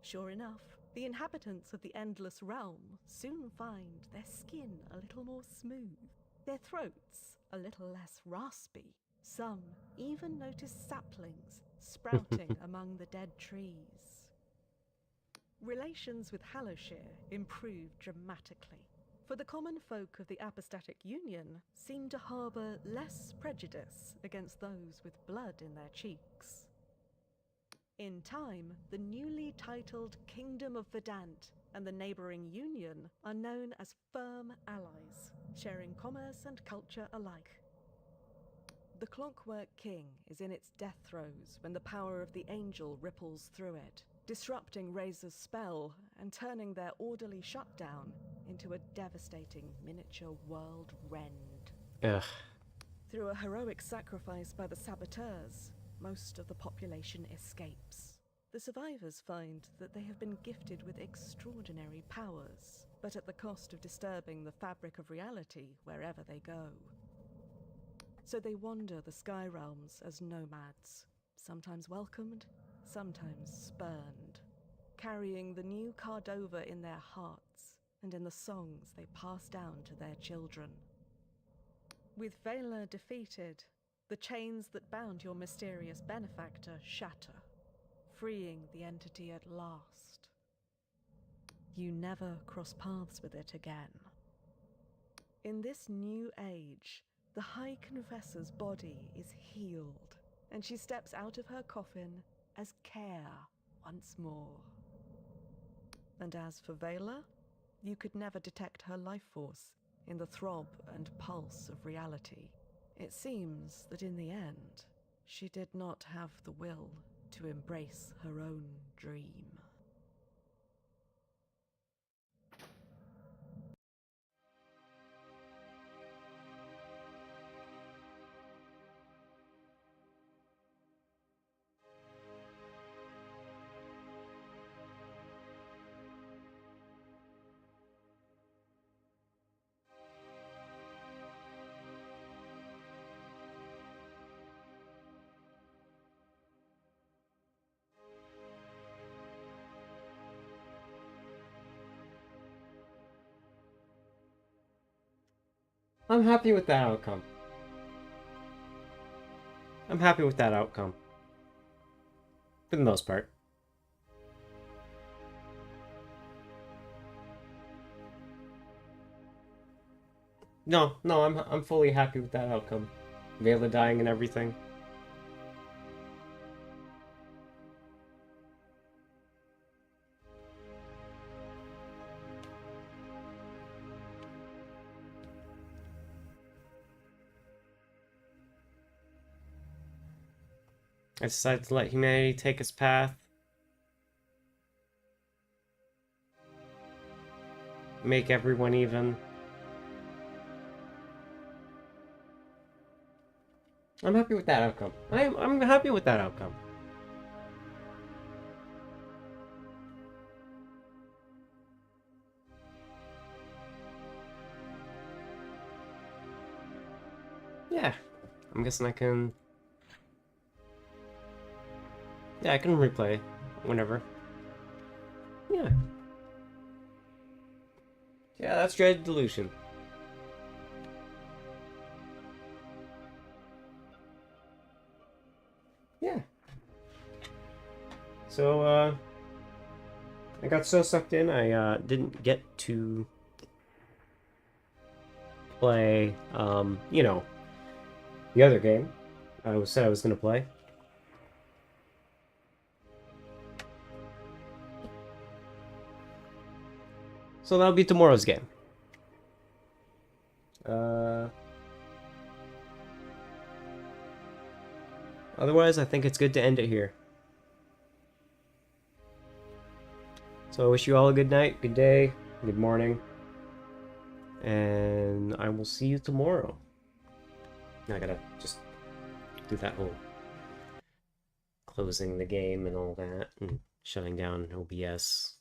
Speaker 2: Sure enough, the inhabitants of the Endless Realm soon find their skin a little more smooth, their throats a little less raspy. Some even notice saplings sprouting among the dead trees. Relations with Hallowshire improve dramatically, for the common folk of the Apostatic Union seem to harbour less prejudice against those with blood in their cheeks. In time, the newly titled Kingdom of Verdant and the neighbouring Union are known as firm allies, sharing commerce and culture alike. The Clockwork King is in its death throes when the power of the Angel ripples through it, disrupting Razor's spell and turning their orderly shutdown into a devastating miniature world rend.
Speaker 1: Ugh.
Speaker 2: Through a heroic sacrifice by the saboteurs, most of the population escapes. The survivors find that they have been gifted with extraordinary powers, but at the cost of disturbing the fabric of reality wherever they go. So they wander the sky realms as nomads, sometimes welcomed, sometimes spurned, carrying the new Cardova in their hearts and in the songs they pass down to their children. With Vela defeated, the chains that bound your mysterious benefactor shatter, freeing the entity at last. you never cross paths with it again. In this new age, the High Confessor's body is healed, and she steps out of her coffin as Care once more. And as for Vela, you could never detect her life force in the throb and pulse of reality. It seems that in the end, she did not have the will to embrace her own dream.
Speaker 1: I'm happy with that outcome. I'm happy with that outcome. For the most part. No, I'm fully happy with that outcome. Vela dying and everything. I decided to let humanity take its path. Make everyone even. I'm happy with that outcome. I'm happy with that outcome. Yeah. I'm guessing I can... Yeah, I can replay whenever. Yeah. Yeah, that's Dread Delusion. Yeah. So, I got so sucked in, I didn't get to play, you know, the other game I said I was going to play. So that'll be tomorrow's game. Otherwise, I think it's good to end it here. So I wish you all a good night, good day, good morning. And I will see you tomorrow. Now I gotta just do that whole closing the game and all that, and shutting down OBS.